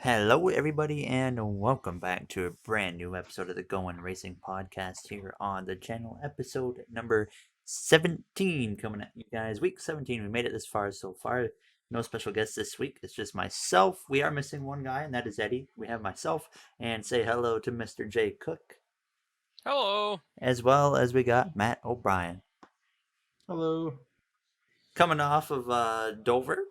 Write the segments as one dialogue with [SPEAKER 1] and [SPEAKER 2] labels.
[SPEAKER 1] Hello, everybody, and welcome back to a brand new episode of the GOWEN Racing Podcast here on the channel. Episode number 17 coming at you guys. Week 17. We made it this far so far. No special guests this week. It's just myself. We are missing one guy, and that is Eddie. We have myself, and say hello to Mr. J. Cook,
[SPEAKER 2] Hello.
[SPEAKER 1] as well as we got Matt O'Brien.
[SPEAKER 3] Hello.
[SPEAKER 1] Coming off of Dover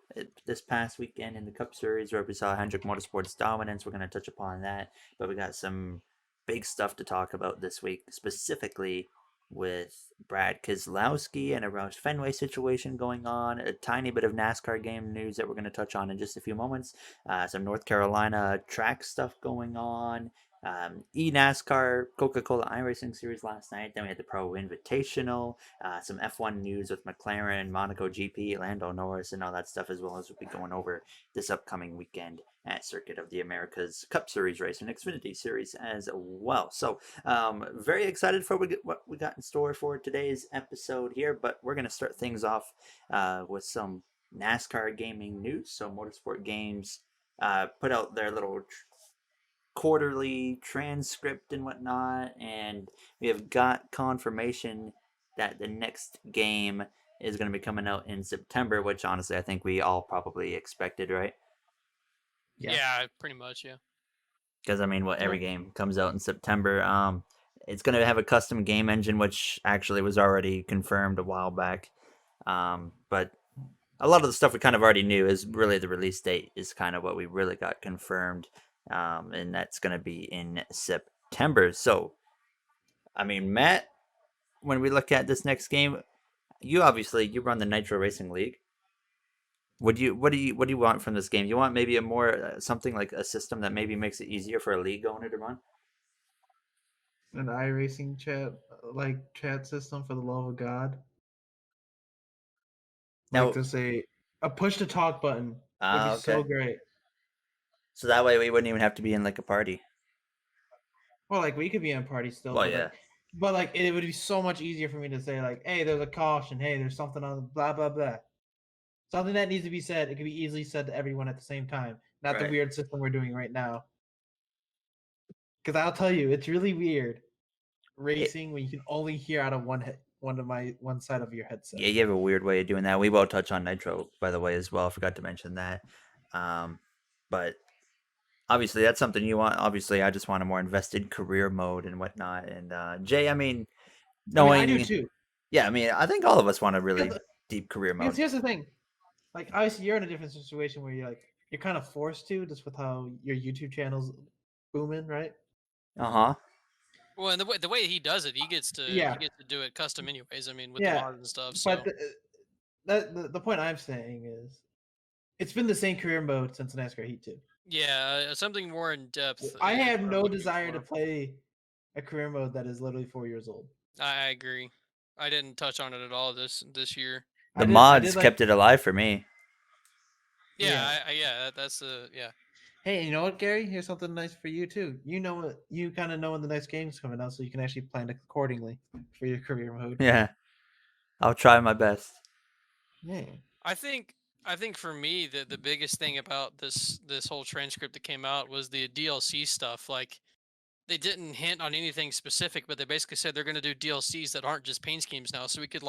[SPEAKER 1] this past weekend in the Cup Series, where we saw Hendrick Motorsports dominance. We're going to touch upon that, but we got some big stuff to talk about this week, specifically with Brad Keselowski and a Roush Fenway situation going on. A tiny bit of NASCAR game news that we're going to touch on in just a few moments. Some North Carolina track stuff going on. eNASCAR Coca-Cola iRacing Series last night. Then we had the Pro Invitational, some F1 news with McLaren, Monaco GP, Lando Norris, and all that stuff, as well as we'll be going over this upcoming weekend at Circuit of the Americas Cup Series race and Xfinity Series as well. So, very excited for what we got in store for today's episode here, but we're going to start things off with some NASCAR gaming news. So, Motorsport Games put out their little quarterly transcript and whatnot, and we have got confirmation that the next game is going to be coming out in September, which honestly I think we all probably expected, right?
[SPEAKER 2] Yeah, pretty much, yeah.
[SPEAKER 1] Because I mean, every game comes out in September. It's going to have a custom game engine, which actually was already confirmed a while back. But a lot of the stuff we kind of already knew is really the release date is kind of what we really got confirmed. And that's going to be in September. So, I mean, Matt, when we look at this next game, you run the Nitro Racing League. What do you want from this game? You want maybe a more something like a system that maybe makes it easier for a league owner to run?
[SPEAKER 3] An iRacing chat system for the love of God.
[SPEAKER 1] Now,
[SPEAKER 3] Like to say a push to talk button would be so great.
[SPEAKER 1] So that way we wouldn't even have to be in like a party.
[SPEAKER 3] Well, like we could be in party still.
[SPEAKER 1] Well,
[SPEAKER 3] but
[SPEAKER 1] yeah.
[SPEAKER 3] Like it would be so much easier for me to say like, hey, there's a caution. Hey, there's something on blah blah blah. Something that needs to be said. It can be easily said to everyone at the same time. Not the weird system we're doing right now. Because I'll tell you, it's really weird racing when you can only hear out of one side of your headset.
[SPEAKER 1] Yeah, you have a weird way of doing that. We will touch on Nitro, by the way, as well. I forgot to mention that. But obviously, that's something you want. Obviously, I just want a more invested career mode and whatnot. And Jay, I mean, knowing
[SPEAKER 3] I do too.
[SPEAKER 1] Yeah, I mean, I think all of us want a really deep career mode.
[SPEAKER 3] Because here's the thing, like obviously you're in a different situation where you're kind of forced to, just with how your YouTube channel's booming, right?
[SPEAKER 1] Uh-huh.
[SPEAKER 2] Well, and the way he does it, he gets to do it custom anyways. I mean, with the mods and stuff. So.
[SPEAKER 3] But the point I'm saying is, it's been the same career mode since NASCAR Heat 2.
[SPEAKER 2] Yeah, something more in depth.
[SPEAKER 3] I have no desire to play a career mode that is literally 4 years old.
[SPEAKER 2] I agree. I didn't touch on it at all this year.
[SPEAKER 1] The mods kept it alive for me.
[SPEAKER 2] Yeah, that's yeah.
[SPEAKER 3] Hey, you know what, Gary? Here's something nice for you too. You kind of know when the next game's coming out, so you can actually plan accordingly for your career mode.
[SPEAKER 1] Yeah, I'll try my best.
[SPEAKER 3] Yeah,
[SPEAKER 2] I think for me the biggest thing about this whole transcript that came out was the DLC stuff. Like, they didn't hint on anything specific, but they basically said they're going to do DLCs that aren't just paint schemes now. So we could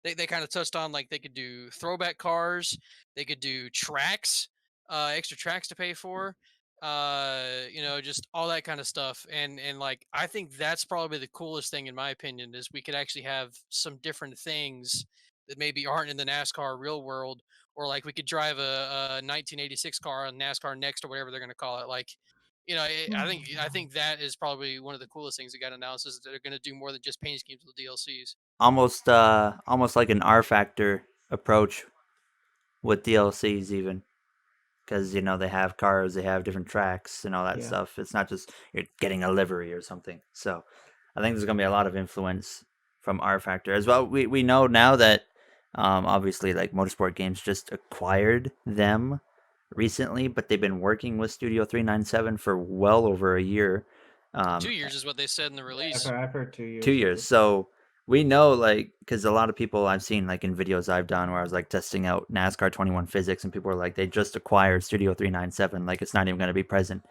[SPEAKER 2] they kind of touched on like they could do throwback cars, they could do tracks, extra tracks to pay for, just all that kind of stuff. And like, I think that's probably the coolest thing in my opinion, is we could actually have some different things that maybe aren't in the NASCAR real world, or like we could drive a 1986 car on NASCAR Next or whatever they're going to call it. Like, I think that is probably one of the coolest things that got announced, is that they're going to do more than just paint schemes with DLCs.
[SPEAKER 1] Almost like an R Factor approach with DLCs, even, because they have cars, they have different tracks and all that stuff. It's not just you're getting a livery or something. So I think there's going to be a lot of influence from R Factor as well. We know now that obviously, like, Motorsport Games just acquired them recently, but they've been working with Studio 397 for well over a year.
[SPEAKER 2] 2 years is what they said in the release.
[SPEAKER 3] I've heard 2 years.
[SPEAKER 1] 2 years. So we know, like, because a lot of people I've seen, like, in videos I've done where I was, like, testing out NASCAR 21 physics, and people are like, they just acquired Studio 397. Like, it's not even going to be present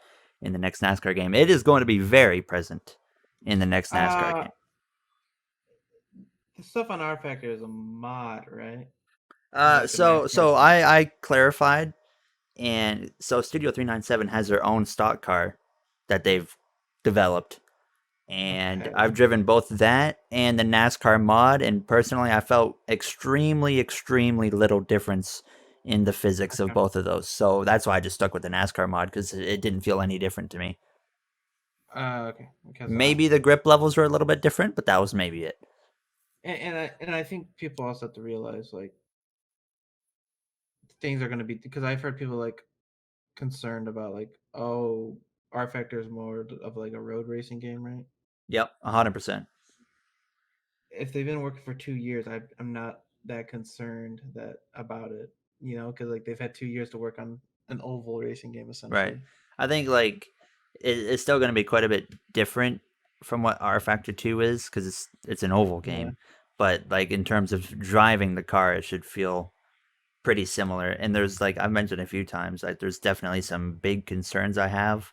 [SPEAKER 1] in the next NASCAR game. It is going to be very present in the next NASCAR
[SPEAKER 3] Uh,
[SPEAKER 1] game.
[SPEAKER 3] the stuff on R Factor is a mod, right? Like the
[SPEAKER 1] So
[SPEAKER 3] NASCAR
[SPEAKER 1] so
[SPEAKER 3] stuff.
[SPEAKER 1] I clarified, and so Studio 397 has their own stock car that they've developed, and
[SPEAKER 3] Okay.
[SPEAKER 1] I've driven both that and the NASCAR mod, and personally I felt extremely little difference in the physics of
[SPEAKER 3] Okay.
[SPEAKER 1] both of those. So that's why I just stuck with the NASCAR mod, because it didn't feel any different to me.
[SPEAKER 3] Okay. Because
[SPEAKER 1] Maybe the grip levels were a little bit different, but that was maybe it.
[SPEAKER 3] and I think people also have to realize like things are going to be, because I've heard people like concerned about like, oh, R Factor is more of like a road racing game, right?
[SPEAKER 1] Yep, 100%.
[SPEAKER 3] If they've been working for 2 years, I'm not that concerned that about it, because like they've had 2 years to work on an oval racing game
[SPEAKER 1] Right.
[SPEAKER 3] essentially.
[SPEAKER 1] I think like it's still going to be quite a bit different from what R Factor 2 is, because it's an oval
[SPEAKER 3] Yeah.
[SPEAKER 1] game. But like in terms of driving the car, it should feel pretty similar. And there's, like I've mentioned a few times, like there's definitely some big concerns I have,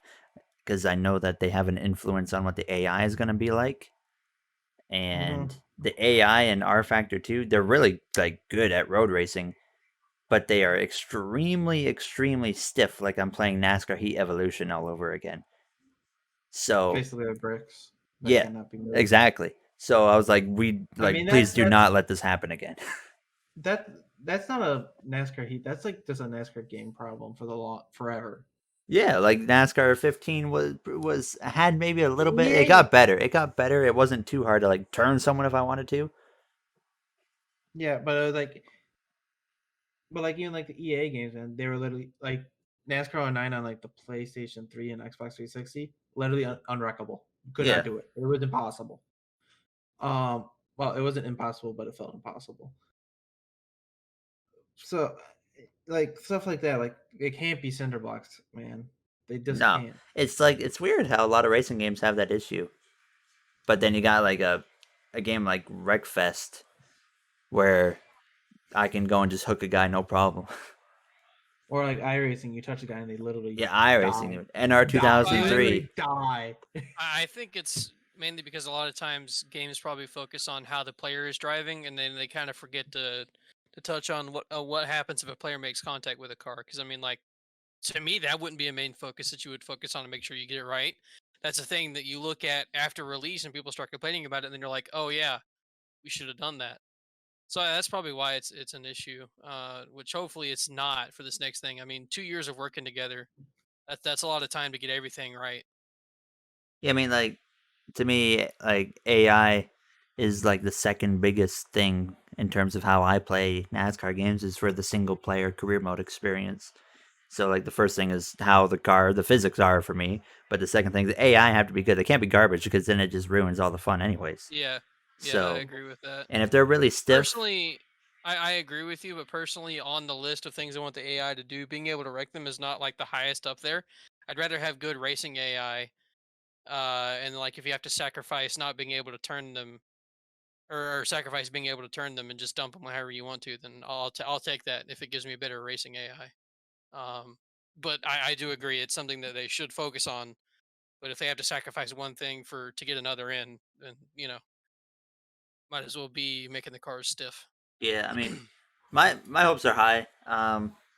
[SPEAKER 1] because I know that they have an influence on what the AI is going to be like. And
[SPEAKER 3] Hmm.
[SPEAKER 1] the AI in R Factor 2, they're really like good at road racing, but they are extremely stiff, like I'm playing NASCAR Heat Evolution all over again. So
[SPEAKER 3] Basically, the bricks that
[SPEAKER 1] yeah,
[SPEAKER 3] cannot be moved.
[SPEAKER 1] exactly. So I was like,
[SPEAKER 3] I mean,
[SPEAKER 1] please do not let this happen again.
[SPEAKER 3] that that's not a NASCAR heat. That's like just a NASCAR game problem for the long forever.
[SPEAKER 1] Yeah, like NASCAR 15 was had maybe a little bit. It
[SPEAKER 3] Yeah,
[SPEAKER 1] got better. It got better. It wasn't too hard to like turn someone if I wanted to.
[SPEAKER 3] yeah, but it was like, even like the EA games, and they were literally like NASCAR 09 on like the PlayStation 3 and Xbox 360, literally unwreckable. Could
[SPEAKER 1] Yeah.
[SPEAKER 3] not do it. It was impossible. Well, it wasn't impossible, but it felt impossible. So, like stuff like that, like it can't be cinder blocks, man. They just
[SPEAKER 1] No.
[SPEAKER 3] can't.
[SPEAKER 1] It's like it's weird how a lot of racing games have that issue. But then you got like a game like Wreckfest where I can go and just hook a guy no problem.
[SPEAKER 3] Or like iRacing, you touch a guy and they literally
[SPEAKER 1] Yeah, iRacing,
[SPEAKER 3] die.
[SPEAKER 1] NR
[SPEAKER 3] They
[SPEAKER 1] 2003.
[SPEAKER 3] literally die.
[SPEAKER 2] I think it's mainly because a lot of times games probably focus on how the player is driving, and then they kind of forget to touch on what happens if a player makes contact with a car. Because I mean, like to me, that wouldn't be a main focus that you would focus on to make sure you get it right. That's a thing that you look at after release, and people start complaining about it, and then you're like, oh yeah, we should have done that. So that's probably why it's an issue. Which hopefully it's not for this next thing. I mean, 2 years of working together. That's a lot of time to get everything right.
[SPEAKER 1] Yeah, I mean, like, to me, like, AI is like the second biggest thing in terms of how I play NASCAR games is for the single player career mode experience. So, like, the first thing is how the physics are for me. But the second thing is the AI have to be good. They can't be garbage, because then it just ruins all the fun, anyways.
[SPEAKER 2] Yeah, yeah, I
[SPEAKER 1] So,
[SPEAKER 2] agree with that.
[SPEAKER 1] and if they're really stiff,
[SPEAKER 2] Personally, I agree with you, but personally, on the list of things I want the AI to do, being able to wreck them is not like the highest up there. I'd rather have good racing AI, and like if you have to sacrifice not being able to turn them, or sacrifice being able to turn them and just dump them however you want to, then I'll take that if it gives me a better racing AI. But I do agree it's something that they should focus on. But if they have to sacrifice one thing for to get another in, then might as well be making the cars stiff.
[SPEAKER 1] yeah, I mean, my hopes are high,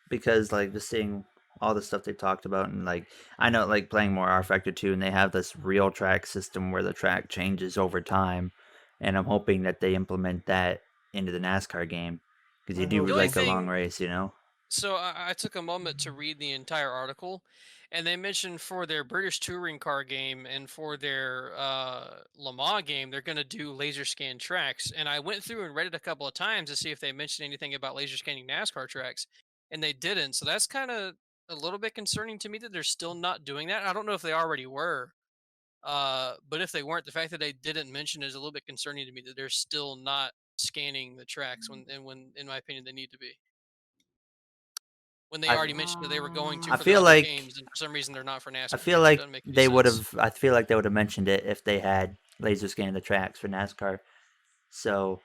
[SPEAKER 1] because like just seeing all the stuff they talked about, and like I know like playing more R Factor 2, and they have this real track system where the track changes over time, and I'm hoping that they implement that into the NASCAR game, because you
[SPEAKER 3] I
[SPEAKER 1] do
[SPEAKER 3] hope
[SPEAKER 2] The only
[SPEAKER 1] like a
[SPEAKER 3] so.
[SPEAKER 1] long
[SPEAKER 2] thing
[SPEAKER 1] race, you know.
[SPEAKER 2] So I took a moment to read the entire article, and they mentioned for their British touring car game and for their Le Mans game, they're going to do laser scan tracks. And I went through and read it a couple of times to see if they mentioned anything about laser scanning NASCAR tracks, and they didn't. So that's kind of a little bit concerning to me that they're still not doing that. I don't know if they already were, but if they weren't, the fact that they didn't mention it is a little bit concerning to me that they're still not scanning the tracks when in my opinion they need to be, when they
[SPEAKER 1] I
[SPEAKER 2] already mentioned that they were going to
[SPEAKER 1] I
[SPEAKER 2] for their
[SPEAKER 1] feel
[SPEAKER 2] other
[SPEAKER 1] like
[SPEAKER 2] games, and for some reason they're not for
[SPEAKER 1] I
[SPEAKER 2] NASCAR
[SPEAKER 1] feel
[SPEAKER 2] games. It
[SPEAKER 1] like
[SPEAKER 2] doesn't make any
[SPEAKER 1] they would
[SPEAKER 2] sense.
[SPEAKER 1] have. I feel like they would have mentioned it if they had laser scan the tracks for NASCAR. So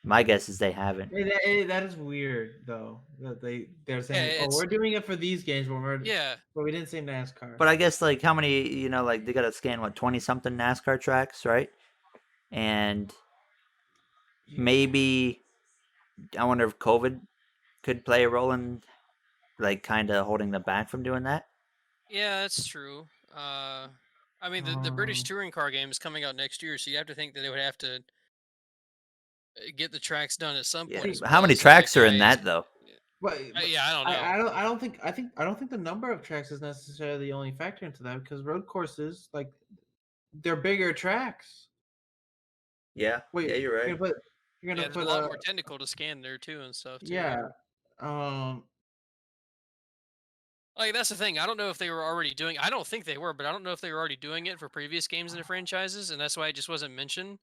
[SPEAKER 1] my guess is they haven't.
[SPEAKER 3] That is weird though. That they're saying,
[SPEAKER 2] Yeah,
[SPEAKER 3] oh,
[SPEAKER 2] it's
[SPEAKER 3] we're doing it for these games,
[SPEAKER 2] yeah.
[SPEAKER 3] but we didn't say NASCAR.
[SPEAKER 1] But I guess like how many, like they got to scan what 20 something NASCAR tracks, right? And maybe I wonder if COVID could play a role in like kind of holding them back from doing that.
[SPEAKER 2] Yeah, that's true. I mean, the British touring car game is coming out next year, so you have to think that they would have to get the tracks done at some
[SPEAKER 1] Yeah.
[SPEAKER 2] point as
[SPEAKER 1] How
[SPEAKER 2] well.
[SPEAKER 1] many
[SPEAKER 2] So that
[SPEAKER 1] tracks are in
[SPEAKER 2] guys,
[SPEAKER 1] that though?
[SPEAKER 3] But
[SPEAKER 2] yeah, I don't know.
[SPEAKER 3] I don't think the number of tracks is necessarily the only factor into that because road courses like they're bigger tracks.
[SPEAKER 1] Yeah.
[SPEAKER 3] Wait,
[SPEAKER 1] Yeah, you're right.
[SPEAKER 3] you're
[SPEAKER 2] Yeah,
[SPEAKER 3] gonna
[SPEAKER 2] there's a
[SPEAKER 3] put
[SPEAKER 2] lot more technical to scan there too and stuff too.
[SPEAKER 3] yeah. Um
[SPEAKER 2] Like that's the thing. I don't know if they were already doing. I don't think they were, but I don't know if they were already doing it for previous games in the franchises, and that's why it just wasn't mentioned.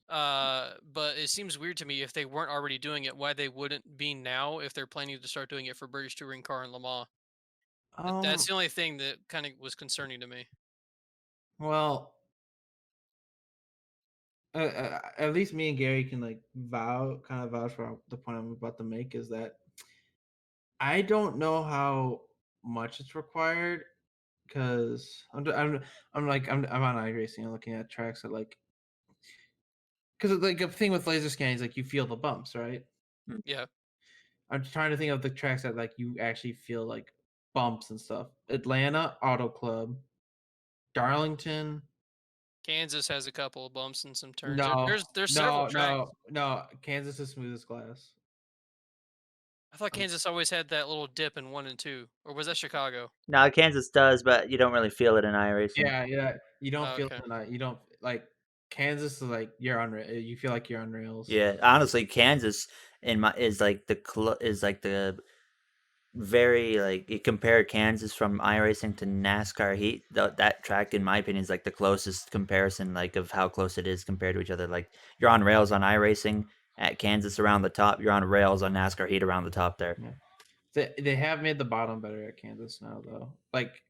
[SPEAKER 2] But it seems weird to me if they weren't already doing it, why they wouldn't be now if they're planning to start doing it for British Touring Car and Le Mans. That's
[SPEAKER 3] um
[SPEAKER 2] the only thing that kind of was concerning to me.
[SPEAKER 3] well at least me and Gary can like vouch for the point I'm about to make is that I don't know how much it's required because I'm on iRacing. I'm looking at tracks that like because like a thing with laser scanning is like you feel the bumps, right?
[SPEAKER 2] Yeah,
[SPEAKER 3] I'm trying to think of the tracks that like you actually feel like bumps and stuff. Atlanta Auto Club, Darlington.
[SPEAKER 2] Kansas has a couple of bumps and some turns.
[SPEAKER 3] No,
[SPEAKER 2] There's several tracks.
[SPEAKER 3] no. Kansas is smooth as glass.
[SPEAKER 2] I thought
[SPEAKER 3] Um,
[SPEAKER 2] Kansas always had that little dip in 1 and 2, or was that Chicago?
[SPEAKER 1] Now Kansas does, but you don't really feel it in iRacing.
[SPEAKER 3] yeah. You don't
[SPEAKER 2] Oh,
[SPEAKER 3] feel
[SPEAKER 2] okay.
[SPEAKER 3] tonight. You don't like Kansas is like you're on. You feel like you're on rails.
[SPEAKER 1] Yeah, honestly, Kansas is like the very like you compare Kansas from iRacing to NASCAR heat. That track, in my opinion, is like the closest comparison, like of how close it is compared to each other. Like you're on rails on iRacing at Kansas around the top. You're on rails on NASCAR heat around the top there.
[SPEAKER 3] Yeah. They have made the bottom better at Kansas now though. Like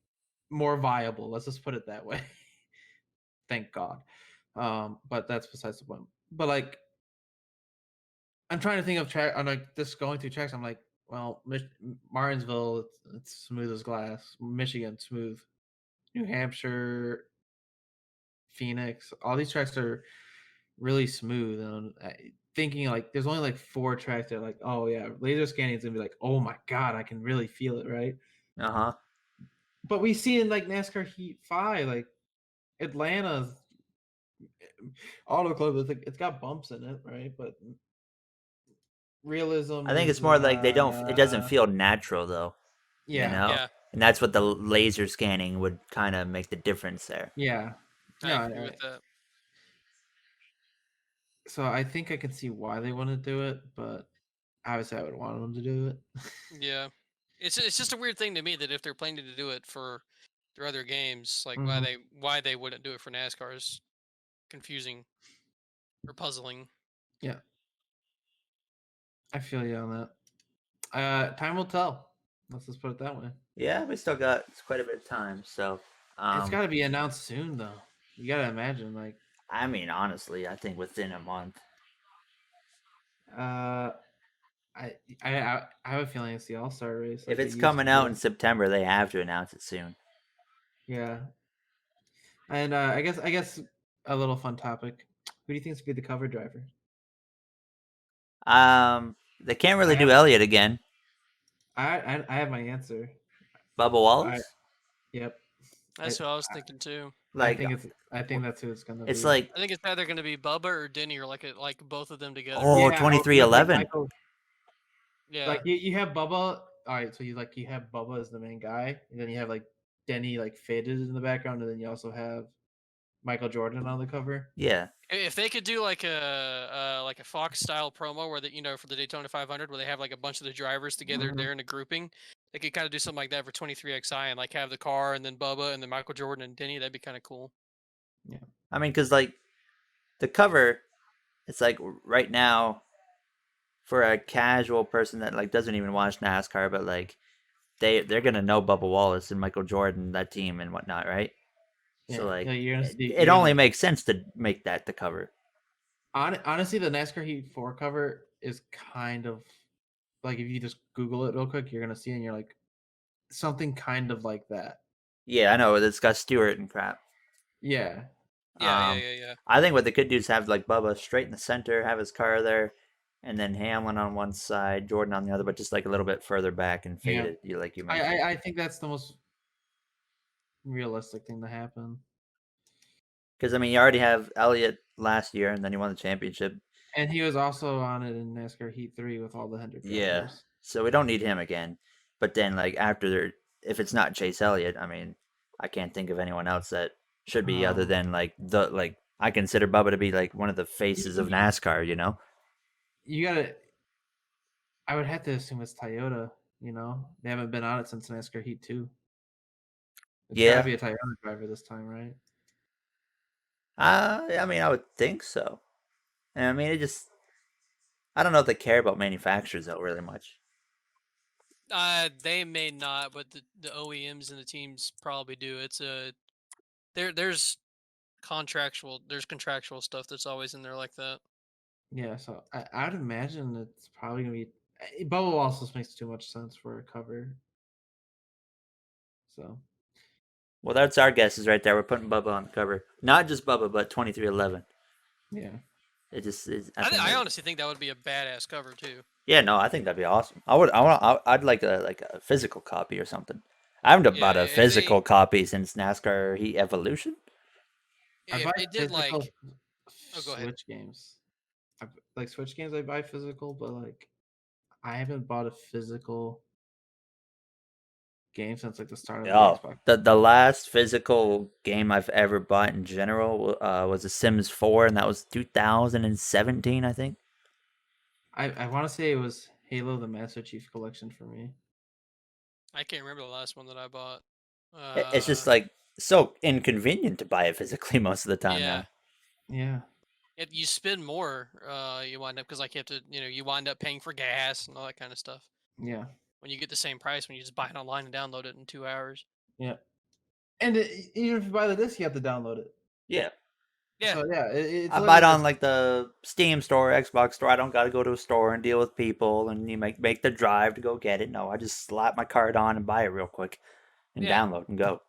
[SPEAKER 3] more viable. Let's just put it that way. Thank God. But that's besides the point. But like I'm trying to think of track. I'm like just going through tracks. I'm like, well, Martinsville, it's smooth as glass. Michigan, smooth. New Hampshire, Phoenix, all these tracks are really smooth. And thinking like, there's only like 4 tracks that are like, oh yeah, laser scanning is gonna be like, oh my god, I can really feel it, right?
[SPEAKER 1] Uh huh.
[SPEAKER 3] But we see in like NASCAR Heat 5, like Atlanta's Auto Club, it's got bumps in it, right? But realism
[SPEAKER 1] I think
[SPEAKER 3] is
[SPEAKER 1] it's more like they don't. It doesn't feel natural though, you
[SPEAKER 3] yeah,
[SPEAKER 1] know.
[SPEAKER 2] Yeah,
[SPEAKER 1] And that's what the laser scanning would kind of make the difference there.
[SPEAKER 3] yeah.
[SPEAKER 2] I
[SPEAKER 3] No,
[SPEAKER 2] agree with that.
[SPEAKER 3] so I think I can see why they want to do it, but obviously I would want them to do it.
[SPEAKER 2] Yeah, it's just a weird thing to me that if they're planning to do it for their other games, like
[SPEAKER 3] Mhm.
[SPEAKER 2] why they wouldn't do it for NASCAR is confusing or puzzling.
[SPEAKER 3] Yeah, I feel you on that. Time will tell. Let's just put it that way.
[SPEAKER 1] Yeah, we still got quite a bit of time. So,
[SPEAKER 3] It's got to be announced soon, though. You got to imagine, like,
[SPEAKER 1] I mean, honestly, I think within a month.
[SPEAKER 3] uh, I have a feeling it's the All Star race.
[SPEAKER 1] If
[SPEAKER 3] Like it
[SPEAKER 1] it's
[SPEAKER 3] used to
[SPEAKER 1] coming out
[SPEAKER 3] be.
[SPEAKER 1] in September, they have to announce it soon.
[SPEAKER 3] Yeah, and I guess a little fun topic. Who do you think is gonna be the cover driver?
[SPEAKER 1] They can't
[SPEAKER 3] I
[SPEAKER 1] really do
[SPEAKER 3] have
[SPEAKER 1] Elliott again.
[SPEAKER 3] I have my answer.
[SPEAKER 1] Bubba
[SPEAKER 3] I
[SPEAKER 1] Wallace,
[SPEAKER 3] Yep. I
[SPEAKER 2] That's what I was thinking too.
[SPEAKER 1] like
[SPEAKER 3] I think that's who it's gonna
[SPEAKER 1] it's
[SPEAKER 3] be.
[SPEAKER 1] like
[SPEAKER 2] I think it's either going to be Bubba or Denny or like both of them together.
[SPEAKER 1] oh
[SPEAKER 3] Yeah,
[SPEAKER 1] twenty three
[SPEAKER 3] because like
[SPEAKER 1] eleven.
[SPEAKER 3] Michael,
[SPEAKER 2] Yeah,
[SPEAKER 3] like you have Bubba. All right, so you have Bubba as the main guy, and then you have like Denny like faded in the background, and then you also have Michael Jordan on the cover.
[SPEAKER 1] Yeah,
[SPEAKER 2] if they could do like a Fox style promo where for the Daytona 500 where they have like a bunch of the drivers together
[SPEAKER 3] Mhm.
[SPEAKER 2] there in a grouping, they could kind of do something like that for 23XI and like have the car and then Bubba and then Michael Jordan and Denny. That'd be kind of cool.
[SPEAKER 3] Yeah.
[SPEAKER 1] I mean, because like the cover, it's like right now for a casual person that like doesn't even watch NASCAR, but like they're gonna know Bubba Wallace and Michael Jordan, that team and whatnot, right? So
[SPEAKER 3] Yeah,
[SPEAKER 1] like
[SPEAKER 3] you're gonna see.
[SPEAKER 1] it only makes sense to make that the cover.
[SPEAKER 3] Honestly, the NASCAR Heat 4 cover is kind of like if you just Google it real quick, you're gonna see it and you're like something kind of like that.
[SPEAKER 1] Yeah, I know it's got Stewart and crap.
[SPEAKER 3] Yeah.
[SPEAKER 2] Yeah.
[SPEAKER 1] I think what they could do is have like Bubba straight in the center, have his car there, and then Hamlin on one side, Jordan on the other, but just like a little bit further back and
[SPEAKER 3] Yeah.
[SPEAKER 1] faded. You like you
[SPEAKER 3] I,
[SPEAKER 1] mentioned.
[SPEAKER 3] I I think that's the most realistic thing to happen.
[SPEAKER 1] Because I mean, you already have Elliott last year, and then he won the championship.
[SPEAKER 3] And he was also on it in NASCAR Heat 3 with all the Hendrick
[SPEAKER 1] Yeah,
[SPEAKER 3] drivers.
[SPEAKER 1] so we don't need him again. But then, like after, if it's not Chase Elliott, I mean, I can't think of anyone else that should be other
[SPEAKER 3] Um,
[SPEAKER 1] than like I consider Bubba to be like one of the faces of
[SPEAKER 3] you,
[SPEAKER 1] NASCAR. You know?
[SPEAKER 3] you gotta. I would have to assume it's Toyota. They haven't been on it since NASCAR Heat 2. It's got to
[SPEAKER 1] Yeah.
[SPEAKER 3] be a Toyota driver this time, right?
[SPEAKER 1] I mean, I would think so. And I mean, I don't know if they care about manufacturers though really much.
[SPEAKER 2] They may not, but the OEMs and the teams probably do. It's a there's contractual stuff that's always in there like that.
[SPEAKER 3] Yeah, so I'd imagine it's probably gonna be. Bubble also makes too much sense for a cover. So
[SPEAKER 1] Well, that's our guesses right there. We're putting Bubba on the cover. Not just Bubba, but 2311.
[SPEAKER 3] yeah,
[SPEAKER 1] It just is. I
[SPEAKER 2] I,
[SPEAKER 1] think
[SPEAKER 2] I
[SPEAKER 1] that,
[SPEAKER 2] honestly think that would be a badass cover too.
[SPEAKER 1] yeah, no, I think that'd be awesome. I'd like a physical copy or something. I haven't
[SPEAKER 2] Yeah,
[SPEAKER 1] bought a physical copy since NASCAR Heat Evolution.
[SPEAKER 3] I
[SPEAKER 2] if
[SPEAKER 3] buy
[SPEAKER 2] they did
[SPEAKER 3] physical
[SPEAKER 2] like, oh, go ahead.
[SPEAKER 3] Switch games. Like Switch games, I buy physical, but like I haven't bought a physical game since like the start of the
[SPEAKER 1] Oh,
[SPEAKER 3] Xbox.
[SPEAKER 1] the last physical game I've ever bought in general was The Sims 4, and that was 2017, I think.
[SPEAKER 3] I want to say it was Halo: The Master Chief Collection for me.
[SPEAKER 2] I can't remember the last one that I bought.
[SPEAKER 1] It's just like so inconvenient to buy it physically most of the time
[SPEAKER 2] Yeah.
[SPEAKER 1] now.
[SPEAKER 3] Yeah,
[SPEAKER 2] If you spend more, you wind up because like you have to, you wind up paying for gas and all that kind of stuff.
[SPEAKER 3] yeah,
[SPEAKER 2] When you get the same price when you just buy it online and download it in 2 hours.
[SPEAKER 3] yeah. And even if you buy the disc, you have to download it.
[SPEAKER 1] Yeah.
[SPEAKER 2] Yeah,
[SPEAKER 3] So yeah, it's
[SPEAKER 1] I buy it
[SPEAKER 3] literally
[SPEAKER 1] on like the Steam store, Xbox store. I don't got to go to a store and deal with people and you make the drive to go get it. No, I just slap my card on and buy it real quick and
[SPEAKER 2] yeah.
[SPEAKER 1] download and go.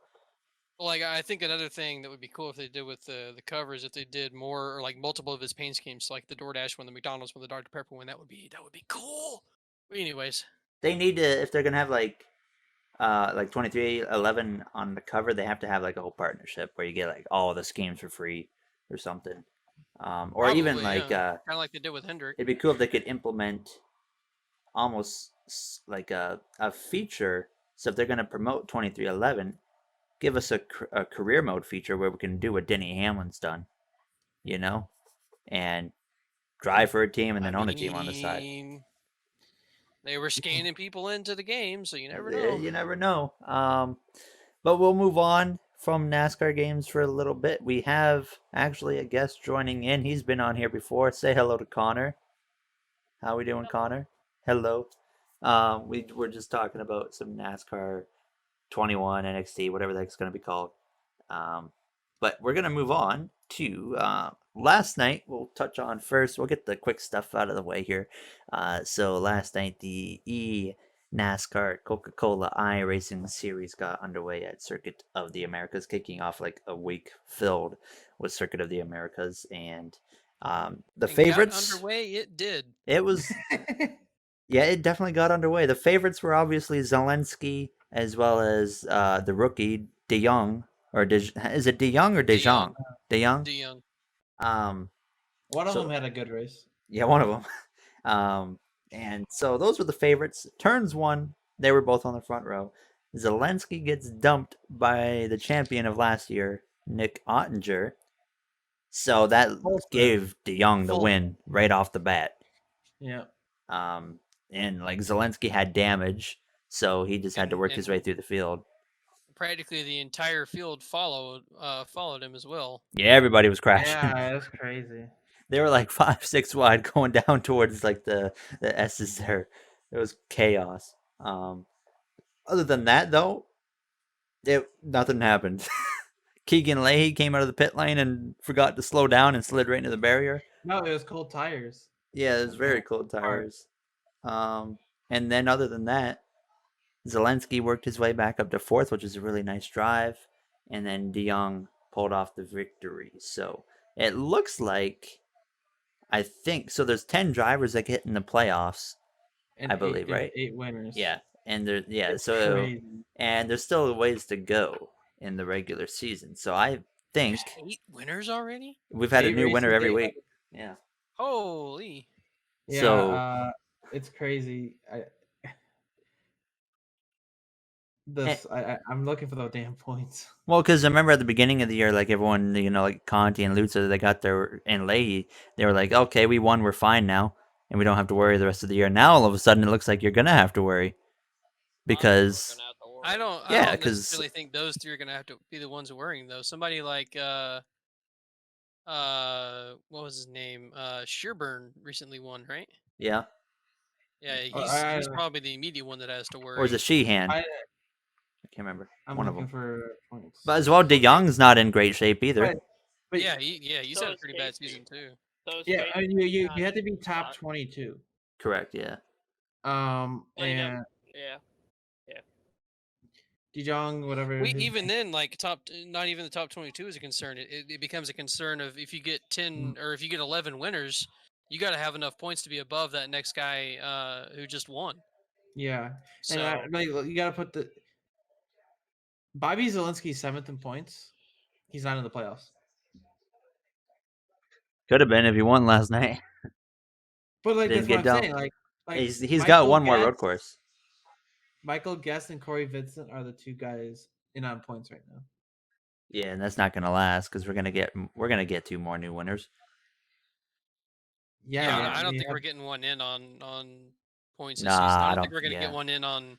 [SPEAKER 2] Well, like I think another thing that would be cool if they did with the covers, if they did more or like multiple of his paint schemes, like the DoorDash one, the McDonald's one, the Dr Pepper one, that would be cool. But anyways,
[SPEAKER 1] They need to if they're gonna have like 2311 on the cover, they have to have like a whole partnership where you get like all the schemes for free or something. Or even
[SPEAKER 2] probably
[SPEAKER 1] like
[SPEAKER 2] kind of like they did with Hendrick.
[SPEAKER 1] it'd be cool if they could implement almost like a feature. So if they're gonna promote 2311, give us a career mode feature where we can do what Denny Hamlin's done, you know, and drive for a team and
[SPEAKER 2] I
[SPEAKER 1] then own a team on the side.
[SPEAKER 2] mean, they were scanning people into the game, so you never know.
[SPEAKER 1] You never know. But we'll move on from NASCAR games for a little bit. We have actually a guest joining in. He's been on here before. Say hello to Connor. How we doing, Connor? Hello. We were just talking about some NASCAR 21 NXT, whatever that's going to be called. But we're going to move on to last night. We'll touch on first. We'll get the quick stuff out of the way here. So last night, the NASCAR Coca-Cola iRacing Series got underway at Circuit of the Americas, kicking off like a week filled with Circuit of the Americas. And the
[SPEAKER 2] And
[SPEAKER 1] favorites.
[SPEAKER 2] got underway, it did.
[SPEAKER 1] It was. Yeah, it definitely got underway. The favorites were obviously Zelensky as well as the rookie De Jong is it De Jong or De Jong? De Jong.
[SPEAKER 2] De Young.
[SPEAKER 3] one of
[SPEAKER 1] So-
[SPEAKER 3] them had a good race.
[SPEAKER 1] Yeah, one of them. And so those were the favorites. Turns one, they were both on the front row. Zelensky gets dumped by the champion of last year, Nick Ottinger. So that gave De Jong the win right off the bat.
[SPEAKER 3] Yeah.
[SPEAKER 1] And like Zelensky had damage, so he just had to work his way through the field.
[SPEAKER 2] Practically the entire field followed him as well.
[SPEAKER 1] Yeah, everybody was crashing.
[SPEAKER 3] Yeah, that's crazy.
[SPEAKER 1] They were like 5-6 wide going down towards like the S's there. It was chaos. Other than that though, nothing happened. Keegan Leahy came out of the pit lane and forgot to slow down and slid right into the barrier.
[SPEAKER 3] No, it was cold tires.
[SPEAKER 1] Yeah, it was very cold tires. And then other than that, Zelensky worked his way back up to fourth, which is a really nice drive. And then De Jong pulled off the victory. So it looks like, I think, so there's 10 drivers that get in the playoffs,
[SPEAKER 3] And
[SPEAKER 1] I believe, right?
[SPEAKER 3] 8 winners.
[SPEAKER 1] Yeah. And there, yeah,
[SPEAKER 3] It's
[SPEAKER 1] so,
[SPEAKER 3] crazy.
[SPEAKER 1] and there's still a ways to go in the regular season. So I think
[SPEAKER 2] There's 8 winners already?
[SPEAKER 1] we've had a
[SPEAKER 3] 8
[SPEAKER 1] new winner
[SPEAKER 3] races,
[SPEAKER 1] every
[SPEAKER 3] 8
[SPEAKER 1] week. Yeah.
[SPEAKER 2] Holy.
[SPEAKER 3] Yeah,
[SPEAKER 1] So,
[SPEAKER 3] it's crazy.
[SPEAKER 1] Eh.
[SPEAKER 3] I'm looking for those damn points.
[SPEAKER 1] Well, because I remember at the beginning of the year, like everyone, like Conti and Lutzer, they got their, and Leahy, they were like, okay, we won, we're fine now, and we don't have to worry the rest of the year. Now all of a sudden, it looks like you're gonna have to worry, because
[SPEAKER 2] I don't
[SPEAKER 1] yeah, 'cause-
[SPEAKER 2] necessarily think those 3 are gonna have to be the ones worrying though. Somebody like what was his name? Shearburn recently won, right?
[SPEAKER 1] yeah,
[SPEAKER 2] Yeah,
[SPEAKER 3] I-
[SPEAKER 2] he's probably the immediate one that has to worry.
[SPEAKER 1] or is it Sheehan?
[SPEAKER 3] I-
[SPEAKER 1] I can't remember.
[SPEAKER 3] I'm
[SPEAKER 1] One of
[SPEAKER 3] looking
[SPEAKER 1] them.
[SPEAKER 3] for points.
[SPEAKER 1] But as well, De Jong's not in great shape either.
[SPEAKER 3] Right. But
[SPEAKER 2] Yeah, he's
[SPEAKER 4] So
[SPEAKER 2] had a
[SPEAKER 4] is
[SPEAKER 2] pretty bad
[SPEAKER 4] Casey.
[SPEAKER 2] season too.
[SPEAKER 4] So is
[SPEAKER 3] yeah, I mean, you
[SPEAKER 4] Casey
[SPEAKER 3] had to be
[SPEAKER 4] on
[SPEAKER 3] top
[SPEAKER 4] spot?
[SPEAKER 3] 22.
[SPEAKER 1] Correct. Yeah.
[SPEAKER 4] Well,
[SPEAKER 3] And
[SPEAKER 4] Yeah.
[SPEAKER 3] De Jong, whatever.
[SPEAKER 2] Even then, like not even the top 22 is a concern. It becomes a concern of if you get 10 or if you get 11 winners, you got to have enough points to be above that next guy who just won.
[SPEAKER 3] Yeah,
[SPEAKER 2] So
[SPEAKER 3] and you got to put the Bobby Zelensky 7th in points. He's not in the playoffs.
[SPEAKER 1] Could have been if he won last night.
[SPEAKER 3] But like
[SPEAKER 1] Didn't
[SPEAKER 3] that's what I'm
[SPEAKER 1] get
[SPEAKER 3] saying.
[SPEAKER 1] dumped.
[SPEAKER 3] Like
[SPEAKER 1] He's got one more road
[SPEAKER 3] Guest-
[SPEAKER 1] course.
[SPEAKER 3] Michael Guest and Corey Vincent are the 2 guys in on points right now.
[SPEAKER 1] Yeah, and that's not gonna last because we're gonna get 2 more new winners.
[SPEAKER 3] Yeah,
[SPEAKER 2] I don't
[SPEAKER 3] we
[SPEAKER 2] think
[SPEAKER 3] have-
[SPEAKER 2] we're getting one in on points this
[SPEAKER 1] Nah,
[SPEAKER 2] season. I
[SPEAKER 1] I
[SPEAKER 2] don't
[SPEAKER 1] don't-
[SPEAKER 2] think we're gonna
[SPEAKER 1] yeah.
[SPEAKER 2] get one in on.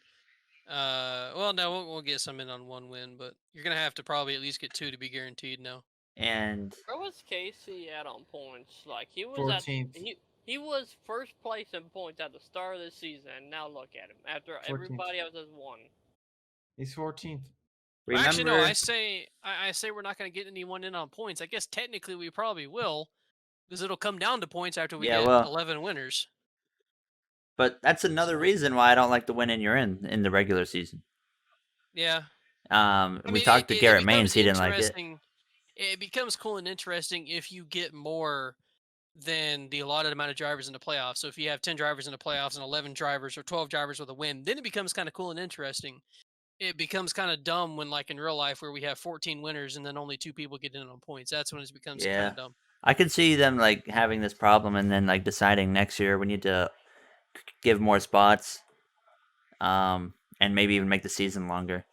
[SPEAKER 2] Well, no, we'll get some in on one win, but you're gonna have to probably at least get 2 to be guaranteed now.
[SPEAKER 1] And
[SPEAKER 4] Where was Casey at on points? Like he was
[SPEAKER 3] 14th.
[SPEAKER 4] he was first place in points at the start of the season, and now look at him. After
[SPEAKER 3] 14th.
[SPEAKER 4] everybody else has won.
[SPEAKER 3] He's 14th.
[SPEAKER 1] remember,
[SPEAKER 2] Actually, no. I say we're not gonna get anyone in on points. I guess technically we probably will, because it'll come down to points after we
[SPEAKER 1] Yeah,
[SPEAKER 2] get
[SPEAKER 1] well-
[SPEAKER 2] 11 winners.
[SPEAKER 1] but that's another reason why I don't like the win you're in the regular season.
[SPEAKER 2] Yeah.
[SPEAKER 1] We talked to Garrett Maines. He didn't like it.
[SPEAKER 2] It becomes cool and interesting if you get more than the allotted amount of drivers in the playoffs. So if you have 10 drivers in the playoffs and 11 drivers or 12 drivers with a win, then it becomes kind of cool and interesting. It becomes kind of dumb when, like in real life, where we have 14 winners and then only 2 people get in on points. That's when it becomes kind
[SPEAKER 1] Yeah.
[SPEAKER 2] of dumb.
[SPEAKER 1] I could see them like having this problem and then like deciding next year we need to give more spots, and maybe even make the season longer.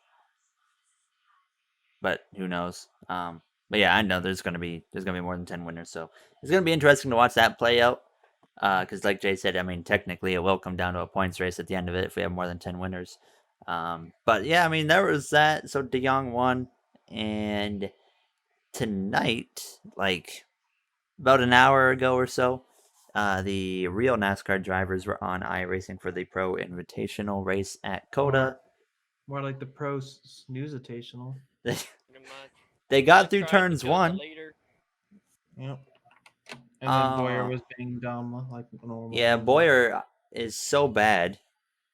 [SPEAKER 1] But who knows? But yeah, I know there's gonna be more than 10 winners, so it's gonna be interesting to watch that play out. Because like Jay said, I mean, technically it will come down to a points race at the end of it if we have more than 10 winners. But yeah, I mean, there was that. So De Jong won, and tonight, like about an hour ago or so, the real NASCAR drivers were on iRacing for the Pro Invitational race at COTA.
[SPEAKER 3] More like the pro snoozitational.
[SPEAKER 4] Pretty much.
[SPEAKER 1] They got
[SPEAKER 4] I
[SPEAKER 1] through
[SPEAKER 4] tried to
[SPEAKER 1] turns
[SPEAKER 4] kill the
[SPEAKER 1] 1.
[SPEAKER 4] leader.
[SPEAKER 3] Yep. And then Boyer was being dumb like normal.
[SPEAKER 1] Yeah, Boyer is so bad.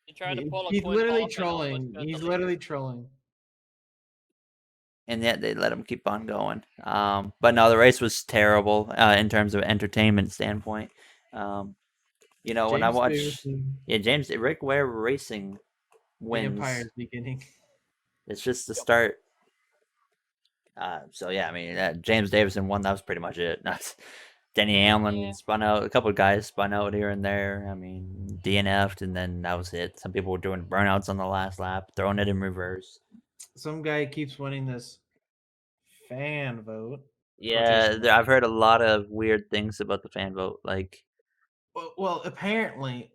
[SPEAKER 4] He tried to pull a
[SPEAKER 3] He's
[SPEAKER 4] Quinn
[SPEAKER 3] literally
[SPEAKER 4] Hawkins and almost
[SPEAKER 3] trolling.
[SPEAKER 4] got the
[SPEAKER 3] He's
[SPEAKER 4] leader.
[SPEAKER 3] literally trolling.
[SPEAKER 1] And yet they let him keep on going. But no, the race was terrible in terms of entertainment standpoint. When I
[SPEAKER 3] James
[SPEAKER 1] watch,
[SPEAKER 3] Davison,
[SPEAKER 1] Rick Ware Racing
[SPEAKER 3] the
[SPEAKER 1] wins.
[SPEAKER 3] Empire's beginning.
[SPEAKER 1] It's just the start. So yeah, I mean, James Davison won. That was pretty much it. Denny Hamlin
[SPEAKER 4] Yeah.
[SPEAKER 1] spun out. A couple of guys spun out here and there. I mean, DNF'd, and then that was it. Some people were doing burnouts on the last lap, throwing it in reverse.
[SPEAKER 3] Some guy keeps winning this fan vote.
[SPEAKER 1] Yeah,
[SPEAKER 3] Quotation
[SPEAKER 1] I've heard a lot of weird things about the fan vote. Like,
[SPEAKER 3] Well, apparently,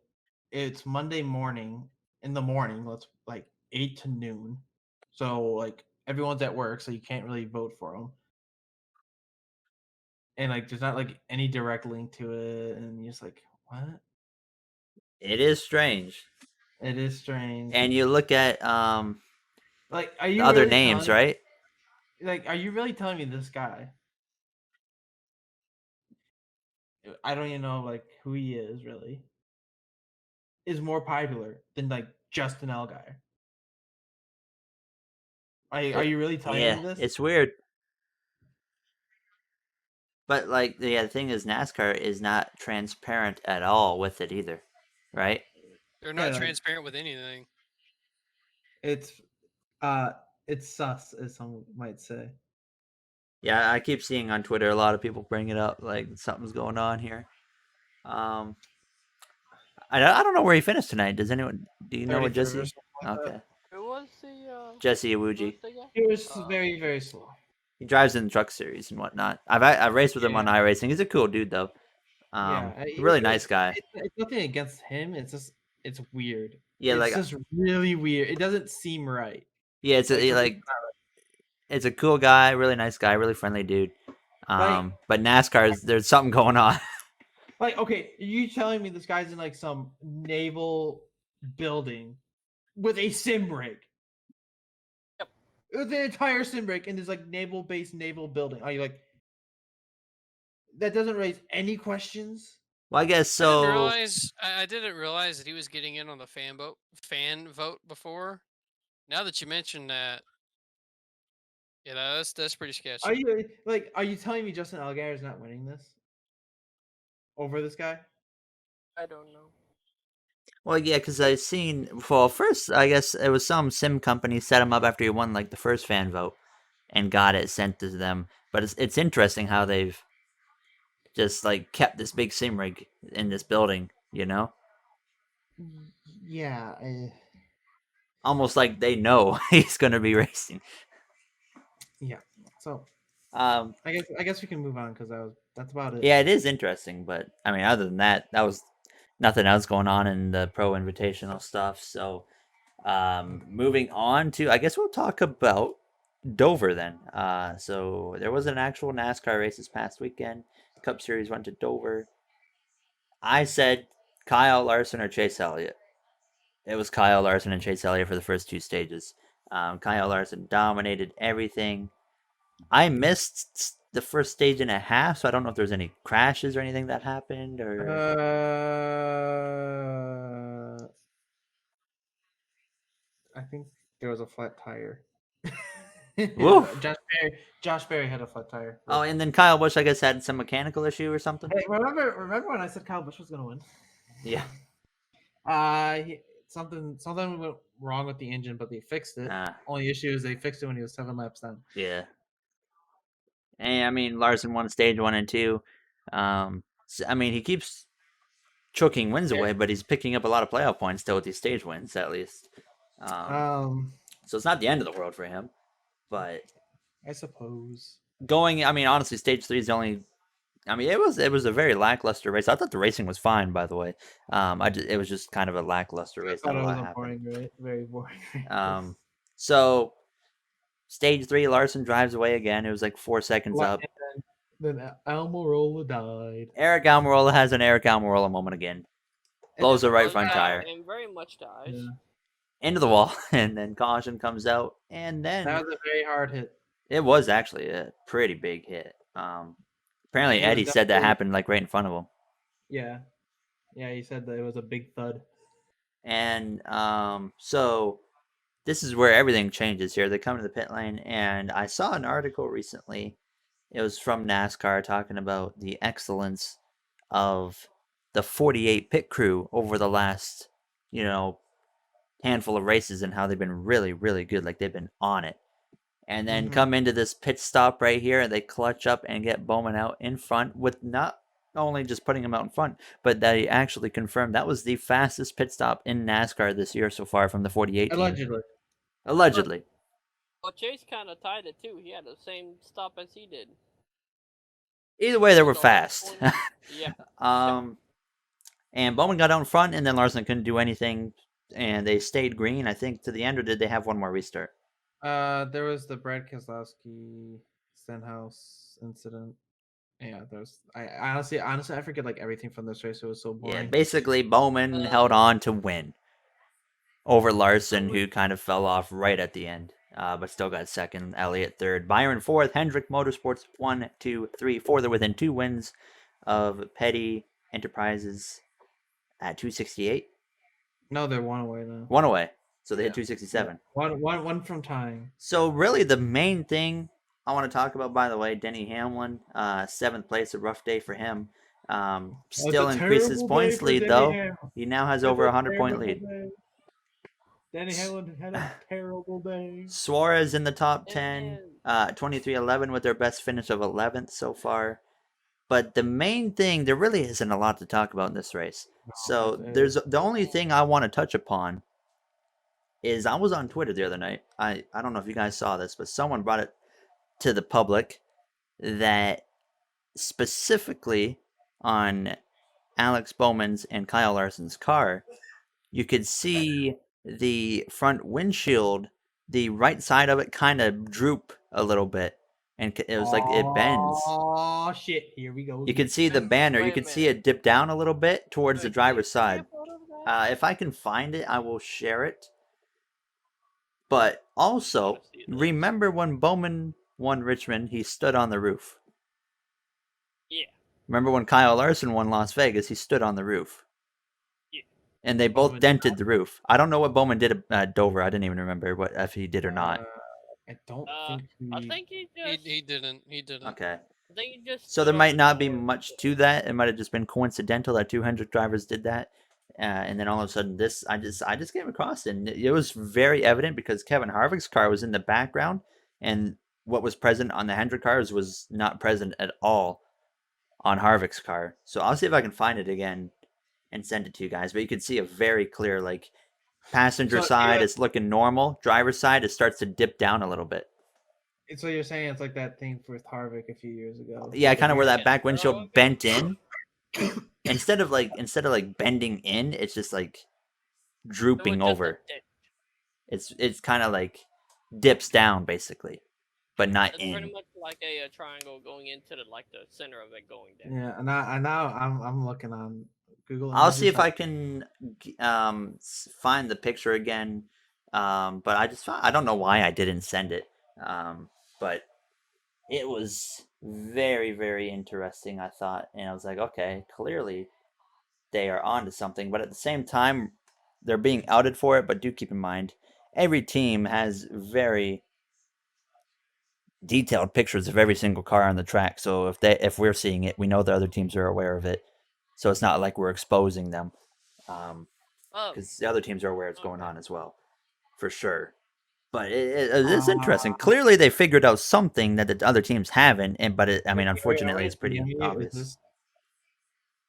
[SPEAKER 3] it's Monday morning. In the morning, let's like 8 to noon. So like everyone's at work, so you can't really vote for them. And like, there's not like any direct link to it, and you're just like, what?
[SPEAKER 1] it is strange.
[SPEAKER 3] It is strange.
[SPEAKER 1] And you look at
[SPEAKER 3] like, are
[SPEAKER 1] the
[SPEAKER 3] you
[SPEAKER 1] other
[SPEAKER 3] really
[SPEAKER 1] names,
[SPEAKER 3] telling-
[SPEAKER 1] right?
[SPEAKER 3] like, are you really telling me this guy? I don't even know like who he is really. Is more popular than like Justin Allgaier? Are you really telling me
[SPEAKER 1] Yeah,
[SPEAKER 3] this?
[SPEAKER 1] it's weird. But like, the thing is, NASCAR is not transparent at all with it either, right?
[SPEAKER 2] They're
[SPEAKER 3] Yeah,
[SPEAKER 2] not
[SPEAKER 3] like,
[SPEAKER 2] transparent with anything.
[SPEAKER 3] it's uh it's sus, as some might say.
[SPEAKER 1] Yeah, I keep seeing on Twitter a lot of people bring it up, like something's going on here. Um, I don't know where he finished tonight. Does anyone? Do you know what
[SPEAKER 3] 33rd or
[SPEAKER 1] Jesse?
[SPEAKER 3] something like that.
[SPEAKER 1] Okay,
[SPEAKER 4] Who was the
[SPEAKER 1] Jesse
[SPEAKER 4] who was
[SPEAKER 1] Iwuji.
[SPEAKER 4] the guy?
[SPEAKER 3] He was
[SPEAKER 4] Uh,
[SPEAKER 3] very, very slow.
[SPEAKER 1] He drives in the truck series and whatnot. I've raced with him on
[SPEAKER 3] Yeah.
[SPEAKER 1] iRacing. He's a cool dude though.
[SPEAKER 3] Yeah,
[SPEAKER 1] Really nice guy.
[SPEAKER 3] It's nothing against him. It's just it's weird.
[SPEAKER 1] Yeah,
[SPEAKER 3] It's
[SPEAKER 1] like
[SPEAKER 3] just really weird. It doesn't seem right.
[SPEAKER 1] yeah, it's
[SPEAKER 3] Like,
[SPEAKER 1] a,
[SPEAKER 3] for me,
[SPEAKER 1] like it's a cool guy, really nice guy, really friendly dude.
[SPEAKER 3] Like-
[SPEAKER 1] But NASCAR is there's something going on.
[SPEAKER 3] like, okay, you telling me this guy's in like some naval building with a sim rig?
[SPEAKER 4] Yep.
[SPEAKER 3] With an entire sim rig in this like naval base naval building. Are you like that doesn't raise any questions?
[SPEAKER 1] Well, I guess
[SPEAKER 2] I didn't
[SPEAKER 1] so.
[SPEAKER 2] realize. I didn't realize that he was getting in on the fan vote before. Now that you mentioned that, yeah, that's pretty sketchy.
[SPEAKER 3] Are you telling me Justin Allgaier is not winning this over this guy?
[SPEAKER 4] I don't know.
[SPEAKER 1] Well, yeah, because I've seen. Well, first, I guess it was some sim company set him up after he won like the first fan vote, and got it sent to them. But it's interesting how they've just like kept this big sim rig in this building. You know,
[SPEAKER 3] Yeah.
[SPEAKER 1] almost like they know he's going to be racing.
[SPEAKER 3] Yeah. So
[SPEAKER 1] Um,
[SPEAKER 3] I guess we can move on because that's about it.
[SPEAKER 1] yeah, it is interesting, but I mean, other than that, that was nothing else going on in the pro invitational stuff. So, moving on to, I guess we'll talk about Dover then. So there was an actual NASCAR race this past weekend. Cup Series went to Dover. I said Kyle Larson or Chase Elliott. It was Kyle Larson and Chase Elliott for the first two stages. Kyle Larson dominated everything. I missed the first stage and a half, so I don't know if there's any crashes or anything that happened. Or
[SPEAKER 3] I think there was a flat tire.
[SPEAKER 1] Woof.
[SPEAKER 3] Josh Berry had a flat tire.
[SPEAKER 1] Oh, and then Kyle Busch, I guess, had some mechanical issue or something.
[SPEAKER 3] Hey, remember when I said Kyle Busch was gonna win?
[SPEAKER 1] Yeah.
[SPEAKER 3] Something went wrong with the engine, but they fixed it.
[SPEAKER 1] Ah.
[SPEAKER 3] Only issue is they fixed it when he was 7 laps down.
[SPEAKER 1] Yeah. And I mean, Larson won stage 1 and 2. I mean, he keeps choking wins away, but he's picking up a lot of playoff points still with these stage wins, at least. So it's not the end of the world for him. But
[SPEAKER 3] I suppose
[SPEAKER 1] I mean, honestly, stage 3 is the only. I mean, it was a very lackluster race. I thought the racing was fine, by the way. It was just kind of a lackluster race.
[SPEAKER 3] I thought
[SPEAKER 1] Not
[SPEAKER 3] it
[SPEAKER 1] a
[SPEAKER 3] was
[SPEAKER 1] lot
[SPEAKER 3] a
[SPEAKER 1] happened.
[SPEAKER 3] boring, very boring.
[SPEAKER 1] So stage 3, Larson drives away again. It was like 4 seconds up.
[SPEAKER 3] Then Almirola died.
[SPEAKER 1] Eric Almirola has an Eric Almirola moment again. Blows the right front tire
[SPEAKER 4] And very much dies.
[SPEAKER 3] Yeah.
[SPEAKER 1] into the wall, and then caution comes out, and then
[SPEAKER 3] That was a very hard hit.
[SPEAKER 1] it was actually a pretty big hit. Apparently
[SPEAKER 3] It was
[SPEAKER 1] Eddie said that
[SPEAKER 3] definitely-
[SPEAKER 1] happened like right in front of him.
[SPEAKER 3] Yeah, he said that it was a big thud.
[SPEAKER 1] And so this is where everything changes here. They come to the pit lane, and I saw an article recently. It was from NASCAR talking about the excellence of the 48 pit crew over the last, handful of races, and how they've been really, really good. Like, they've been on it. And then come into this pit stop right here, and they clutch up and get Bowman out in front with not only just putting him out in front, but they actually confirmed that was the fastest pit stop in NASCAR this year so far from the 48 team. Allegedly.
[SPEAKER 4] Well, Chase kind of tied it too. He had the same stop as he did.
[SPEAKER 1] Either way, they were
[SPEAKER 4] The last
[SPEAKER 1] fast.
[SPEAKER 4] one. Yeah.
[SPEAKER 1] And Bowman got out in front, and then Larson couldn't do anything, and they stayed green, I think, to the end, or did they have one more restart?
[SPEAKER 3] There was the Brad Keselowski Stenhouse incident. Yeah, there's. I honestly, I forget like everything from this race. It was so boring.
[SPEAKER 1] Yeah, basically, Bowman held on to win over Larson, who kind of fell off right at the end. but still got second. Elliott third. Byron fourth. Hendrick Motorsports 1, 2, 3, 4. They're within 2 wins of Petty Enterprises at 268.
[SPEAKER 3] No, they're one away now.
[SPEAKER 1] 1 away. So they
[SPEAKER 2] Yeah.
[SPEAKER 1] hit 267.
[SPEAKER 3] One from tying.
[SPEAKER 1] So really the main thing I want to talk about, by the way, Denny Hamlin, 7th place, a rough day for him. Still increases points lead, though. He now has over a 100-point lead.
[SPEAKER 3] Danny Hamlin had a terrible day.
[SPEAKER 1] Suarez in the top 10, 23-11 with their best finish of 11th so far. But the main thing, there really isn't a lot to talk about in this race. So there's the only thing I want to touch upon is I was on Twitter the other night. I don't know if you guys saw this, but someone brought it to the public that specifically on Alex Bowman's and Kyle Larson's car, you could see the front windshield, the right side of it kind of droop a little bit. And it was like it bends.
[SPEAKER 3] Oh, shit. Here we go.
[SPEAKER 1] You can see the banner. You
[SPEAKER 4] Wait a
[SPEAKER 1] can see it dip down a little bit towards the
[SPEAKER 4] Wait,
[SPEAKER 1] driver's
[SPEAKER 4] can you
[SPEAKER 1] side.
[SPEAKER 4] put a photo of that?
[SPEAKER 1] If I can find it, I will share it. But also,
[SPEAKER 4] Wanna see this.
[SPEAKER 1] remember when Bowman won Richmond, he stood on the roof.
[SPEAKER 4] Yeah.
[SPEAKER 1] Remember when Kyle Larson won Las Vegas, he stood on the roof.
[SPEAKER 4] Yeah.
[SPEAKER 1] And they both
[SPEAKER 3] Bowman-
[SPEAKER 1] dented the roof. I don't know what Bowman did at Dover. I didn't even remember what if he did or not.
[SPEAKER 3] I don't think
[SPEAKER 4] I think he just.
[SPEAKER 2] He didn't. He didn't.
[SPEAKER 1] Okay.
[SPEAKER 4] I think he just.
[SPEAKER 1] So there
[SPEAKER 4] stood
[SPEAKER 1] might
[SPEAKER 4] on
[SPEAKER 1] not
[SPEAKER 4] the
[SPEAKER 1] be
[SPEAKER 4] door.
[SPEAKER 1] much to that. It might have just been coincidental that 200 drivers did that, and then all of a sudden this I just came across it, and it was very evident because Kevin Harvick's car was in the background, and what was present on the Hendrick cars was not present at all on Harvick's car. So I'll see if I can find it again and send it to you guys. But you can see a very clear like passenger
[SPEAKER 3] So,
[SPEAKER 1] side
[SPEAKER 3] yeah.
[SPEAKER 1] is looking normal, driver's side it starts to dip down a little bit.
[SPEAKER 3] So you're saying it's like that thing with Harvick a few years ago.
[SPEAKER 1] Yeah, kind of where that
[SPEAKER 4] Yeah,
[SPEAKER 1] back
[SPEAKER 4] throw
[SPEAKER 1] windshield
[SPEAKER 4] it.
[SPEAKER 1] bent in. instead of like bending in, it's just like
[SPEAKER 4] It was
[SPEAKER 1] drooping
[SPEAKER 4] just a
[SPEAKER 1] over.
[SPEAKER 4] ditch.
[SPEAKER 1] It's kind of like dips down basically, but not
[SPEAKER 4] It's
[SPEAKER 1] in.
[SPEAKER 4] pretty much like a triangle going into the center of it going down.
[SPEAKER 3] Yeah, and now I'm looking on Google.
[SPEAKER 1] I'll see
[SPEAKER 3] Images.
[SPEAKER 1] if I can find the picture again. But I don't know why I didn't send it. But it was very, very interesting, I thought. And I was like, okay, clearly they are onto something. But at the same time, they're being outed for it. But do keep in mind, every team has very detailed pictures of every single car on the track. So if we're seeing it, we know the other teams are aware of it. So it's not like we're exposing them.
[SPEAKER 4] Oh,
[SPEAKER 1] Because the other teams are aware it's going on as well, for sure. But it's interesting. Clearly, they figured out something that the other teams haven't, but unfortunately, it's pretty obvious.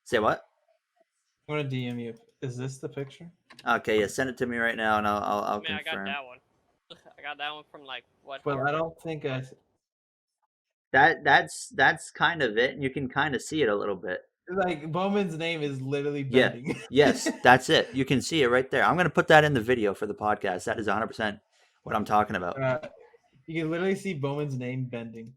[SPEAKER 1] Say what?
[SPEAKER 3] I'm gonna DM you. Is this the picture?
[SPEAKER 1] Okay, yeah, send it to me right now, and I'll
[SPEAKER 4] man, I got
[SPEAKER 1] confirm.
[SPEAKER 4] that one. I got that one from like what?
[SPEAKER 3] Well, I don't think I.
[SPEAKER 1] That's kind of it, and you can kind of see it a little bit.
[SPEAKER 3] Like Bowman's name is literally
[SPEAKER 1] Yeah.
[SPEAKER 3] bending.
[SPEAKER 1] Yes, that's it. You can see it right there. I'm gonna put that in the video for the podcast. That is 100% what I'm talking about.
[SPEAKER 3] You can literally see Bowman's name bending.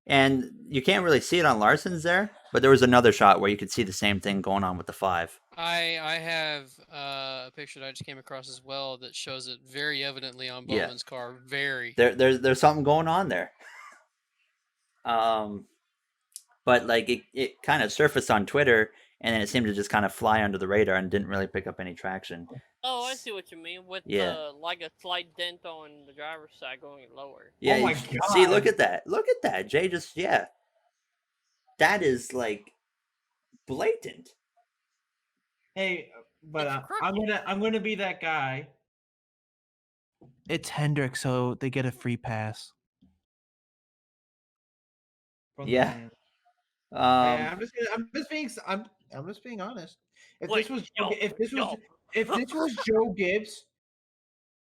[SPEAKER 1] And you can't really see it on Larson's there, but there was another shot where you could see the same thing going on with the 5.
[SPEAKER 2] I have a picture that I just came across as well that shows it very evidently on
[SPEAKER 1] Yeah.
[SPEAKER 2] Bowman's car. Very.
[SPEAKER 1] There's something going on there. But like it kind of surfaced on Twitter, and then it seemed to just kind of fly under the radar and didn't really pick up any traction.
[SPEAKER 4] Oh, I see what you mean. With
[SPEAKER 1] Yeah.
[SPEAKER 4] like a slight dent on the driver's side going lower.
[SPEAKER 1] Yeah,
[SPEAKER 3] Oh my
[SPEAKER 1] see,
[SPEAKER 3] God.
[SPEAKER 1] look at that. Look at that. Jay just that is like blatant.
[SPEAKER 3] Hey, but
[SPEAKER 4] It's
[SPEAKER 3] I'm gonna be that guy. It's Hendrick, so they get a free pass. From the
[SPEAKER 1] Yeah.
[SPEAKER 3] fans.
[SPEAKER 1] Um,
[SPEAKER 3] Yeah, I'm just being honest. If
[SPEAKER 4] Wait,
[SPEAKER 3] this was
[SPEAKER 4] yo,
[SPEAKER 3] if this was
[SPEAKER 4] yo.
[SPEAKER 3] if this was Joe Gibbs,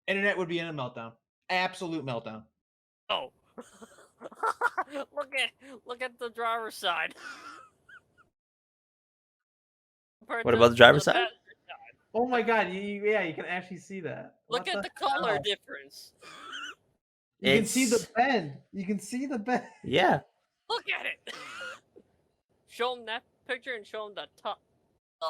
[SPEAKER 3] internet would be in a meltdown. Absolute meltdown.
[SPEAKER 4] Oh. look at the driver's side. Compared
[SPEAKER 1] What
[SPEAKER 4] to
[SPEAKER 1] about the driver's side?
[SPEAKER 4] passenger
[SPEAKER 3] Oh my God! You can actually see that.
[SPEAKER 4] Look
[SPEAKER 3] What
[SPEAKER 4] at the color
[SPEAKER 3] hell?
[SPEAKER 4] difference.
[SPEAKER 3] You can see the
[SPEAKER 1] It's-
[SPEAKER 3] bend. You can see the bend.
[SPEAKER 1] yeah.
[SPEAKER 4] Look at it. Show him that picture and show him the top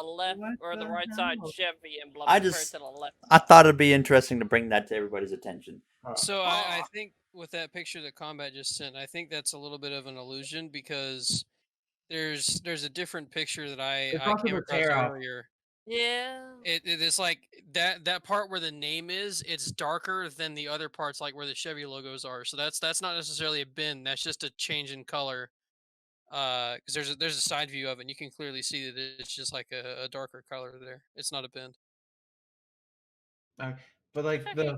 [SPEAKER 4] the left
[SPEAKER 3] What
[SPEAKER 4] or the
[SPEAKER 3] the
[SPEAKER 4] right side
[SPEAKER 3] hell?
[SPEAKER 4] Chevy emblem
[SPEAKER 1] I
[SPEAKER 4] compared
[SPEAKER 1] just-
[SPEAKER 4] to the left.
[SPEAKER 1] I thought it'd be interesting to bring that to everybody's attention.
[SPEAKER 2] So I
[SPEAKER 4] Ah.
[SPEAKER 2] think with that picture that Combat just sent, I think that's a little bit of an illusion because there's a different picture that
[SPEAKER 3] It's
[SPEAKER 2] I
[SPEAKER 3] also
[SPEAKER 2] came
[SPEAKER 3] the
[SPEAKER 2] across
[SPEAKER 3] tear off.
[SPEAKER 2] earlier.
[SPEAKER 4] Yeah.
[SPEAKER 2] It is like that part where the name is, it's darker than the other parts, like where the Chevy logos are. So that's not necessarily a bin. That's just a change in color. Because there's a side view of it, and you can clearly see that it's just like a darker color there. It's not a bin.
[SPEAKER 3] But like
[SPEAKER 4] Wish I could
[SPEAKER 3] the
[SPEAKER 4] get a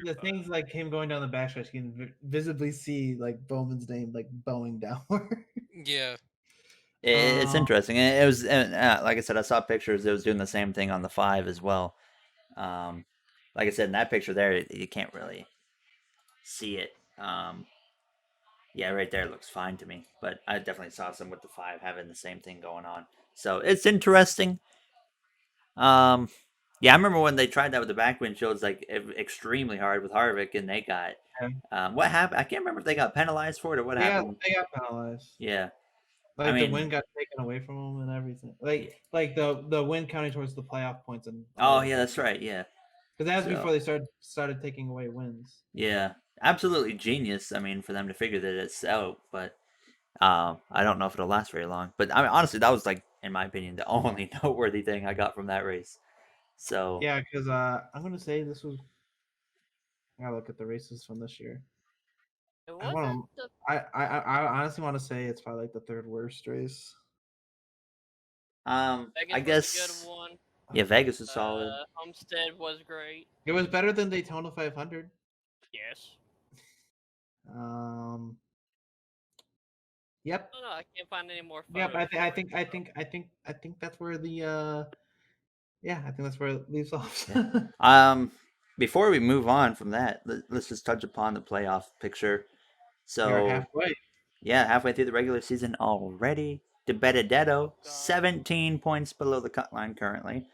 [SPEAKER 4] better photo.
[SPEAKER 3] things like him going down the backstretch, you can visibly see like Bowman's name like bowing downward.
[SPEAKER 2] Yeah.
[SPEAKER 1] It's
[SPEAKER 3] Um,
[SPEAKER 1] interesting, and it was like I said, I saw pictures. It was doing the same thing on the 5 as well. Like I said, in that picture there, you can't really see it. Yeah, right there looks fine to me, but I definitely saw some with the 5 having the same thing going on. So it's interesting. Yeah, I remember when they tried that with the back windshields, like extremely hard with Harvick, and they got what happened? I can't remember if they got penalized for it or what happened.
[SPEAKER 3] they got penalized.
[SPEAKER 1] Yeah,
[SPEAKER 3] Like
[SPEAKER 1] I
[SPEAKER 3] the
[SPEAKER 1] mean,
[SPEAKER 3] win got taken away from them and everything.
[SPEAKER 1] yeah.
[SPEAKER 3] Like the win counting towards the playoff points and
[SPEAKER 1] Oh yeah, that's right. Yeah,
[SPEAKER 3] because that was
[SPEAKER 1] So-
[SPEAKER 3] before they started taking away wins.
[SPEAKER 1] yeah, absolutely genius. I mean, for them to figure that it's out, but I don't know if it'll last very long. But I mean, honestly, that was like, in my opinion, the only noteworthy thing I got from that race. So
[SPEAKER 3] Yeah, because I'm gonna say this was. I gotta look at the races from this year.
[SPEAKER 4] It
[SPEAKER 3] I
[SPEAKER 4] wasn't
[SPEAKER 3] want
[SPEAKER 4] the
[SPEAKER 3] I honestly want to say it's probably like the third worst race.
[SPEAKER 1] I
[SPEAKER 4] Vegas was a
[SPEAKER 1] guess
[SPEAKER 4] good one.
[SPEAKER 1] yeah, Vegas is solid.
[SPEAKER 4] Homestead was great.
[SPEAKER 3] It was better than Daytona 500.
[SPEAKER 4] Yes.
[SPEAKER 3] Um. Yep.
[SPEAKER 4] No, I can't find any more
[SPEAKER 3] Yep.
[SPEAKER 4] photos.
[SPEAKER 3] I
[SPEAKER 4] for
[SPEAKER 3] think
[SPEAKER 4] it,
[SPEAKER 3] I
[SPEAKER 4] so.
[SPEAKER 3] think I think I think that's where the yeah, I think that's where it leaves off.
[SPEAKER 1] Before we move on from that, let's just touch upon the playoff picture.
[SPEAKER 3] You're
[SPEAKER 1] So
[SPEAKER 3] halfway.
[SPEAKER 1] yeah, halfway through the regular season already. De Benedetto,
[SPEAKER 4] Oh, God.
[SPEAKER 1] 17 points below the cut line currently.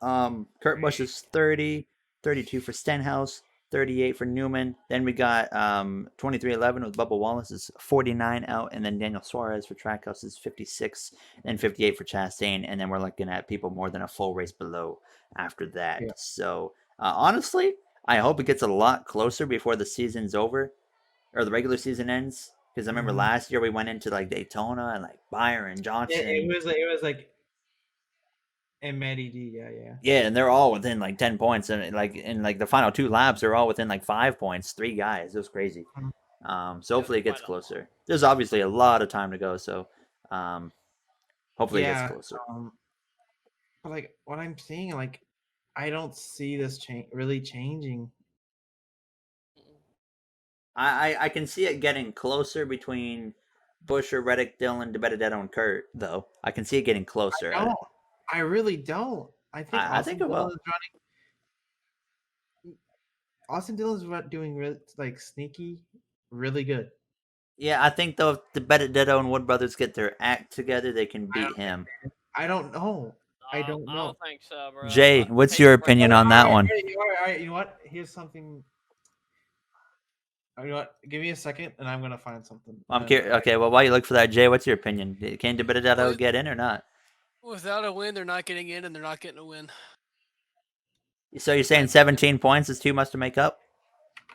[SPEAKER 1] Kurt Busch is 30, 32 for Stenhouse, 38 for Newman. Then we got 23-11 with Bubba Wallace is 49 out, and then Daniel Suarez for Trackhouse is 56, and 58 for Chastain, and then we're looking at people more than a full race below after that.
[SPEAKER 3] Yeah.
[SPEAKER 1] So honestly, I hope it gets a lot closer before the season's over or the regular season ends. Because I remember
[SPEAKER 3] Mhm.
[SPEAKER 1] last year we went into like Daytona and like Byron Johnson.
[SPEAKER 3] It was like and Matty D. Yeah.
[SPEAKER 1] Yeah, and they're all within like 10 points, and like in like the final 2 laps, they're all within like 5 points. 3 guys, it was crazy. So hopefully it gets
[SPEAKER 4] quite a lot.
[SPEAKER 1] closer. There's obviously a lot of time to go, so hopefully it
[SPEAKER 3] Yeah.
[SPEAKER 1] gets closer.
[SPEAKER 3] But like what I'm seeing, like I don't see this really changing.
[SPEAKER 1] I can see it getting closer between Busher, Reddick, Dillon, DeBenedetto, and Kurt, though. I can see it getting closer.
[SPEAKER 3] I really don't. I think
[SPEAKER 1] I think it will.
[SPEAKER 3] Austin Dillon's doing really like sneaky, really good.
[SPEAKER 1] Yeah, I think though if DeBenedetto and Wood Brothers get their act together, they can beat him.
[SPEAKER 3] I don't know. I don't
[SPEAKER 4] I
[SPEAKER 3] know.
[SPEAKER 4] don't think so, bro.
[SPEAKER 1] Jay, what's your opinion on that one?
[SPEAKER 3] All right, you know what? Here's something. You know what? Give me a second, and I'm gonna find something.
[SPEAKER 1] I'm curious. Okay, well, while you look for that, Jay, what's your opinion? Can DeBenedetto
[SPEAKER 2] Well,
[SPEAKER 1] get in or not?
[SPEAKER 2] Without a win, they're not getting in, and they're not getting a win.
[SPEAKER 1] So you're saying 17 points is too much to make up?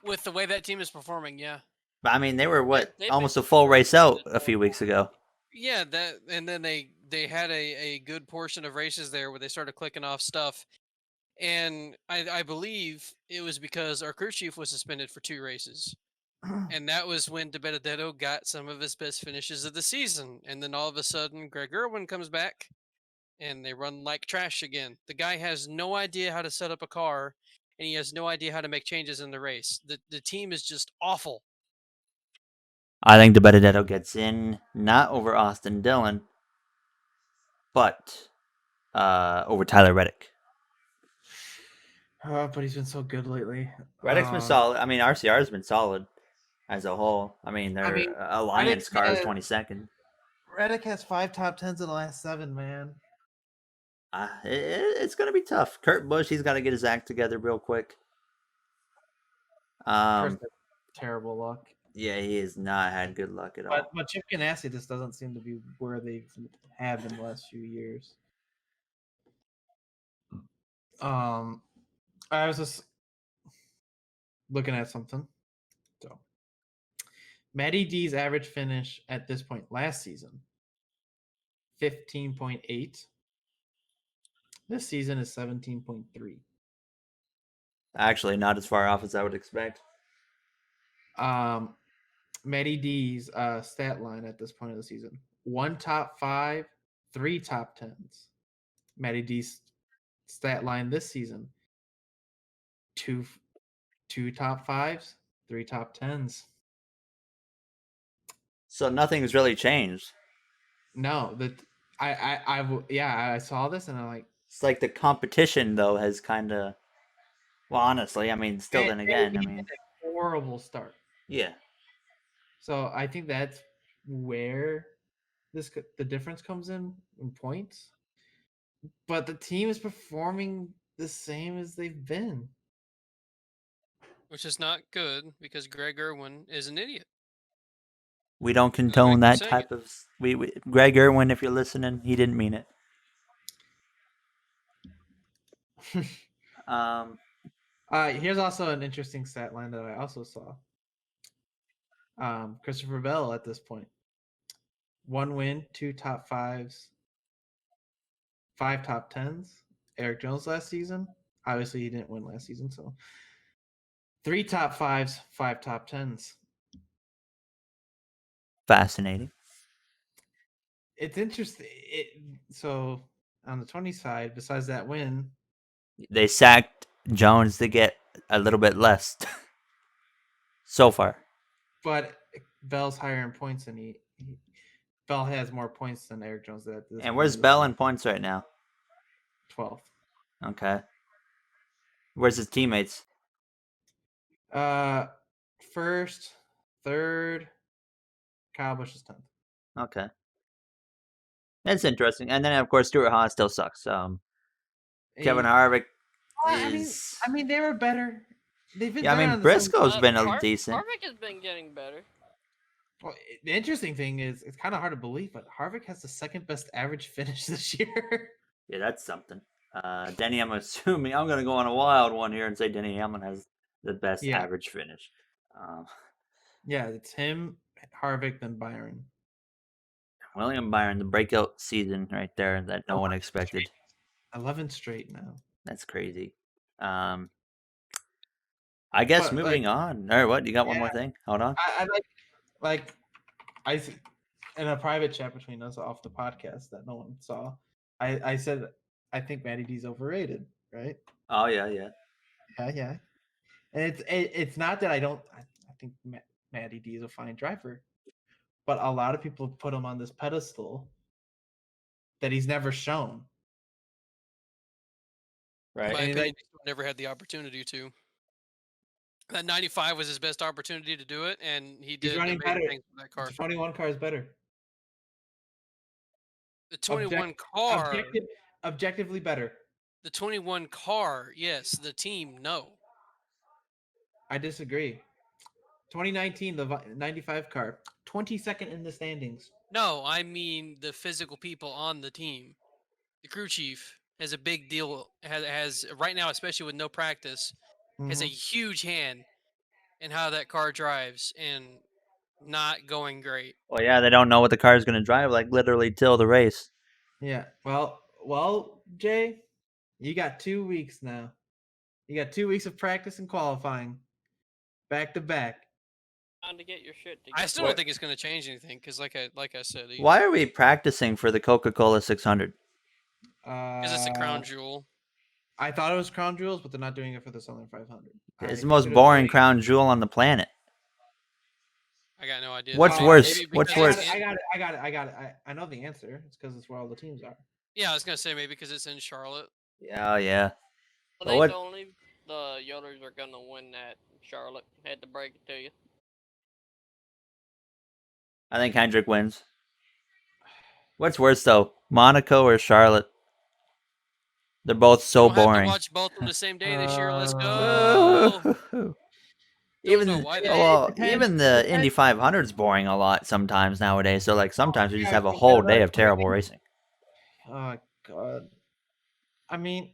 [SPEAKER 2] With the way that team is performing, yeah.
[SPEAKER 1] But I mean, they were
[SPEAKER 4] they've
[SPEAKER 1] almost
[SPEAKER 4] been
[SPEAKER 1] a full race out
[SPEAKER 4] consistent
[SPEAKER 1] a few weeks ago.
[SPEAKER 2] Yeah, that and then they had a good portion of races there where they started clicking off stuff. And I believe it was because our crew chief was suspended for 2 races. And that was when De Benedetto got some of his best finishes of the season. And then all of a sudden, Greg Irwin comes back and they run like trash again. The guy has no idea how to set up a car and he has no idea how to make changes in the race. The team is just awful.
[SPEAKER 1] I think DeBenedetto gets in, not over Austin Dillon, but over Tyler Reddick.
[SPEAKER 3] But he's been so good lately.
[SPEAKER 1] Reddick's been solid. I mean, RCR has been solid as a whole. I mean, their
[SPEAKER 3] mean,
[SPEAKER 1] Alliance
[SPEAKER 3] Reddick
[SPEAKER 1] car is
[SPEAKER 3] has-
[SPEAKER 1] 22nd.
[SPEAKER 3] Reddick has 5 top 10s in the last 7, man.
[SPEAKER 1] It's going to be tough. Kurt Busch, he's got to get his act together real quick.
[SPEAKER 3] Kurt's got terrible luck.
[SPEAKER 1] Yeah, he has not had good luck at all.
[SPEAKER 3] But Chip Ganassi just doesn't seem to be where they have been the last few years. I was just looking at something. So, Matty D's average finish at this point last season, 15.8. This season is 17.3.
[SPEAKER 1] Actually, not as far off as I would expect.
[SPEAKER 3] Matty D's stat line at this point of the season: 1 top 5, 3 top 10s. Matty D's stat line this season: two top 5s, 3 top 10s.
[SPEAKER 1] So nothing's really changed.
[SPEAKER 3] No, that I saw this and I'm like,
[SPEAKER 1] It's like the competition though has kind of. Well, honestly, I mean, still then again, I
[SPEAKER 3] Matty D
[SPEAKER 1] mean,
[SPEAKER 3] had a horrible start.
[SPEAKER 1] yeah.
[SPEAKER 3] So I think that's where the difference comes in points. But the team is performing the same as they've been.
[SPEAKER 2] Which is not good because Greg Irwin is an idiot.
[SPEAKER 1] We don't
[SPEAKER 2] gonna
[SPEAKER 1] condone
[SPEAKER 2] keep
[SPEAKER 1] that
[SPEAKER 2] saying
[SPEAKER 1] type of. Greg Irwin, if you're listening, he didn't mean it.
[SPEAKER 3] Here's also an interesting stat line that I also saw. Christopher Bell at this point, 1 win, 2 top 5s, 5 top 10s. Eric Jones last season. Obviously, he didn't win last season, so 3 top 5s, 5 top 10s.
[SPEAKER 1] Fascinating.
[SPEAKER 3] It's interesting. So on the 20 side, besides that win,
[SPEAKER 1] They sacked Jones to get a little bit less. So far.
[SPEAKER 3] but Bell's higher in points than he Bell has more points than Eric Jones at this.
[SPEAKER 1] And where's Bell in points right now?
[SPEAKER 3] 12th.
[SPEAKER 1] Okay. Where's his teammates?
[SPEAKER 3] First, third, Kyle Busch is 10th.
[SPEAKER 1] Okay. That's interesting. And then, of course, Stuart Haas still sucks. Kevin Harvick is.
[SPEAKER 3] I mean, they were better. They've been.
[SPEAKER 1] Yeah, I
[SPEAKER 3] better
[SPEAKER 1] mean,
[SPEAKER 3] on the same
[SPEAKER 1] Briscoe's
[SPEAKER 3] side.
[SPEAKER 1] been decent.
[SPEAKER 4] Harvick has been getting better.
[SPEAKER 3] Well, the interesting thing is, it's kind of hard to believe, but Harvick has the second best average finish this year.
[SPEAKER 1] Yeah, that's something. Denny, I'm assuming I'm going to go on a wild one here and say Denny Hamlin has the best
[SPEAKER 3] Yeah.
[SPEAKER 1] average finish.
[SPEAKER 3] Yeah, it's him, Harvick, then Byron.
[SPEAKER 1] William Byron, the breakout season right there that no one expected.
[SPEAKER 3] 11 straight now.
[SPEAKER 1] That's crazy. I guess
[SPEAKER 3] But,
[SPEAKER 1] moving on. All right, what? You got one more thing? Hold on.
[SPEAKER 3] I in a private chat between us off the podcast that no one saw, I said I think Matty D's overrated, right?
[SPEAKER 1] Oh yeah.
[SPEAKER 3] Yeah. And it's not that I don't. I think Matty D is a fine driver, but a lot of people put him on this pedestal that he's never shown.
[SPEAKER 1] Right.
[SPEAKER 2] In my
[SPEAKER 3] And,
[SPEAKER 2] opinion, he never had the opportunity to. That 95 was his best opportunity to do it, and he did
[SPEAKER 3] running
[SPEAKER 2] amazing
[SPEAKER 3] better.
[SPEAKER 2] things with that car.
[SPEAKER 3] The 21 car is better.
[SPEAKER 2] The 21 car,
[SPEAKER 3] Objectively better.
[SPEAKER 2] the 21 car, yes. The team, no.
[SPEAKER 3] I disagree. 2019, the 95 car, 22nd in the standings.
[SPEAKER 2] No, I mean the physical people on the team. The crew chief has a big deal. Has right now, especially with no practice, has a huge hand in how that car drives and not going great.
[SPEAKER 1] Well, yeah, they don't know what the car is going to drive like literally till the race.
[SPEAKER 3] Yeah. Well, Jay, you got 2 weeks now. You got 2 weeks of practice and qualifying, back to back.
[SPEAKER 4] Time to get your shit together.
[SPEAKER 2] I still don't think it's going to change anything because, like I said,
[SPEAKER 1] Why are we practicing for the Coca-Cola 600?
[SPEAKER 2] Because it's a crown jewel.
[SPEAKER 3] I thought it was crown jewels, but they're not doing it for the Southern 500.
[SPEAKER 1] It's the most boring crown jewel on the planet.
[SPEAKER 2] I got no idea.
[SPEAKER 1] What's
[SPEAKER 2] Maybe
[SPEAKER 1] worse?
[SPEAKER 2] because
[SPEAKER 1] What's
[SPEAKER 2] it's
[SPEAKER 1] worse?
[SPEAKER 3] I got it. I know the answer. It's because it's where all the teams are.
[SPEAKER 2] Yeah, I was going to say maybe because it's in Charlotte.
[SPEAKER 1] Yeah, yeah.
[SPEAKER 4] I
[SPEAKER 1] But
[SPEAKER 4] think
[SPEAKER 1] what-
[SPEAKER 4] only the Yoders are gonna win that. Charlotte had to break it to you.
[SPEAKER 1] I think Hendrick wins. What's worse though, Monaco or Charlotte? They're both so
[SPEAKER 2] Don't have to
[SPEAKER 1] boring.
[SPEAKER 2] watch both on the same day this year. Let's go.
[SPEAKER 1] even
[SPEAKER 2] know why they-
[SPEAKER 1] well,
[SPEAKER 3] Depends.
[SPEAKER 1] even the
[SPEAKER 3] Depends.
[SPEAKER 1] Indy 500 is boring a lot sometimes nowadays. So like sometimes we just
[SPEAKER 3] Yeah,
[SPEAKER 1] have a
[SPEAKER 3] I think
[SPEAKER 1] whole
[SPEAKER 3] that
[SPEAKER 1] day
[SPEAKER 3] about
[SPEAKER 1] of terrible racing.
[SPEAKER 3] Oh God. I mean,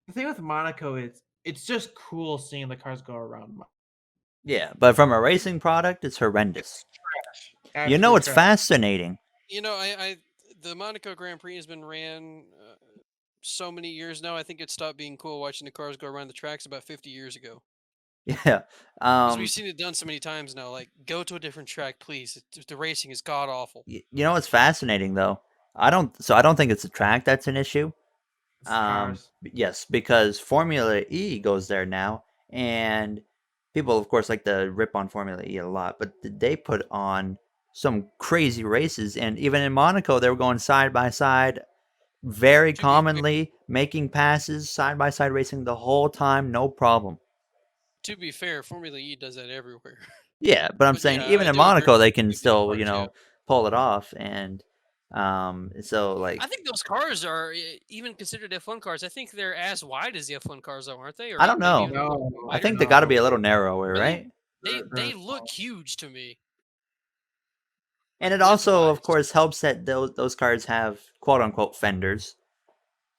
[SPEAKER 3] The thing with Monaco is it's just cool seeing the cars go around.
[SPEAKER 1] Yeah, but from a racing product, it's horrendous.
[SPEAKER 3] Trash.
[SPEAKER 1] You know,
[SPEAKER 3] Absolute
[SPEAKER 1] it's
[SPEAKER 3] trash.
[SPEAKER 1] fascinating.
[SPEAKER 2] You know, the Monaco Grand Prix has been ran so many years now. I think it stopped being cool watching the cars go around the tracks about 50 years ago.
[SPEAKER 1] Yeah.
[SPEAKER 2] Because we've seen it done so many times now. Like, go to a different track, please. The racing is god awful.
[SPEAKER 1] You know what's fascinating though? I don't think it's the track that's an issue.
[SPEAKER 3] It's the cars.
[SPEAKER 1] Yes, because Formula E goes there now, and people, of course, like to rip on Formula E a lot, but they put on some crazy races, and even in Monaco, they were going side by side, very
[SPEAKER 2] To be fair,
[SPEAKER 1] commonly making passes, side by side racing the whole time, no problem.
[SPEAKER 2] Formula E does that everywhere.
[SPEAKER 1] Yeah, but I'm
[SPEAKER 2] But
[SPEAKER 1] saying
[SPEAKER 2] yeah,
[SPEAKER 1] even
[SPEAKER 2] I
[SPEAKER 1] in
[SPEAKER 2] do agree
[SPEAKER 1] Monaco,
[SPEAKER 2] with
[SPEAKER 1] they can
[SPEAKER 2] you for that
[SPEAKER 1] still,
[SPEAKER 2] part too.
[SPEAKER 1] pull it off, and so like
[SPEAKER 2] I think those cars are even considered F1 cars. I think they're as wide as the F1 cars, though, aren't they? Or
[SPEAKER 1] I don't
[SPEAKER 2] maybe
[SPEAKER 1] know.
[SPEAKER 2] even a little
[SPEAKER 3] No,
[SPEAKER 1] I
[SPEAKER 2] wider.
[SPEAKER 1] think they got to be a
[SPEAKER 3] no.
[SPEAKER 1] little narrower,
[SPEAKER 2] Really?
[SPEAKER 1] right?
[SPEAKER 2] They look huge to me.
[SPEAKER 1] And it
[SPEAKER 2] Width
[SPEAKER 1] also, of
[SPEAKER 2] wise.
[SPEAKER 1] course, helps that those cars have quote unquote fenders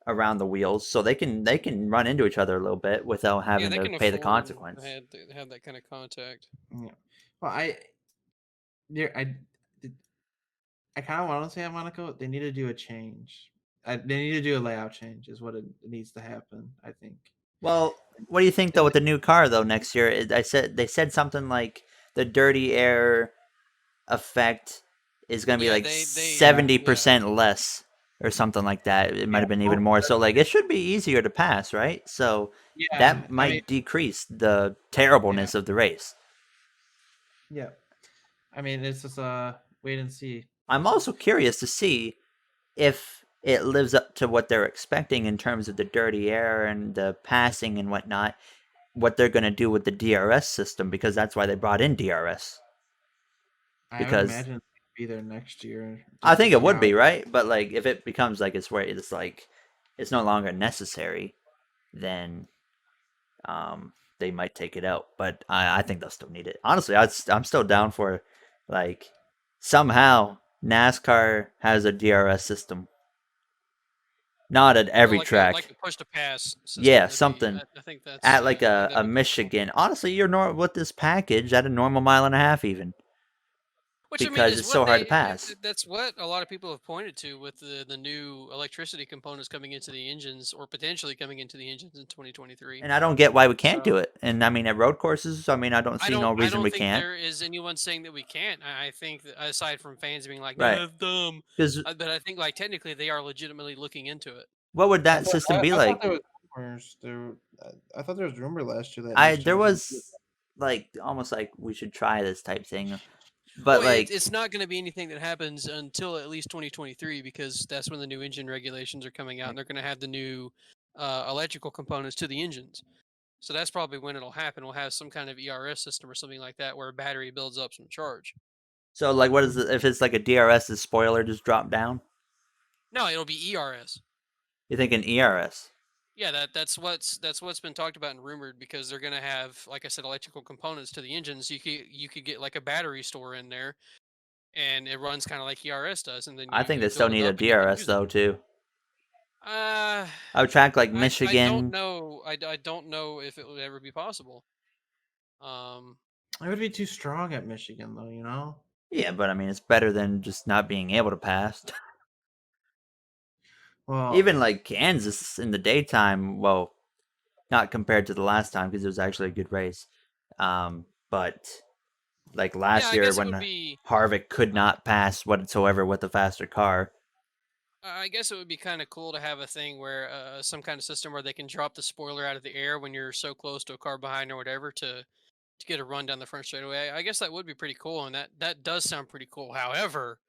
[SPEAKER 1] around the wheels, so they can run into each other a little bit without
[SPEAKER 2] Yeah,
[SPEAKER 1] having
[SPEAKER 2] they
[SPEAKER 1] to
[SPEAKER 2] can
[SPEAKER 1] pay the
[SPEAKER 2] afford
[SPEAKER 1] consequence.
[SPEAKER 2] to have that kind of contact.
[SPEAKER 3] Yeah. Well, there, I kind of want to say at Monaco, they need to do a change. They need to do a layout change, is what it needs to happen. I think.
[SPEAKER 1] Well, what do you think though with the new car though next year? They said something like the dirty air effect is going to be
[SPEAKER 2] Yeah,
[SPEAKER 1] like
[SPEAKER 2] they
[SPEAKER 1] 70% less or something like that. It might have been even more. So like it should be easier to pass, right? So
[SPEAKER 3] Yeah,
[SPEAKER 1] that might decrease the terribleness of the race.
[SPEAKER 3] yeah. I mean, it's just wait and see.
[SPEAKER 1] I'm also curious to see if it lives up to what they're expecting in terms of the dirty air and the passing and whatnot, what they're going to do with the DRS system, because that's why they brought in DRS.
[SPEAKER 3] I would
[SPEAKER 1] Because
[SPEAKER 3] imagine it'll be there next year.
[SPEAKER 1] I
[SPEAKER 3] just to
[SPEAKER 1] think it
[SPEAKER 3] see
[SPEAKER 1] would
[SPEAKER 3] how
[SPEAKER 1] be, right? But like if it becomes like it's where it's like it's no longer necessary, then they might take it out. But I think they'll still need it. Honestly, I'm still down for like somehow NASCAR has a DRS system. Not at every track.
[SPEAKER 2] like a push to pass system.
[SPEAKER 1] Yeah, something
[SPEAKER 2] I think that's
[SPEAKER 1] at like
[SPEAKER 2] I think that'd
[SPEAKER 1] a
[SPEAKER 2] be pretty cool.
[SPEAKER 1] Michigan. Honestly, you're with this package at a normal mile and a half even.
[SPEAKER 2] Which I mean
[SPEAKER 1] Because
[SPEAKER 2] is
[SPEAKER 1] it's
[SPEAKER 2] what
[SPEAKER 1] so hard to pass.
[SPEAKER 2] that's what a lot of people have pointed to with the new electricity components coming into the engines or potentially coming into the engines in 2023.
[SPEAKER 1] And I don't get why we can't
[SPEAKER 3] So-
[SPEAKER 1] do it. And I mean, at road courses, I mean, I don't see no
[SPEAKER 2] I
[SPEAKER 1] reason
[SPEAKER 2] don't
[SPEAKER 1] we
[SPEAKER 2] think
[SPEAKER 1] can't.
[SPEAKER 2] there is anyone saying that we can't. I think that aside from fans being like,
[SPEAKER 1] Right.
[SPEAKER 2] "No, that's dumb,"
[SPEAKER 1] Because
[SPEAKER 2] but I think like technically they are legitimately looking into it.
[SPEAKER 1] what would that system be
[SPEAKER 3] I
[SPEAKER 1] like?
[SPEAKER 3] thought there was rumors. I thought there was rumor last year that next
[SPEAKER 1] There
[SPEAKER 3] year
[SPEAKER 1] was like almost like we should try this type thing. But
[SPEAKER 2] Well,
[SPEAKER 1] like
[SPEAKER 2] it's not going to be anything that happens until at least 2023 because that's when the new engine regulations are coming out and they're going to have the new electrical components to the engines. So that's probably when it'll happen. We'll have some kind of ERS system or something like that where a battery builds up some charge.
[SPEAKER 1] so like what is it if it's like a DRS, the spoiler just drop down?
[SPEAKER 2] No, it'll be ERS.
[SPEAKER 1] You think an ERS?
[SPEAKER 2] Yeah, that's what's been talked about and rumored because they're going to have, like I said, electrical components to the engines. You could get like a battery store in there, and it runs kind of like ERS does. And then
[SPEAKER 1] I think they still
[SPEAKER 2] build it
[SPEAKER 1] need a
[SPEAKER 2] up and you can
[SPEAKER 1] DRS
[SPEAKER 2] use it.
[SPEAKER 1] though too.
[SPEAKER 2] Uh,
[SPEAKER 1] I would track like
[SPEAKER 2] I don't
[SPEAKER 1] Michigan.
[SPEAKER 2] know. I don't know if it would ever be possible.
[SPEAKER 3] It would be too strong at Michigan, though. You know.
[SPEAKER 1] Yeah, but I mean, it's better than just not being able to pass.
[SPEAKER 3] Well,
[SPEAKER 1] Even like Kansas in the daytime, well, not compared to the last time because it was actually a good race. But like
[SPEAKER 2] yeah,
[SPEAKER 1] last
[SPEAKER 2] I
[SPEAKER 1] year
[SPEAKER 2] guess it
[SPEAKER 1] when
[SPEAKER 2] would be.
[SPEAKER 1] Harvick could not pass whatsoever with a faster car.
[SPEAKER 2] I guess it would be kind of cool to have a thing where some kind of system where they can drop the spoiler out of the air when you're so close to a car behind or whatever to get a run down the front straightaway. I guess that would be pretty cool, and that does sound pretty cool. However,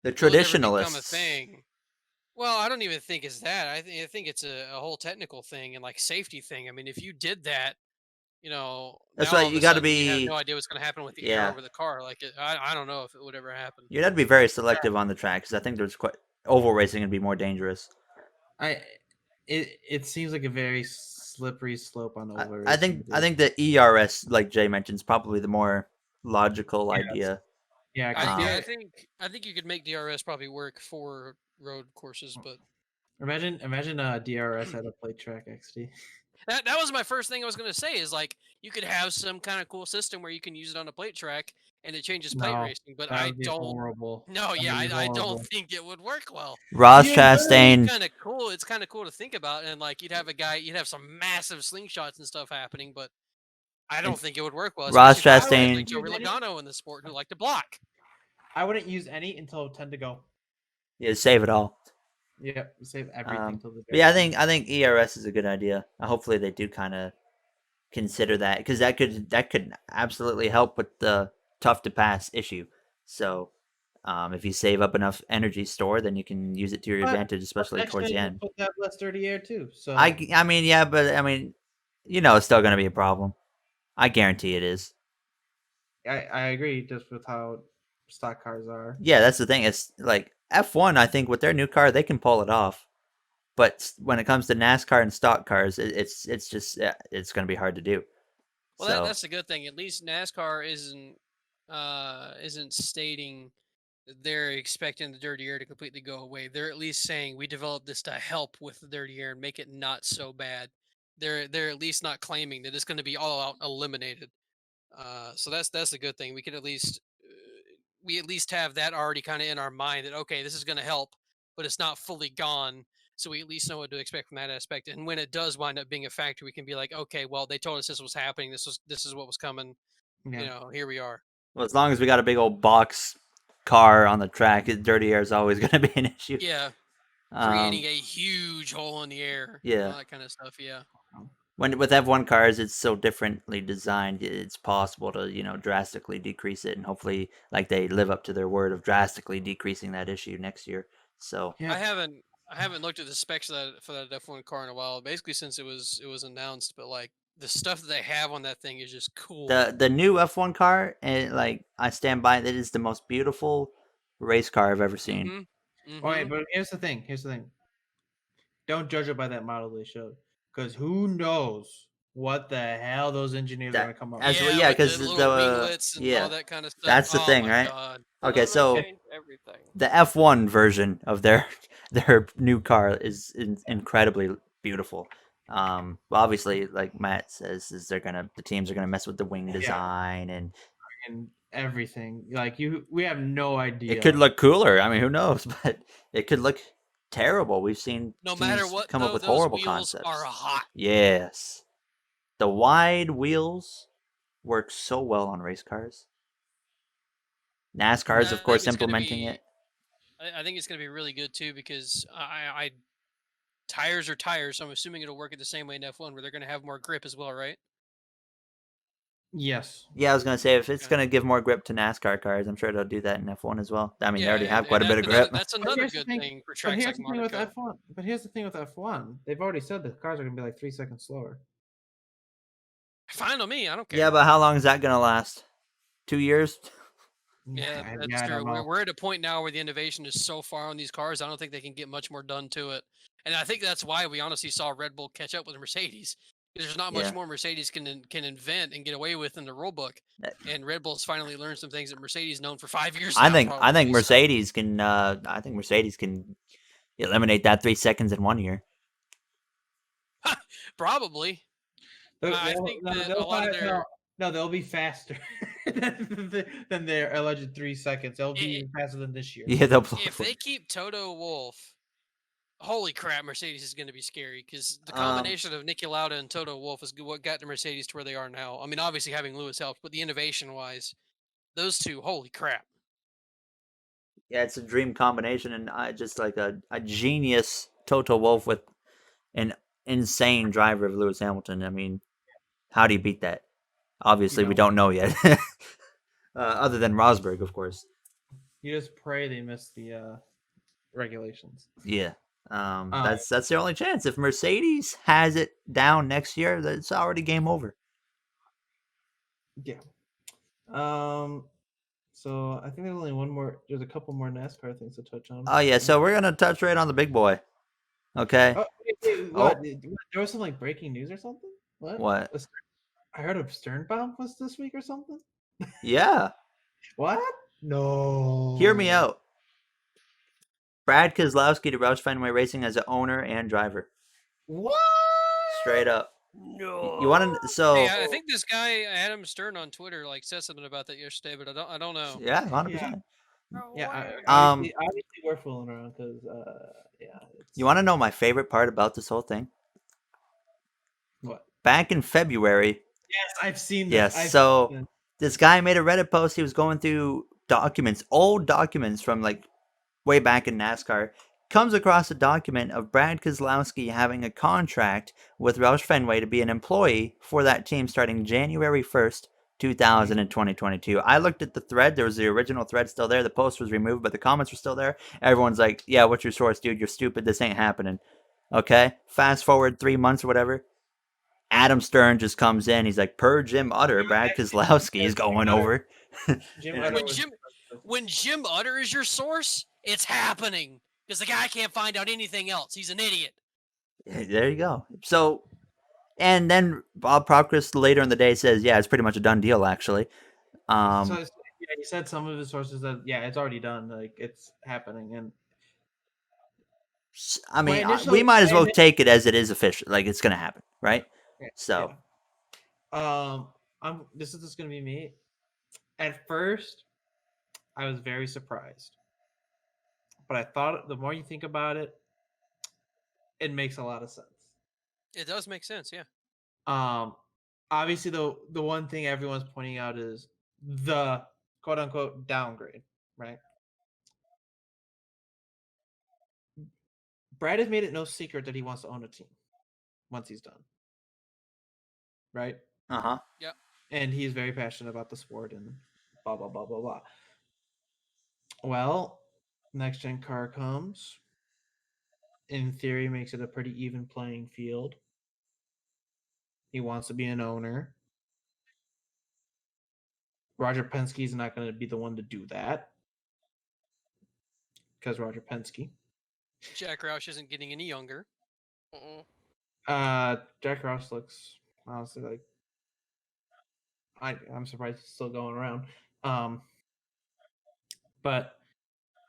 [SPEAKER 1] The
[SPEAKER 2] will it ever become a
[SPEAKER 1] traditionalists.
[SPEAKER 2] thing? Well, I don't even think it's that. I think it's a whole technical thing and like safety thing. I mean, if you did that,
[SPEAKER 1] That's
[SPEAKER 2] now
[SPEAKER 1] why
[SPEAKER 2] all of
[SPEAKER 1] you
[SPEAKER 2] a
[SPEAKER 1] got to
[SPEAKER 2] sudden you have
[SPEAKER 1] be.
[SPEAKER 2] no idea what's going to happen with the air
[SPEAKER 1] Yeah,
[SPEAKER 2] over the car. Like, I don't know if it would ever happen.
[SPEAKER 1] you'd have to be very selective on the track because I think there's quite oval racing would be more dangerous.
[SPEAKER 3] It seems like a very slippery slope on over.
[SPEAKER 1] I think the ERS, like Jay mentioned, is probably the more logical idea.
[SPEAKER 3] Yeah,
[SPEAKER 2] I
[SPEAKER 3] because
[SPEAKER 2] think you could make DRS probably work for road courses, but
[SPEAKER 3] Imagine DRS at a plate track XD.
[SPEAKER 2] That was my first thing I was gonna say is like you could have some kind of cool system where you can use it on a plate track and it changes plate
[SPEAKER 3] No,
[SPEAKER 2] racing, but
[SPEAKER 3] that
[SPEAKER 2] I
[SPEAKER 3] would be
[SPEAKER 2] don't.
[SPEAKER 3] horrible.
[SPEAKER 2] No,
[SPEAKER 3] That
[SPEAKER 2] yeah,
[SPEAKER 3] would be
[SPEAKER 2] I don't
[SPEAKER 3] horrible.
[SPEAKER 2] think it would work well.
[SPEAKER 1] Ross
[SPEAKER 3] Yeah,
[SPEAKER 1] Chastain.
[SPEAKER 2] Kind of cool. It's kind of cool to think about, and like you'd have some massive slingshots and stuff happening, but I don't think it would work well.
[SPEAKER 1] Ross
[SPEAKER 2] Especially for guys
[SPEAKER 1] Chastain.
[SPEAKER 2] like Joey Logano in the sport who like to block.
[SPEAKER 3] I wouldn't use any until 10 to go.
[SPEAKER 1] Yeah, save it all.
[SPEAKER 3] Yep, save everything till the
[SPEAKER 1] But yeah, I think ERS is a good idea. Hopefully they do kind of consider that because that could absolutely help with the tough to pass issue. So if you save up enough energy store, then you can use it to your advantage, especially towards the end.
[SPEAKER 3] Put that less dirty air too. So
[SPEAKER 1] I mean, yeah, but I mean, it's still going to be a problem. I guarantee it is.
[SPEAKER 3] I agree, just with how stock cars are.
[SPEAKER 1] Yeah, that's the thing. It's like F1. I think with their new car, they can pull it off. But when it comes to NASCAR and stock cars, it's just it's going to be hard to do.
[SPEAKER 2] Well,
[SPEAKER 1] so,
[SPEAKER 2] that's the good thing. At least NASCAR isn't stating they're expecting the dirty air to completely go away. They're at least saying we developed this to help with the dirty air and make it not so bad. They're at least not claiming that it's going to be all out eliminated. So that's a good thing. We at least have that already kind of in our mind that okay, this is going to help, but it's not fully gone. So we at least know what to expect from that aspect. And when it does wind up being a factor, we can be like, okay, well, they told us this was happening. This is what was coming.
[SPEAKER 3] Yeah.
[SPEAKER 2] Here we are.
[SPEAKER 1] Well, as long as we got a big old box car on the track, dirty air is always going to be an issue.
[SPEAKER 2] Yeah. Creating a huge hole in the air.
[SPEAKER 1] Yeah.
[SPEAKER 2] All that kind of stuff. Yeah.
[SPEAKER 1] With F1 cars, it's so differently designed. It's possible to drastically decrease it, and hopefully, like they live up to their word of drastically decreasing that issue next year. So
[SPEAKER 2] yeah. I haven't looked at the specs for that F1 car in a while. Basically, since it was announced, but like the stuff that they have on that thing is just cool.
[SPEAKER 1] The new F1 car, and like I stand by it, is the most beautiful race car I've ever seen.
[SPEAKER 2] Mm-hmm. Mm-hmm.
[SPEAKER 3] All right, but here's the thing. Don't judge it by that model they showed, because who knows what the hell those engineers are going to come up with.
[SPEAKER 1] Because
[SPEAKER 2] the winglets and all that kind of stuff.
[SPEAKER 1] That's the thing, right?
[SPEAKER 2] God.
[SPEAKER 1] Okay, so
[SPEAKER 4] everything.
[SPEAKER 1] the F1 version of their new car is incredibly beautiful. Well, obviously, like Matt says, the teams are gonna mess with the wing design and
[SPEAKER 3] everything. Like we have no idea.
[SPEAKER 1] It could look cooler. I mean, who knows? But it could look terrible. We've seen
[SPEAKER 2] no matter what
[SPEAKER 1] come up with
[SPEAKER 2] those
[SPEAKER 1] horrible
[SPEAKER 2] wheels
[SPEAKER 1] concepts.
[SPEAKER 2] Are hot.
[SPEAKER 1] Yes, the wide wheels work so well on race cars. NASCAR is, of course, implementing it.
[SPEAKER 2] I think it's going to be really good too because tires are tires, so I'm assuming it'll work at the same way in F1 where they're going to have more grip as well, right?
[SPEAKER 3] Yes.
[SPEAKER 1] Yeah, I was going to say if it's going to give more grip to NASCAR cars, I'm sure they'll do that in F1 as well. I mean, they already have quite a bit of grip.
[SPEAKER 2] That's another good thing for tracks like Monaco.
[SPEAKER 3] But here's the thing with F1. They've already said the cars are going to be like 3 seconds slower.
[SPEAKER 2] Fine with me. I don't care.
[SPEAKER 1] Yeah, but how long is that going to last? 2 years?
[SPEAKER 2] Yeah, that's true. We're at a point now where the innovation is so far on these cars, I don't think they can get much more done to it. And I think that's why we honestly saw Red Bull catch up with Mercedes. Because there's not much more Mercedes can invent and get away with in the rule book. And Red Bull's finally learned some things that Mercedes known for 5 years now.
[SPEAKER 1] I think Mercedes can eliminate that 3 seconds in 1 year.
[SPEAKER 2] Probably. I think that a lot of their...
[SPEAKER 3] No, they'll be faster than their alleged 3 seconds. They'll be faster than this year.
[SPEAKER 1] Yeah, they'll
[SPEAKER 2] if they keep Toto Wolff, holy crap, Mercedes is going to be scary because the combination of Niki Lauda and Toto Wolff is what got the Mercedes to where they are now. I mean, obviously having Lewis helped, but the innovation-wise, those two, holy crap.
[SPEAKER 1] Yeah, it's a dream combination, and just like a genius Toto Wolff with an insane driver of Lewis Hamilton. I mean, how do you beat that? Obviously, we don't know yet. Other than Rosberg, of course.
[SPEAKER 3] You just pray they miss the regulations.
[SPEAKER 1] Yeah. That's the only chance. If Mercedes has it down next year, it's already game over.
[SPEAKER 3] Yeah. So I think there's only one more. There's a couple more NASCAR things to touch on.
[SPEAKER 1] Oh yeah, so we're gonna touch right on the big boy. Okay.
[SPEAKER 3] What? There was some like breaking news or something.
[SPEAKER 1] What?
[SPEAKER 3] I heard a Sternbaum was this week or something.
[SPEAKER 1] Yeah.
[SPEAKER 3] What? No.
[SPEAKER 1] Hear me out. Brad Keselowski to Roush Fenway Racing as an owner and driver.
[SPEAKER 3] What?
[SPEAKER 1] Straight up.
[SPEAKER 4] No.
[SPEAKER 1] You want to? So
[SPEAKER 2] Hey, I think this guy Adam Stern on Twitter said something about that yesterday, but I don't know.
[SPEAKER 1] yeah, 100%.
[SPEAKER 3] Yeah,
[SPEAKER 1] Um,
[SPEAKER 3] obviously we're fooling around because,
[SPEAKER 1] You want to know my favorite part about this whole thing?
[SPEAKER 3] What?
[SPEAKER 1] Back in February,
[SPEAKER 3] Yes, I've seen this.
[SPEAKER 1] yes. So this guy made a Reddit post. He was going through documents, old documents from like way back in NASCAR. Comes across a document of Brad Keselowski having a contract with Roush Fenway to be an employee for that team starting January 1st, 2022. I looked at the thread. There was the original thread still there. The post was removed, but the comments were still there. Everyone's like, yeah, what's your source, dude? You're stupid. This ain't happening. Okay? Fast forward 3 months or whatever. Adam Stern just comes in. He's like, per Jim Utter, Brad Keselowski is going over.
[SPEAKER 3] Jim
[SPEAKER 1] Yeah.
[SPEAKER 3] Utter
[SPEAKER 2] When
[SPEAKER 3] was-
[SPEAKER 2] When Jim Utter is your source, it's happening because the guy can't find out anything else. He's an idiot.
[SPEAKER 1] There you go. So, and then Bob Procris later in the day says, yeah, it's pretty much a done deal, actually.
[SPEAKER 3] yeah, he said some of his sources that it's already done, like it's happening, and
[SPEAKER 1] I mean,
[SPEAKER 3] initial-
[SPEAKER 1] we might as well
[SPEAKER 3] my
[SPEAKER 1] take it as it is official, like it's going to happen, right? So,
[SPEAKER 3] this is just gonna be me. At first, I was very surprised, but I thought the more you think about it, it makes a lot of sense.
[SPEAKER 2] It does make sense, yeah.
[SPEAKER 3] Obviously, the one thing everyone's pointing out is the quote unquote downgrade, right? Brad has made it no secret that he wants to own a team once he's done, right?
[SPEAKER 1] uh-huh.
[SPEAKER 3] And he's very passionate about the sport and blah blah blah blah blah. Well, next gen car comes. In theory, makes it a pretty even playing field. He wants to be an owner. Roger Penske's not going to be the one to do that because Roger Penske.
[SPEAKER 2] Jack Roush isn't getting any younger.
[SPEAKER 4] Mm-mm.
[SPEAKER 3] Jack Roush looks honestly like I'm surprised he's still going around. But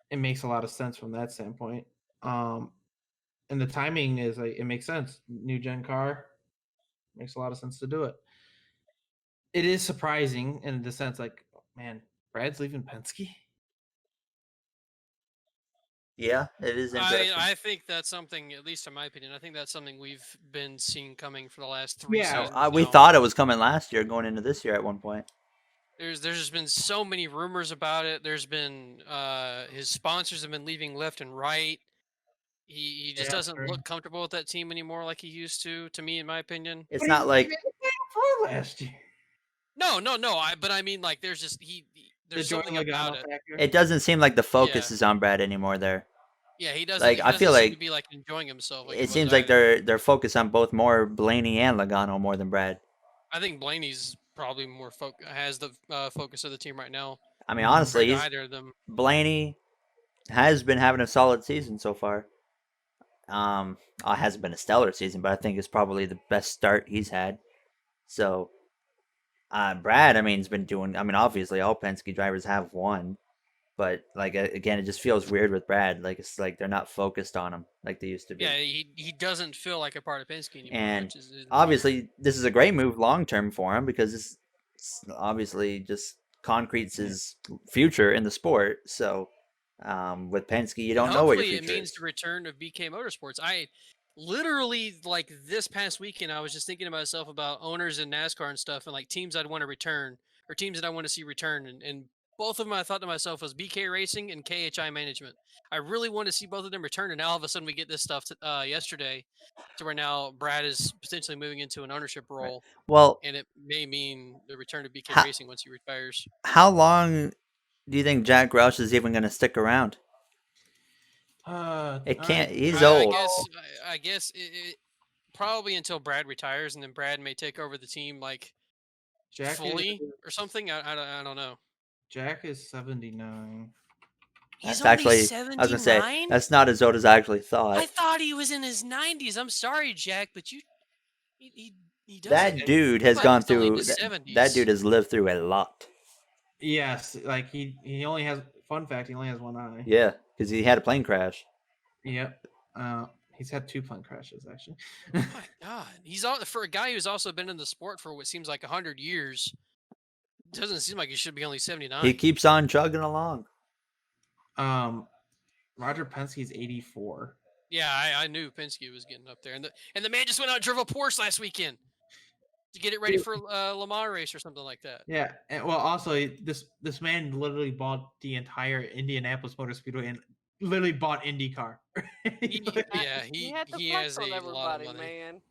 [SPEAKER 3] it makes a lot of sense from that standpoint. And the timing is like it makes sense. New gen car makes a lot of sense to do it. It is surprising in the sense like, man, Brad's leaving Penske.
[SPEAKER 1] Yeah, it is interesting.
[SPEAKER 2] I think that's something, at least in my opinion, I think that's something we've been seeing coming for the last 3
[SPEAKER 3] Yeah,
[SPEAKER 2] seasons.
[SPEAKER 1] We
[SPEAKER 2] now.
[SPEAKER 1] thought it was coming last year, going into this year at one point.
[SPEAKER 2] There's just been so many rumors about it. There's been his sponsors have been leaving left and right. He just
[SPEAKER 3] Yeah,
[SPEAKER 2] doesn't
[SPEAKER 3] true.
[SPEAKER 2] look comfortable with that team anymore like he used to me, in my opinion.
[SPEAKER 1] It's not like
[SPEAKER 3] for last year.
[SPEAKER 2] No. But I mean, like, there's just there's
[SPEAKER 3] The
[SPEAKER 2] something
[SPEAKER 3] Jordan
[SPEAKER 2] about
[SPEAKER 3] Logano
[SPEAKER 2] it.
[SPEAKER 3] factor.
[SPEAKER 1] it doesn't seem like the focus is on Brad anymore there.
[SPEAKER 2] Yeah, he doesn't.
[SPEAKER 1] Like,
[SPEAKER 2] He
[SPEAKER 1] I
[SPEAKER 2] doesn't
[SPEAKER 1] feel
[SPEAKER 2] seem
[SPEAKER 1] like
[SPEAKER 2] to be like enjoying himself. Like he
[SPEAKER 1] it
[SPEAKER 2] was
[SPEAKER 1] seems like
[SPEAKER 2] either.
[SPEAKER 1] they're focused on both more Blaney and Logano more than Brad.
[SPEAKER 2] I think Blaney's probably more has the focus of the team right now.
[SPEAKER 1] I mean,
[SPEAKER 3] Mhm.
[SPEAKER 1] honestly,
[SPEAKER 2] Compared to either of them.
[SPEAKER 1] Blaney has been having a solid season so far. It hasn't been a stellar season, but I think it's probably the best start he's had. So, Brad, I mean, has been doing. I mean, obviously, all Penske drivers have won, but like again, it just feels weird with Brad. Like it's like they're not focused on him like they used to be.
[SPEAKER 2] Yeah, he doesn't feel like a part of Penske anymore.
[SPEAKER 1] And
[SPEAKER 2] which is weird.
[SPEAKER 1] obviously, this is a great move long term for him because it's obviously just concretes his future in the sport. So, with Penske, you don't know what your
[SPEAKER 2] Hopefully
[SPEAKER 1] future
[SPEAKER 2] it means
[SPEAKER 1] is.
[SPEAKER 2] the return of BK Motorsports. I literally, like, this past weekend, I was just thinking to myself about owners in NASCAR and stuff, and like teams I'd want to return or teams that I want to see return, and both of them I thought to myself was BK Racing and KHI Management. I really want to see both of them return, and now all of a sudden we get this stuff yesterday, to where now Brad is potentially moving into an ownership role,
[SPEAKER 1] Well,
[SPEAKER 2] and it may mean the return of BK
[SPEAKER 1] Ha-
[SPEAKER 2] Racing once he retires.
[SPEAKER 1] how long do you think Jack Roush is even going to stick around? It can't. He's
[SPEAKER 2] I
[SPEAKER 1] old.
[SPEAKER 2] guess it probably until Brad retires, and then Brad may take over the team like
[SPEAKER 3] Jack
[SPEAKER 2] fully
[SPEAKER 3] is,
[SPEAKER 2] or something. I don't know.
[SPEAKER 3] Jack is 79.
[SPEAKER 2] He's
[SPEAKER 1] That's
[SPEAKER 2] only
[SPEAKER 1] actually.
[SPEAKER 2] 79.
[SPEAKER 1] I was gonna say that's not as old as I actually thought.
[SPEAKER 2] I thought he was in his 90s. I'm sorry, Jack, but he doesn't.
[SPEAKER 1] That dude has
[SPEAKER 2] Like,
[SPEAKER 1] gone
[SPEAKER 2] he's only in
[SPEAKER 1] through.
[SPEAKER 2] his
[SPEAKER 1] That
[SPEAKER 2] 70s.
[SPEAKER 1] dude has lived through a lot.
[SPEAKER 3] Yes, like he only has fun fact. He only has one eye.
[SPEAKER 1] Yeah, because he had a plane crash.
[SPEAKER 3] Yep. He's had 2 plane crashes actually.
[SPEAKER 2] Oh my God, he's all for a guy who's also been in the sport for what seems like 100 years. Doesn't seem like he should be only 79.
[SPEAKER 1] He keeps on chugging along.
[SPEAKER 3] Roger Penske's 84.
[SPEAKER 2] Yeah, I knew Penske was getting up there, and the man just went out and drove a Porsche last weekend to get it ready
[SPEAKER 3] Dude.
[SPEAKER 2] for Le Mans race or something like that.
[SPEAKER 3] Yeah, and well, also this man literally bought the entire Indianapolis Motor Speedway and literally bought IndyCar.
[SPEAKER 2] He
[SPEAKER 4] had to
[SPEAKER 2] he
[SPEAKER 4] flex
[SPEAKER 2] has
[SPEAKER 4] on
[SPEAKER 2] a lot of
[SPEAKER 4] everybody,
[SPEAKER 2] money.
[SPEAKER 4] man.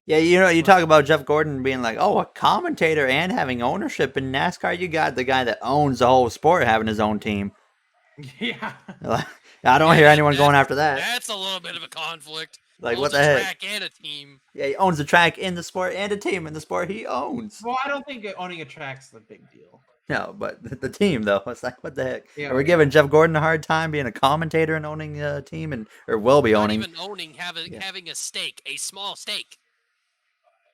[SPEAKER 1] Yeah, you talk about Jeff Gordon being like, oh, a commentator and having ownership in NASCAR. You got the guy that owns the whole sport having his own team.
[SPEAKER 3] Yeah.
[SPEAKER 1] I don't hear anyone going after that.
[SPEAKER 2] That's a little bit of a conflict.
[SPEAKER 1] Like,
[SPEAKER 2] Owns
[SPEAKER 1] what the
[SPEAKER 2] a
[SPEAKER 1] heck?
[SPEAKER 2] track and a team.
[SPEAKER 1] Yeah, he owns the track in the sport and a team in the sport he owns.
[SPEAKER 3] Well, I don't think owning a track's the big deal.
[SPEAKER 1] No, but the team though, it's like, what the heck?
[SPEAKER 3] Yeah,
[SPEAKER 1] Are we giving Jeff Gordon a hard time being a commentator and owning a team, or will be
[SPEAKER 2] Not
[SPEAKER 1] owning?
[SPEAKER 2] even owning, having a stake, a small stake.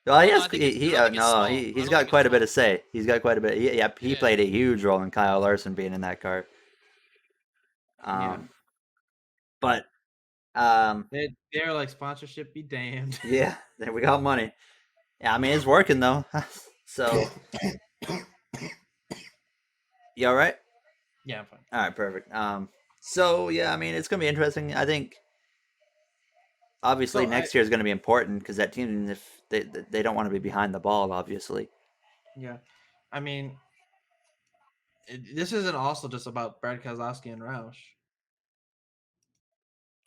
[SPEAKER 1] Well,
[SPEAKER 2] I
[SPEAKER 1] he
[SPEAKER 2] don't
[SPEAKER 1] has.
[SPEAKER 2] think it's- I don't think it's small. I
[SPEAKER 1] He's
[SPEAKER 2] don't
[SPEAKER 1] got
[SPEAKER 2] think
[SPEAKER 1] quite
[SPEAKER 2] it's
[SPEAKER 1] a bit of
[SPEAKER 2] small.
[SPEAKER 1] say. He's got quite a bit. He
[SPEAKER 2] Yeah.
[SPEAKER 1] played a huge role in Kyle Larson being in that car.
[SPEAKER 3] Yeah.
[SPEAKER 1] But
[SPEAKER 3] They're like, sponsorship be damned.
[SPEAKER 1] yeah, we got money. Yeah, I mean it's working though. So, you all right?
[SPEAKER 3] Yeah, I'm fine.
[SPEAKER 1] All right, perfect. So yeah, I mean it's gonna be interesting. I think obviously
[SPEAKER 3] So
[SPEAKER 1] next year is gonna be important because that team, if they don't want to be behind the ball, obviously.
[SPEAKER 3] Yeah, I mean, this isn't also just about Brad Keselowski and Roush.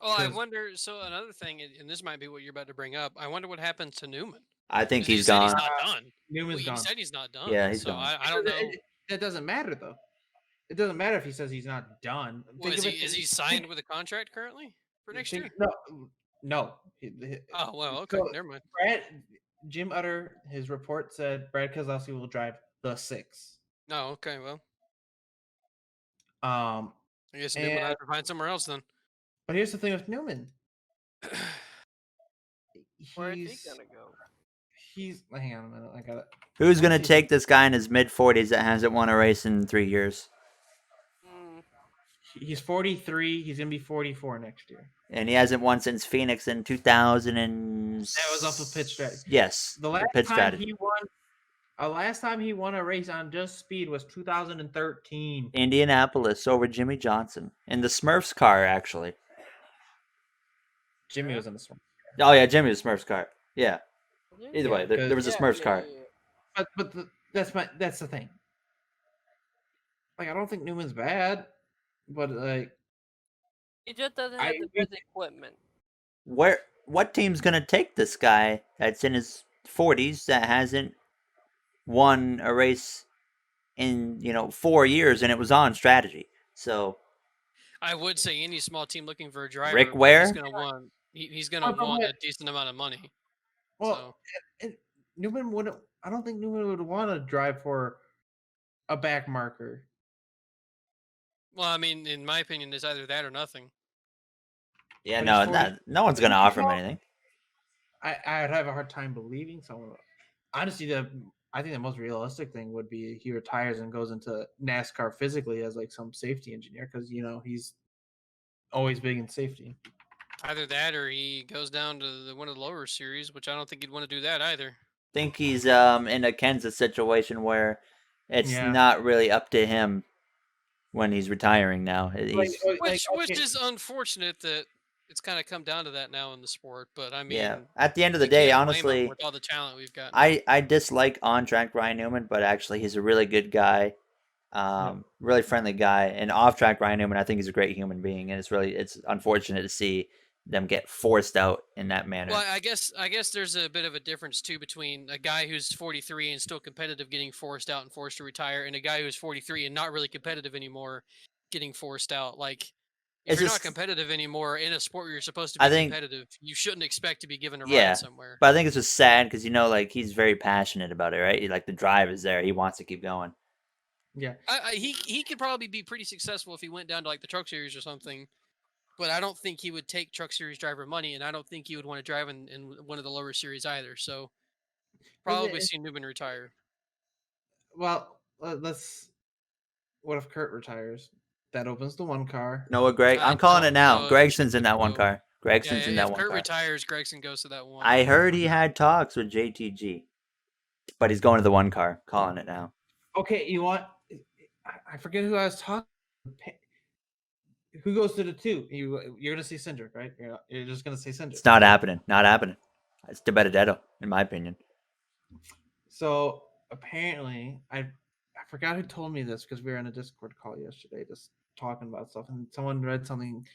[SPEAKER 2] Oh, I
[SPEAKER 3] 'Cause-
[SPEAKER 2] wonder. So another thing, and this might be what you're about to bring up. I wonder what happened to Newman.
[SPEAKER 1] I think
[SPEAKER 2] 'Cause he
[SPEAKER 1] he's
[SPEAKER 2] said
[SPEAKER 1] gone.
[SPEAKER 2] he's not done.
[SPEAKER 3] Newman's
[SPEAKER 2] Well, he
[SPEAKER 3] gone.
[SPEAKER 2] said he's not done.
[SPEAKER 1] Yeah, he's
[SPEAKER 2] so
[SPEAKER 1] gone.
[SPEAKER 2] I don't know.
[SPEAKER 3] That doesn't matter though. It doesn't matter if he says he's not done.
[SPEAKER 2] Well,
[SPEAKER 3] Think
[SPEAKER 2] is
[SPEAKER 3] of
[SPEAKER 2] he
[SPEAKER 3] it-
[SPEAKER 2] is he
[SPEAKER 3] think-
[SPEAKER 2] signed with a contract currently for next year?
[SPEAKER 3] No.
[SPEAKER 2] Oh well, okay,
[SPEAKER 3] So,
[SPEAKER 2] never mind.
[SPEAKER 3] Jim Utter, his report said Brad Keselowski will drive the 6.
[SPEAKER 2] No, okay, well,
[SPEAKER 3] Um,
[SPEAKER 2] I guess Newman will have to find somewhere else then.
[SPEAKER 3] but here's the thing with Newman.
[SPEAKER 4] Where is he
[SPEAKER 3] He's
[SPEAKER 4] gonna go?
[SPEAKER 3] hang on a minute, I got it.
[SPEAKER 1] Who's gonna
[SPEAKER 3] He's-
[SPEAKER 1] take this guy in his mid-40s that hasn't won a race in 3 years?
[SPEAKER 4] Mm,
[SPEAKER 3] He's 43. He's gonna be 44 next year.
[SPEAKER 1] And he hasn't won since Phoenix in 2000 and...
[SPEAKER 3] That was off of pit strategy.
[SPEAKER 1] Yes,
[SPEAKER 3] The last
[SPEAKER 1] pit
[SPEAKER 3] time
[SPEAKER 1] strategy.
[SPEAKER 3] he won, last time he won a race on just speed was 2013.
[SPEAKER 1] Indianapolis over Jimmy Johnson. In the Smurfs car, actually.
[SPEAKER 3] Jimmy
[SPEAKER 4] Yeah.
[SPEAKER 3] was in this one.
[SPEAKER 1] Oh, yeah, Jimmy was Smurfs car. Yeah.
[SPEAKER 4] yeah,
[SPEAKER 1] Either way, there was a
[SPEAKER 4] yeah,
[SPEAKER 1] Smurfs
[SPEAKER 4] yeah,
[SPEAKER 1] car.
[SPEAKER 4] yeah.
[SPEAKER 3] But that's the thing. Like, I don't think Newman's bad, but like,
[SPEAKER 4] He just doesn't
[SPEAKER 3] I
[SPEAKER 4] have the
[SPEAKER 3] agree.
[SPEAKER 4] best equipment.
[SPEAKER 1] What team's gonna take this guy that's in his 40s that hasn't won a race in 4 years, and it was on strategy? So
[SPEAKER 2] I would say any small team looking for a driver,
[SPEAKER 1] Rick
[SPEAKER 2] but
[SPEAKER 1] Ware?
[SPEAKER 2] he's gonna want he's gonna
[SPEAKER 3] but
[SPEAKER 2] want
[SPEAKER 3] what-
[SPEAKER 2] a decent amount of money.
[SPEAKER 3] well,
[SPEAKER 2] So
[SPEAKER 3] and Newman wouldn't. I don't think Newman would want to drive for a back marker.
[SPEAKER 2] well, I mean, in my opinion, it's either that or nothing.
[SPEAKER 1] yeah,
[SPEAKER 3] But
[SPEAKER 1] no,
[SPEAKER 3] he's 40
[SPEAKER 1] no one's gonna offer him anything.
[SPEAKER 3] I'd have a hard time believing someone. Honestly, I think the most realistic thing would be he retires and goes into NASCAR physically as like some safety engineer because he's always big in safety.
[SPEAKER 2] Either that or he goes down to one of the lower series, which I don't think he'd want to do that either.
[SPEAKER 1] Think he's in a Kansas situation where it's
[SPEAKER 3] Yeah.
[SPEAKER 1] not really up to him when he's retiring now. He's
[SPEAKER 2] Which is unfortunate that it's kind of come down to that now in the sport. But I mean,
[SPEAKER 1] yeah. At the end of the
[SPEAKER 2] you
[SPEAKER 1] day,
[SPEAKER 2] can't blame him
[SPEAKER 1] honestly,
[SPEAKER 2] with all the talent we've got.
[SPEAKER 1] I dislike on track Ryan Newman, but actually he's a really good guy, really friendly guy. And off track Ryan Newman, I think he's a great human being, and it's unfortunate to see them get forced out in that manner.
[SPEAKER 2] Well, I guess there's a bit of a difference too between a guy who's 43 and still competitive getting forced out and forced to retire, and a guy who's 43 and not really competitive anymore getting forced out. Like, if
[SPEAKER 1] It's
[SPEAKER 2] you're
[SPEAKER 1] just-
[SPEAKER 2] not competitive anymore in a sport where you're supposed to
[SPEAKER 1] I
[SPEAKER 2] be
[SPEAKER 1] think-
[SPEAKER 2] competitive, you shouldn't expect to be given a
[SPEAKER 1] Yeah,
[SPEAKER 2] ride somewhere.
[SPEAKER 1] But I think it's just sad because like he's very passionate about it, right? Like the drive is there; he wants to keep going.
[SPEAKER 3] Yeah,
[SPEAKER 2] He could probably be pretty successful if he went down to like the Truck Series or something. But I don't think he would take Truck Series driver money, and I don't think he would want to drive in one of the lower series either. So probably see Newman retire.
[SPEAKER 3] well, let's. What if Kurt retires? That opens the one car.
[SPEAKER 1] Noah Greg.
[SPEAKER 2] I
[SPEAKER 1] I'm calling
[SPEAKER 2] don't
[SPEAKER 1] it now.
[SPEAKER 2] know if
[SPEAKER 1] Gregson's in that one
[SPEAKER 2] so.
[SPEAKER 1] car. Gregson's
[SPEAKER 2] Yeah,
[SPEAKER 1] in that
[SPEAKER 2] if
[SPEAKER 1] one
[SPEAKER 2] Kurt
[SPEAKER 1] car.
[SPEAKER 2] retires, Gregson goes to that one.
[SPEAKER 1] I heard he had talks with JTG, but he's going to the one car. Calling it now.
[SPEAKER 3] Okay, you want? I forget who I was talking. Who goes to the 2? You're gonna say Cindric, right? You're just gonna say Cindric.
[SPEAKER 1] It's not happening. Not happening. It's De Benedetto, in my opinion.
[SPEAKER 3] So apparently, I forgot who told me this because we were in a Discord call yesterday, just talking about stuff, and someone read something.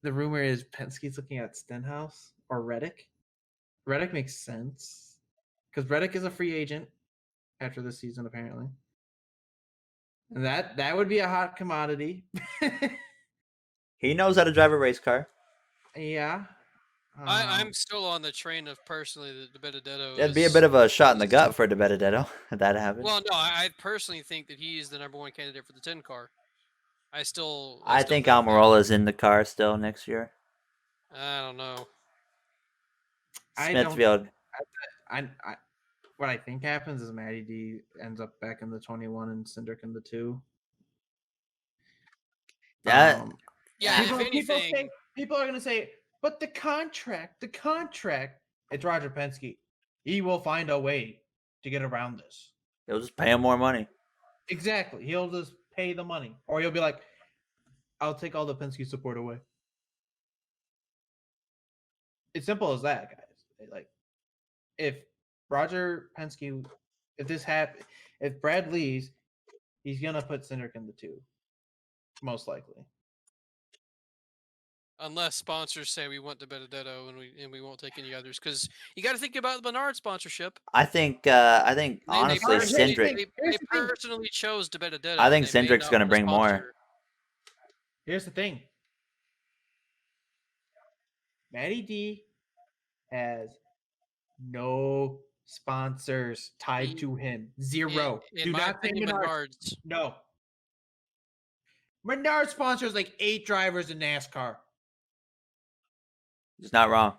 [SPEAKER 3] The rumor is Penske's looking at Stenhouse or Reddick. Reddick makes sense because Reddick is a free agent after this season, apparently, and that would be a hot commodity.
[SPEAKER 1] He knows how to drive a race car.
[SPEAKER 3] Yeah.
[SPEAKER 2] I'm still on the train of personally that De Benedetto
[SPEAKER 1] That'd be a bit of a shot in the gut for De Benedetto if that happened.
[SPEAKER 2] Well, no, I personally think that he is the number 1 candidate for the 10 car. I still
[SPEAKER 1] think
[SPEAKER 2] that.
[SPEAKER 1] Almirola's in the car still next year.
[SPEAKER 2] I don't know.
[SPEAKER 1] Smithfield.
[SPEAKER 3] I what I think happens is Matty D ends up back in the 21 and Cindric in the 2.
[SPEAKER 1] That
[SPEAKER 2] Yeah,
[SPEAKER 3] People,
[SPEAKER 2] if anything,
[SPEAKER 3] people are gonna say, but the contract, it's Roger Penske. He will find a way to get around this.
[SPEAKER 1] he'll just pay him more money.
[SPEAKER 3] Exactly. He'll just pay the money. Or he'll be like, I'll take all the Penske support away. It's simple as that, guys. Like, if Roger Penske, if this happens, if Brad leaves, he's gonna put Cindric in the 2. Most likely.
[SPEAKER 2] unless sponsors say we want De Benedetto and we won't take any others, because you got to think about the Bernard sponsorship.
[SPEAKER 1] I think honestly Cindric.
[SPEAKER 2] They personally chose De Benedetto.
[SPEAKER 1] I think
[SPEAKER 2] They may
[SPEAKER 1] Cindric's
[SPEAKER 2] not
[SPEAKER 1] gonna
[SPEAKER 2] want
[SPEAKER 1] bring more.
[SPEAKER 2] sponsor.
[SPEAKER 3] Here's the thing. Matty D has no sponsors tied to him. Zero.
[SPEAKER 2] In
[SPEAKER 3] Do
[SPEAKER 2] my
[SPEAKER 3] not say
[SPEAKER 2] opinion,
[SPEAKER 3] Menards.
[SPEAKER 2] Menards.
[SPEAKER 3] No. Menards sponsors like 8 drivers in NASCAR.
[SPEAKER 1] He's not wrong.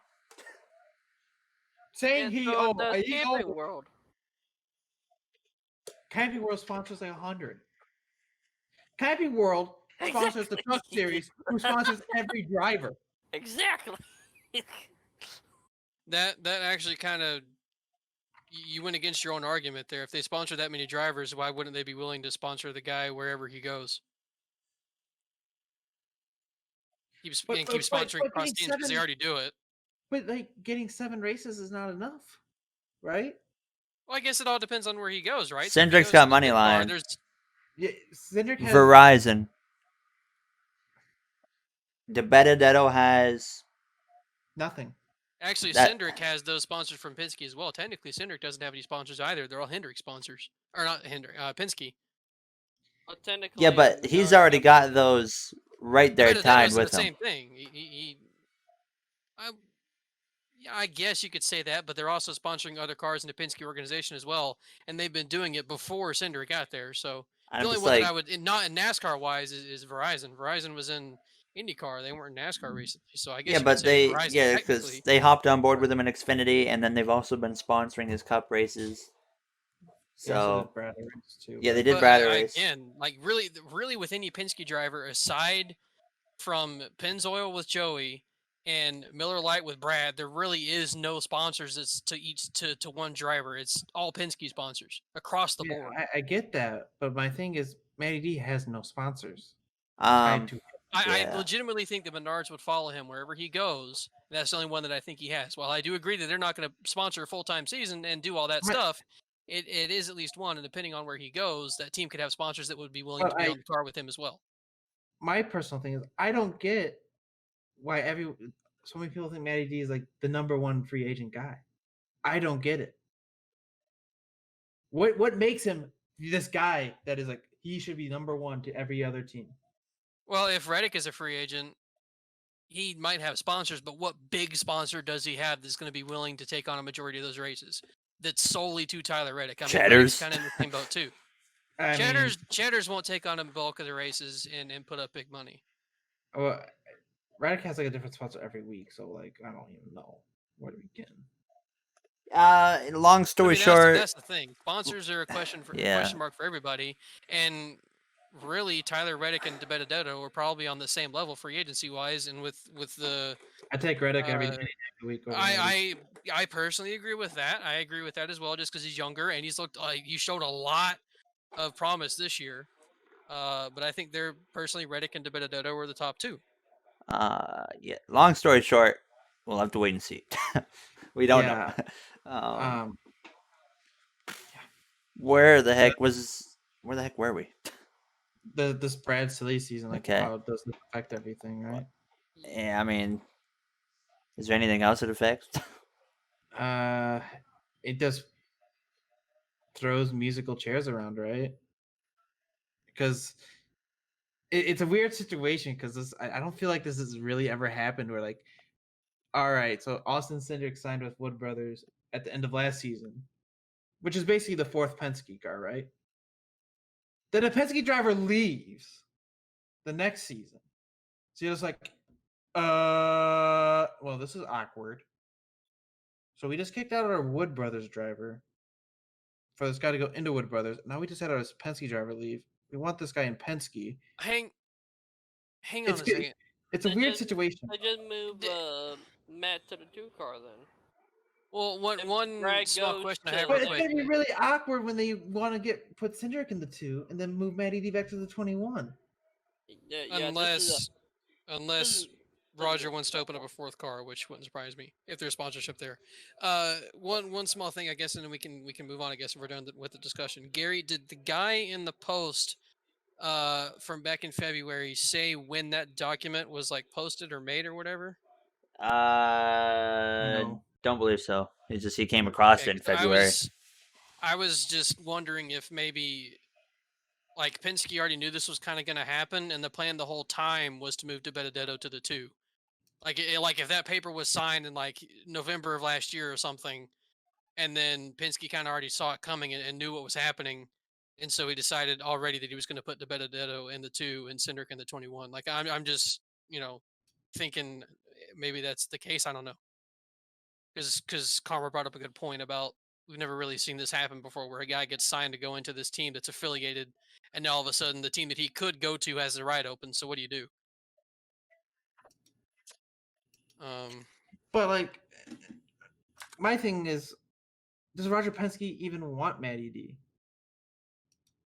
[SPEAKER 3] Saying
[SPEAKER 4] And
[SPEAKER 3] he
[SPEAKER 4] so
[SPEAKER 3] oh
[SPEAKER 4] does Camping World.
[SPEAKER 3] Camping World sponsors like 100. Camping World sponsors the Truck Series, who sponsors every driver.
[SPEAKER 4] Exactly.
[SPEAKER 2] That actually kind of you went against your own argument there. If they sponsor that many drivers, why wouldn't they be willing to sponsor the guy wherever he goes? Keep sponsoring cross teams because they already do it.
[SPEAKER 3] But like getting 7 races is not enough, right?
[SPEAKER 2] Well, I guess it all depends on where he goes, right?
[SPEAKER 1] Cindric's got money line.
[SPEAKER 3] Yeah, Cindric has
[SPEAKER 1] Verizon. De Benedetto has
[SPEAKER 3] nothing.
[SPEAKER 2] Actually,
[SPEAKER 1] That-
[SPEAKER 2] Cindric has those sponsors from Penske as well. Technically, Cindric doesn't have any sponsors either. They're all Hendrick sponsors, or not Hendrick, Penske.
[SPEAKER 4] Well, technically,
[SPEAKER 1] Yeah, but he's already got those right there
[SPEAKER 2] Benedetto's
[SPEAKER 1] tied
[SPEAKER 2] the
[SPEAKER 1] with him.
[SPEAKER 2] same thing. I guess you could say that, but they're also sponsoring other cars in the Penske organization as well, and they've been doing it before Cindric got there. So the
[SPEAKER 1] I'm
[SPEAKER 2] only
[SPEAKER 1] just
[SPEAKER 2] one
[SPEAKER 1] like,
[SPEAKER 2] that I would not in NASCAR wise is Verizon. Verizon was in IndyCar; they weren't in NASCAR recently. So I guess
[SPEAKER 1] yeah,
[SPEAKER 2] you
[SPEAKER 1] but
[SPEAKER 2] could say
[SPEAKER 1] they,
[SPEAKER 2] Verizon
[SPEAKER 1] because
[SPEAKER 2] technically.
[SPEAKER 1] they hopped on board with him in Xfinity, and then they've also been sponsoring his Cup races. So
[SPEAKER 3] Brad Race too.
[SPEAKER 1] yeah, they did
[SPEAKER 2] But
[SPEAKER 1] Brad race.
[SPEAKER 2] again, like really with any Penske driver aside from Pennzoil with Joey and Miller Lite with Brad, there really is no sponsors that's to one driver. It's all Penske sponsors across the board.
[SPEAKER 3] I get that, but my thing is Matty D has no sponsors
[SPEAKER 1] Um,
[SPEAKER 3] tied to him.
[SPEAKER 2] I
[SPEAKER 1] yeah.
[SPEAKER 2] legitimately think that Menards would follow him wherever he goes. And that's the only one that I think he has. While I do agree that they're not going to sponsor a full-time season and do all that
[SPEAKER 3] Right.
[SPEAKER 2] stuff, it is at least one. And depending on where he goes, that team could have sponsors that would be willing
[SPEAKER 3] But
[SPEAKER 2] to be on the car with him as well.
[SPEAKER 3] My personal thing is I don't get why so many people think Matty D is like the number 1 free agent guy. I don't get it. What makes him this guy that is like he should be number 1 to every other team?
[SPEAKER 2] Well, if Reddick is a free agent, he might have sponsors, but what big sponsor does he have that's going to be willing to take on a majority of those races? That's solely to Tyler Reddick. I mean, Reddick's
[SPEAKER 1] Cheddar's.
[SPEAKER 2] kind of in the same boat too.
[SPEAKER 3] I
[SPEAKER 2] Cheddar's won't take on a bulk of the races and put up big money.
[SPEAKER 3] mean, well, Reddick has like a different sponsor every week, so like I don't even know where to begin.
[SPEAKER 1] Long story short,
[SPEAKER 2] that's the thing. Sponsors are a question
[SPEAKER 1] Yeah.
[SPEAKER 2] question mark for everybody, and really Tyler Reddick and DeBenedetto are probably on the same level free agency wise, and with the
[SPEAKER 3] I take Reddick every day
[SPEAKER 2] uh,
[SPEAKER 3] of the week over Matty.
[SPEAKER 2] I personally agree with that. I agree with that as well, just because he's younger and he's looked like he showed a lot of promise this year. But I think they're personally Reddick and DeBenedetto were the top two.
[SPEAKER 1] Yeah. Long story short, we'll have to wait and see. We don't know.
[SPEAKER 3] Yeah. Um,
[SPEAKER 1] Where the heck were we?
[SPEAKER 3] this Brad Silly season, like
[SPEAKER 1] Okay.
[SPEAKER 3] how it does affect everything, right?
[SPEAKER 1] Yeah, I mean, is there anything else it affects?
[SPEAKER 3] It just throws musical chairs around, right? Because it's a weird situation because I don't feel like this has really ever happened where like, all right, so Austin Cindric signed with Wood Brothers at the end of last season, which is basically the fourth Penske car, right? Then a Penske driver leaves the next season. So you're just like, well, this is awkward. So we just kicked out our Wood Brothers driver for this guy to go into Wood Brothers. Now we just had our Penske driver leave. We want this guy in Penske.
[SPEAKER 2] Hang on
[SPEAKER 3] It's
[SPEAKER 2] a
[SPEAKER 3] good.
[SPEAKER 2] second.
[SPEAKER 3] It's a
[SPEAKER 4] They
[SPEAKER 3] weird
[SPEAKER 4] just-
[SPEAKER 3] situation.
[SPEAKER 4] They just move
[SPEAKER 2] D-
[SPEAKER 4] Matt to the 2 car then.
[SPEAKER 2] Well,
[SPEAKER 4] If
[SPEAKER 2] one
[SPEAKER 4] Brad
[SPEAKER 2] small
[SPEAKER 4] goes
[SPEAKER 2] question I
[SPEAKER 4] to-
[SPEAKER 2] have
[SPEAKER 3] But
[SPEAKER 2] real
[SPEAKER 3] it's
[SPEAKER 2] quick.
[SPEAKER 3] going to be really awkward when they want to put Cindric in the 2 and then move Matty D back to the 21.
[SPEAKER 4] Yeah,
[SPEAKER 2] Unless
[SPEAKER 4] is-
[SPEAKER 2] Roger wants to open up a fourth car, which wouldn't surprise me if there's sponsorship there. One small thing, I guess, and then we can move on. I guess if we're done with the discussion. Gary, did the guy in the post from back in February say when that document was like posted or made or whatever?
[SPEAKER 3] No.
[SPEAKER 1] Don't believe so. It's just he came across it in
[SPEAKER 2] 'Cause
[SPEAKER 1] February.
[SPEAKER 2] I was just wondering if maybe like Penske already knew this was kind of going to happen, and the plan the whole time was to move DeBenedetto to the 2. Like if that paper was signed in like November of last year or something, and then Penske kind of already saw it coming and knew what was happening, and so he decided already that he was going to put DeBenedetto in the 2 and Cindric in the 21. Like I'm just thinking maybe that's the case. I don't know, because Karma brought up a good point about we've never really seen this happen before, where a guy gets signed to go into this team that's affiliated, and now all of a sudden the team that he could go to has the right open. So what do you do?
[SPEAKER 3] But like, my thing is, does Roger Penske even want Matty D?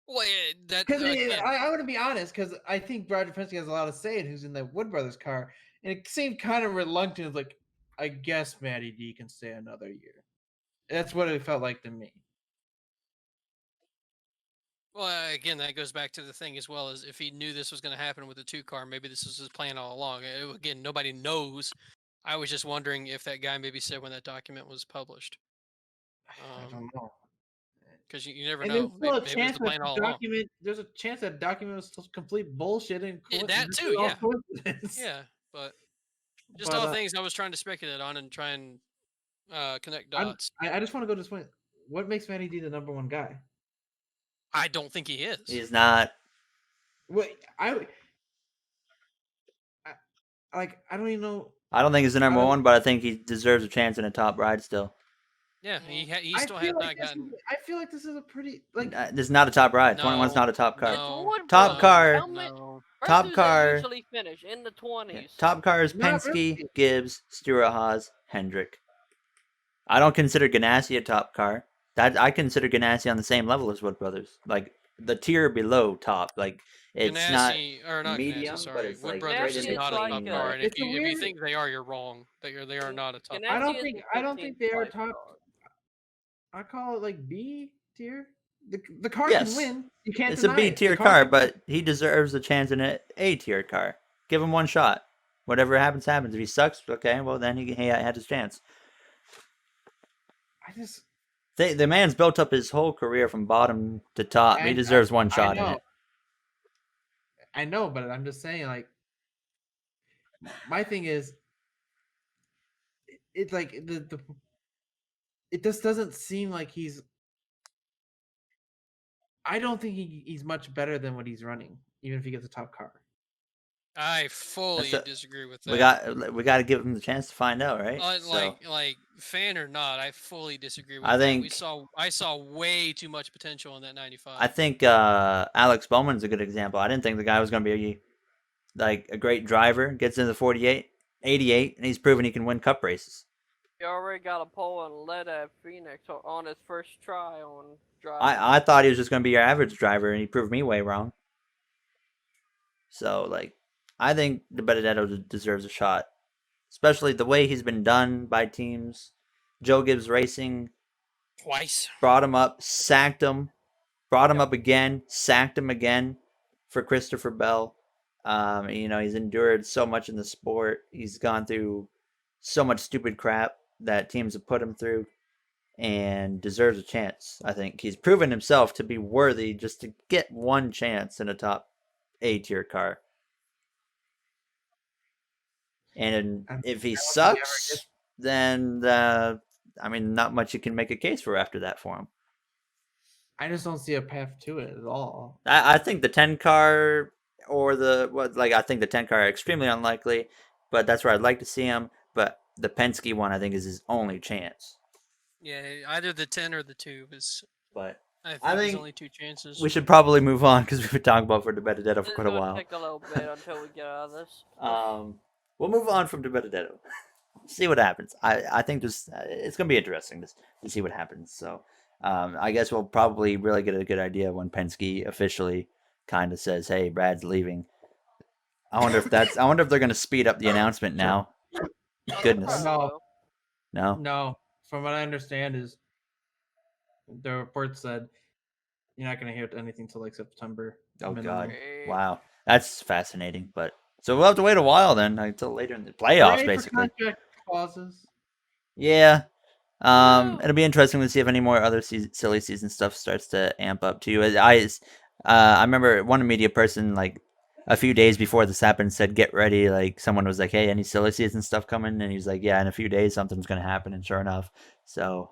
[SPEAKER 2] Well, that
[SPEAKER 3] Because
[SPEAKER 2] again,
[SPEAKER 3] I want to be honest, because I think Roger Penske has a lot of say in who's in the Wood Brothers car, and it seemed kind of reluctant. It's like, I guess Matty D can stay another year. That's what it felt like to me.
[SPEAKER 2] well, again, that goes back to the thing as well, as if he knew this was going to happen with the 2 car, maybe this was his plan all along. Again, nobody knows. I was just wondering if that guy maybe said when that document was published,
[SPEAKER 3] I don't know.
[SPEAKER 2] because you never
[SPEAKER 3] And
[SPEAKER 2] know.
[SPEAKER 3] there's still a
[SPEAKER 2] Maybe it was
[SPEAKER 3] chance
[SPEAKER 2] the plan
[SPEAKER 3] that
[SPEAKER 2] all along.
[SPEAKER 3] there's a chance that document was still complete bullshit and
[SPEAKER 2] Yeah, that
[SPEAKER 3] this
[SPEAKER 2] too,
[SPEAKER 3] is all
[SPEAKER 2] yeah.
[SPEAKER 3] coincidence.
[SPEAKER 2] Yeah, but just
[SPEAKER 3] But,
[SPEAKER 2] all things I was trying to speculate on and try and connect
[SPEAKER 3] I
[SPEAKER 2] dots.
[SPEAKER 3] just want to go to this point. What makes Matty D the number one guy?
[SPEAKER 2] I don't think he is.
[SPEAKER 1] He's not.
[SPEAKER 3] What I don't even know.
[SPEAKER 1] I don't think he's the number
[SPEAKER 3] I don't-
[SPEAKER 1] one, but I think he deserves a chance in a top ride still.
[SPEAKER 2] Yeah, he
[SPEAKER 3] I
[SPEAKER 2] still
[SPEAKER 3] feel
[SPEAKER 2] has
[SPEAKER 3] like
[SPEAKER 2] not gotten.
[SPEAKER 3] I feel like this is a pretty like.
[SPEAKER 1] This is not a top ride. 21's
[SPEAKER 2] No,
[SPEAKER 1] not a top car.
[SPEAKER 2] no,
[SPEAKER 4] Wood
[SPEAKER 1] Top
[SPEAKER 4] Brothers,
[SPEAKER 1] car.
[SPEAKER 4] how many-
[SPEAKER 2] No.
[SPEAKER 4] where
[SPEAKER 1] Top
[SPEAKER 4] do they
[SPEAKER 1] car.
[SPEAKER 4] usually finish in the 20s.
[SPEAKER 1] Top car is
[SPEAKER 3] Not
[SPEAKER 1] Penske,
[SPEAKER 3] really.
[SPEAKER 1] Gibbs, Stewart Haas, Hendrick. I don't consider Ganassi a top car. I consider Ganassi on the same level as Wood Brothers. Like the tier below top. Like it's
[SPEAKER 2] Ganassi, or not
[SPEAKER 1] medium,
[SPEAKER 2] Ganassi,
[SPEAKER 1] but
[SPEAKER 2] sorry.
[SPEAKER 1] it's
[SPEAKER 2] Wood
[SPEAKER 1] like
[SPEAKER 2] Brothers
[SPEAKER 4] right
[SPEAKER 2] is
[SPEAKER 4] in
[SPEAKER 2] not a top
[SPEAKER 4] between,
[SPEAKER 2] car, and if
[SPEAKER 3] It's a
[SPEAKER 2] you
[SPEAKER 3] weird-
[SPEAKER 2] think they are, you're wrong. They are not a top
[SPEAKER 4] Ganassi
[SPEAKER 2] car.
[SPEAKER 3] I don't
[SPEAKER 4] is
[SPEAKER 3] think
[SPEAKER 4] the
[SPEAKER 3] I don't think they are
[SPEAKER 4] 15th
[SPEAKER 3] top.
[SPEAKER 4] car.
[SPEAKER 3] I call it like B tier. The car
[SPEAKER 1] Yes.
[SPEAKER 3] can win. You can't.
[SPEAKER 1] it's a
[SPEAKER 3] deny
[SPEAKER 1] B
[SPEAKER 3] it.
[SPEAKER 1] tier
[SPEAKER 3] The
[SPEAKER 1] car,
[SPEAKER 3] can-
[SPEAKER 1] but he deserves a chance in an A tier car. Give him one shot. Whatever happens, happens. If he sucks, okay, well then he had his chance.
[SPEAKER 3] I just.
[SPEAKER 1] The man's built up his whole career from bottom to top. He deserves one shot in it.
[SPEAKER 3] I know, but I'm just saying, like, my thing is, it's like it just doesn't seem like he's. I don't think he's much better than what he's running, even if he gets a top car.
[SPEAKER 2] I fully
[SPEAKER 1] That's
[SPEAKER 2] disagree with
[SPEAKER 1] we
[SPEAKER 2] that.
[SPEAKER 1] got to give him the chance to find out, right?
[SPEAKER 2] Like fan or not, I fully disagree with
[SPEAKER 1] I
[SPEAKER 2] that.
[SPEAKER 1] think
[SPEAKER 2] I saw way too much potential in that 95.
[SPEAKER 1] I think Alex Bowman's a good example. I didn't think the guy was going to be like a great driver. Gets into the 48, 88, and he's proven he can win Cup races.
[SPEAKER 4] He already got a pole and led at Phoenix on his first try on driving.
[SPEAKER 1] I thought he was just going to be your average driver, and he proved me way wrong. So, like, I think the Benedetto deserves a shot, especially the way he's been done by teams. Joe Gibbs Racing
[SPEAKER 2] Twice.
[SPEAKER 1] brought him up, sacked him, brought him
[SPEAKER 4] Yep.
[SPEAKER 1] up again, sacked him again for Christopher Bell. He's endured so much in the sport. He's gone through so much stupid crap that teams have put him through, and deserves a chance. I think he's proven himself to be worthy just to get one chance in a top A tier car. And if he sucks, then not much you can make a case for after that for him.
[SPEAKER 3] I just don't see a path to it at all.
[SPEAKER 1] I think the 10 car or I think the 10 car are extremely unlikely, but that's where I'd like to see him. But the Penske one, I think, is his only chance.
[SPEAKER 2] Yeah, either the 10 or the 2 is.
[SPEAKER 1] But
[SPEAKER 2] I think
[SPEAKER 1] I
[SPEAKER 2] there's
[SPEAKER 1] think
[SPEAKER 2] only 2 chances.
[SPEAKER 1] we should probably move on because we've been talking about for De Benedetto for
[SPEAKER 4] It's
[SPEAKER 1] quite a
[SPEAKER 4] gonna
[SPEAKER 1] while.
[SPEAKER 4] take a little bit until we get out of this.
[SPEAKER 1] We'll move on from De Benedetto. See what happens. I think it's going to be interesting to see what happens. So I guess we'll probably really get a good idea when Penske officially kind of says, "Hey, Brad's leaving." I wonder if they're going to speed up the announcement now. Goodness. No.
[SPEAKER 3] From what I understand is the report said you're not going to hear anything till like September.
[SPEAKER 1] Oh
[SPEAKER 3] minimum.
[SPEAKER 1] God! Wow, that's fascinating. But so we'll have to wait a while then until later in the playoffs, basically.
[SPEAKER 3] Contract clauses.
[SPEAKER 1] Yeah. It'll be interesting to see if any more other silly season stuff starts to amp up too. I remember one media person like a few days before this happened said, "Get ready!" Like someone was like, "Hey, any silly season stuff coming?" And he's like, "Yeah, in a few days something's gonna happen." And sure enough, so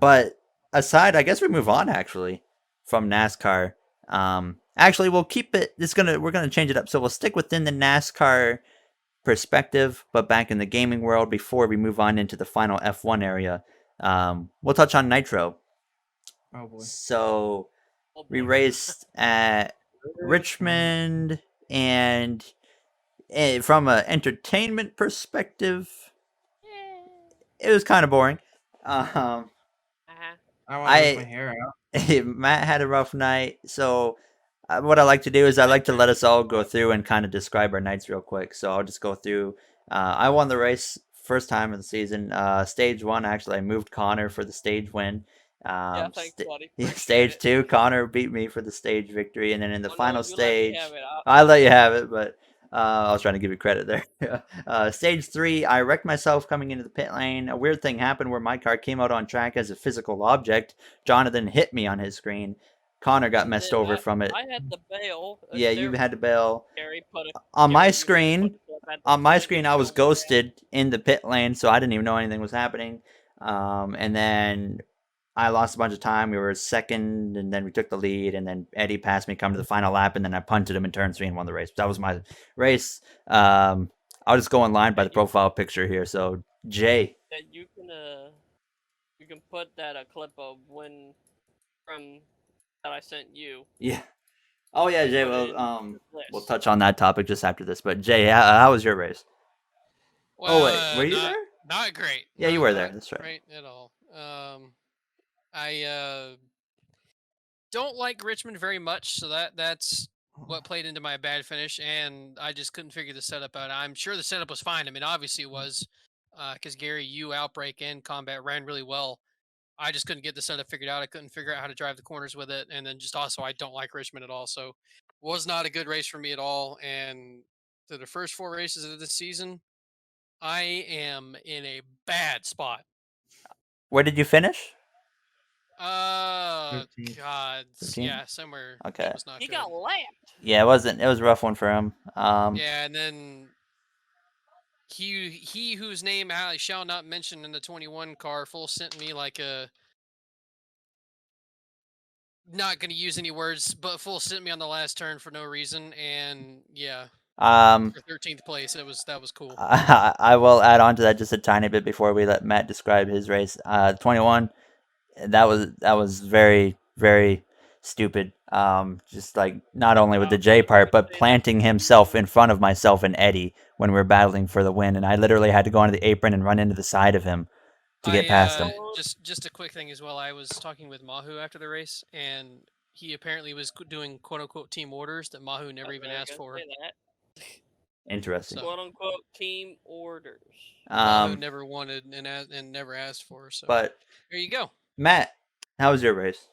[SPEAKER 1] But aside, I guess we move on actually from NASCAR. Actually, we'll keep it. We're gonna change it up. So we'll stick within the NASCAR perspective, but back in the gaming world before we move on into the final F1 area. We'll touch on Nitro.
[SPEAKER 3] Oh boy.
[SPEAKER 1] So we raced at Richmond, and from an entertainment perspective, it was kind of boring.
[SPEAKER 3] I want to rip my hair out.
[SPEAKER 1] Matt had a rough night, so what I like to do is I like to let us all go through and kind of describe our nights real quick. So I'll just go through. I won the race first time of the season. Stage 1, actually, I moved Connor for the stage win.
[SPEAKER 4] Thanks, buddy.
[SPEAKER 1] Stage 2, Connor beat me for the stage victory, and then in the final
[SPEAKER 4] No,
[SPEAKER 1] stage,
[SPEAKER 4] you let me have it.
[SPEAKER 1] I let you have it, but I was trying to give you credit there. Stage 3, I wrecked myself coming into the pit lane. A weird thing happened where my car came out on track as a physical object. Jonathan hit me on his screen. Connor got messed over from it.
[SPEAKER 4] I had to bail.
[SPEAKER 1] Yeah, you had to bail.
[SPEAKER 4] Gary
[SPEAKER 1] On my screen, I was ghosted in the pit lane, so I didn't even know anything was happening. And then I lost a bunch of time. We were second, and then we took the lead, and then Eddie passed me, come to the final lap, and then I punted him in turn 3 and won the race. That was my race. I'll just go in line by the profile picture here. So, Jay.
[SPEAKER 4] You can put that a clip of when from that I sent you.
[SPEAKER 1] Yeah. Oh yeah, Jay. Well, we'll touch on that topic just after this. But Jay, how was your race?
[SPEAKER 2] Well,
[SPEAKER 1] wait, were you there?
[SPEAKER 2] Not great.
[SPEAKER 1] Yeah, you were there. That's right.
[SPEAKER 2] Right at all. I don't like Richmond very much, so that's what played into my bad finish, and I just couldn't figure the setup out. I'm sure the setup was fine. I mean, obviously it was, because Gary, you Outbreak and Combat ran really well. I just couldn't get the setup figured out. I couldn't figure out how to drive the corners with it, and then just also I don't like Richmond at all, so was not a good race for me at all. And to the first 4 races of this season, I am in a bad spot.
[SPEAKER 1] Where did you finish?
[SPEAKER 3] 13th.
[SPEAKER 2] God,
[SPEAKER 1] 13th?
[SPEAKER 2] yeah, somewhere.
[SPEAKER 1] Okay.
[SPEAKER 2] That was not
[SPEAKER 4] He
[SPEAKER 2] good.
[SPEAKER 4] got lapped.
[SPEAKER 1] Yeah, it wasn't. It was a rough one for him.
[SPEAKER 2] Yeah, and then he whose name I shall not mention in the 21 car full sent me like a. Not going to use any words, but full sent me on the last turn for no reason, and yeah, For 13th place, that was cool.
[SPEAKER 1] I will add on to that just a tiny bit before we let Matt describe his race. 21, that was very, very stupid. Just like not only with the J part, but planting himself in front of myself and Eddie when we were battling for the win, and I literally had to go onto the apron and run into the side of him to get past him.
[SPEAKER 2] Just a quick thing as well. I was talking with Mahu after the race, and he apparently was doing quote unquote team orders that Mahu never even asked for.
[SPEAKER 1] Interesting.
[SPEAKER 4] Quote unquote team orders.
[SPEAKER 2] Mahu never wanted and never asked for. So,
[SPEAKER 1] but
[SPEAKER 2] there you go.
[SPEAKER 1] Matt, how was your race?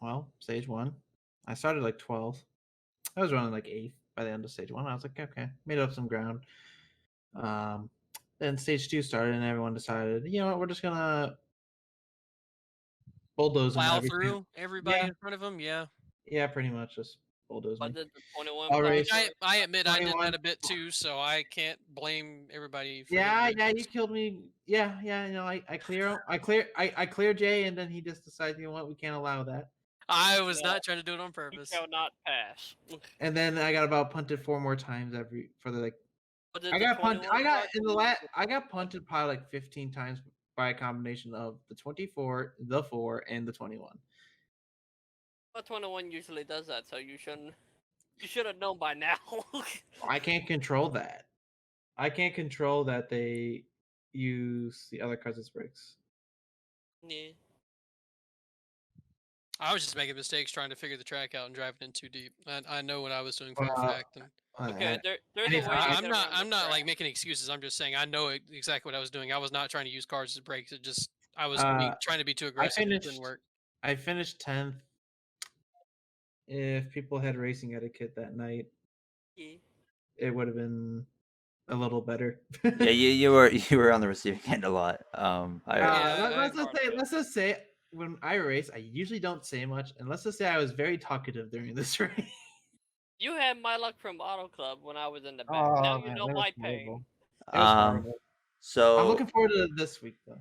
[SPEAKER 3] Well, stage 1. I started like 12th. I was running like 8th by the end of stage 1. I was like, okay, made up some ground. Then stage 2 started, and everyone decided, you know what, we're just gonna bulldoze them.
[SPEAKER 2] Plow through everybody in front of them. Yeah.
[SPEAKER 3] Yeah, pretty much just bulldoze
[SPEAKER 4] But
[SPEAKER 3] me.
[SPEAKER 4] did the 21
[SPEAKER 2] I admit I did
[SPEAKER 3] 21.
[SPEAKER 2] that a bit too, so I can't blame everybody. For
[SPEAKER 3] Yeah, you killed me. Yeah, you know, I clear Jay, and then he just decided, you know what, we can't allow that.
[SPEAKER 2] I was not trying to do it on
[SPEAKER 4] You
[SPEAKER 2] purpose.
[SPEAKER 4] shall not pass.
[SPEAKER 3] And then I got about punted 4 more times for the like.
[SPEAKER 4] But did
[SPEAKER 3] I
[SPEAKER 4] the
[SPEAKER 3] got punted.
[SPEAKER 4] 21
[SPEAKER 3] I got punted probably like 15 times by a combination of the 24, the 4, and the 21.
[SPEAKER 4] But 21 usually does that, so you shouldn't. You should have known by now.
[SPEAKER 3] I can't control that. I can't control that they use the other cards as breaks.
[SPEAKER 4] Yeah.
[SPEAKER 2] I was just making mistakes trying to figure the track out and driving in too deep. I know what I was doing for a fact. And
[SPEAKER 4] Okay, there's a way.
[SPEAKER 2] I'm not like making excuses. I'm just saying I know exactly what I was doing. I was not trying to use cars as brakes. It just I was trying to be too aggressive. It didn't work.
[SPEAKER 3] I finished 10th. If people had racing etiquette that night, it would have been a little better.
[SPEAKER 1] Yeah, you were on the receiving end a lot.
[SPEAKER 3] Let's just say when I race, I usually don't say much, and let's just say I was very talkative during this race.
[SPEAKER 4] You had my luck from Auto Club when I was in the back.
[SPEAKER 3] Oh,
[SPEAKER 4] now you
[SPEAKER 3] man,
[SPEAKER 4] know
[SPEAKER 3] that
[SPEAKER 4] my
[SPEAKER 3] was
[SPEAKER 4] pain.
[SPEAKER 3] horrible. It was horrible.
[SPEAKER 1] So
[SPEAKER 3] I'm looking forward to this week though.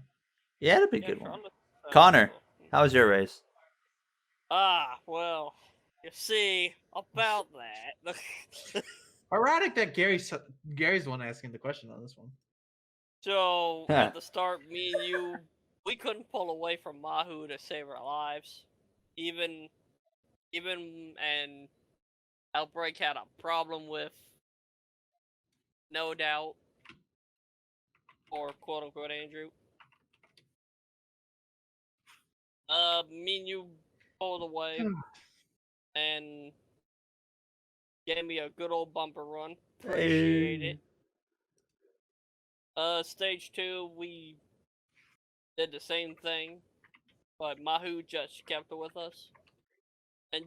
[SPEAKER 1] Yeah, it'll be a good one. Connor, how was your race?
[SPEAKER 4] Well, you see about that.
[SPEAKER 3] Erratic that Gary's the one asking the question on this one.
[SPEAKER 4] So at the start, me and you, we couldn't pull away from Mahu to save our lives. Even and Outbreak had a problem with No Doubt or quote unquote Andrew. Me and you pulled away and gave me a good old bumper run. Appreciate it. Stage 2, we did the same thing, but Mahu just kept it with us. And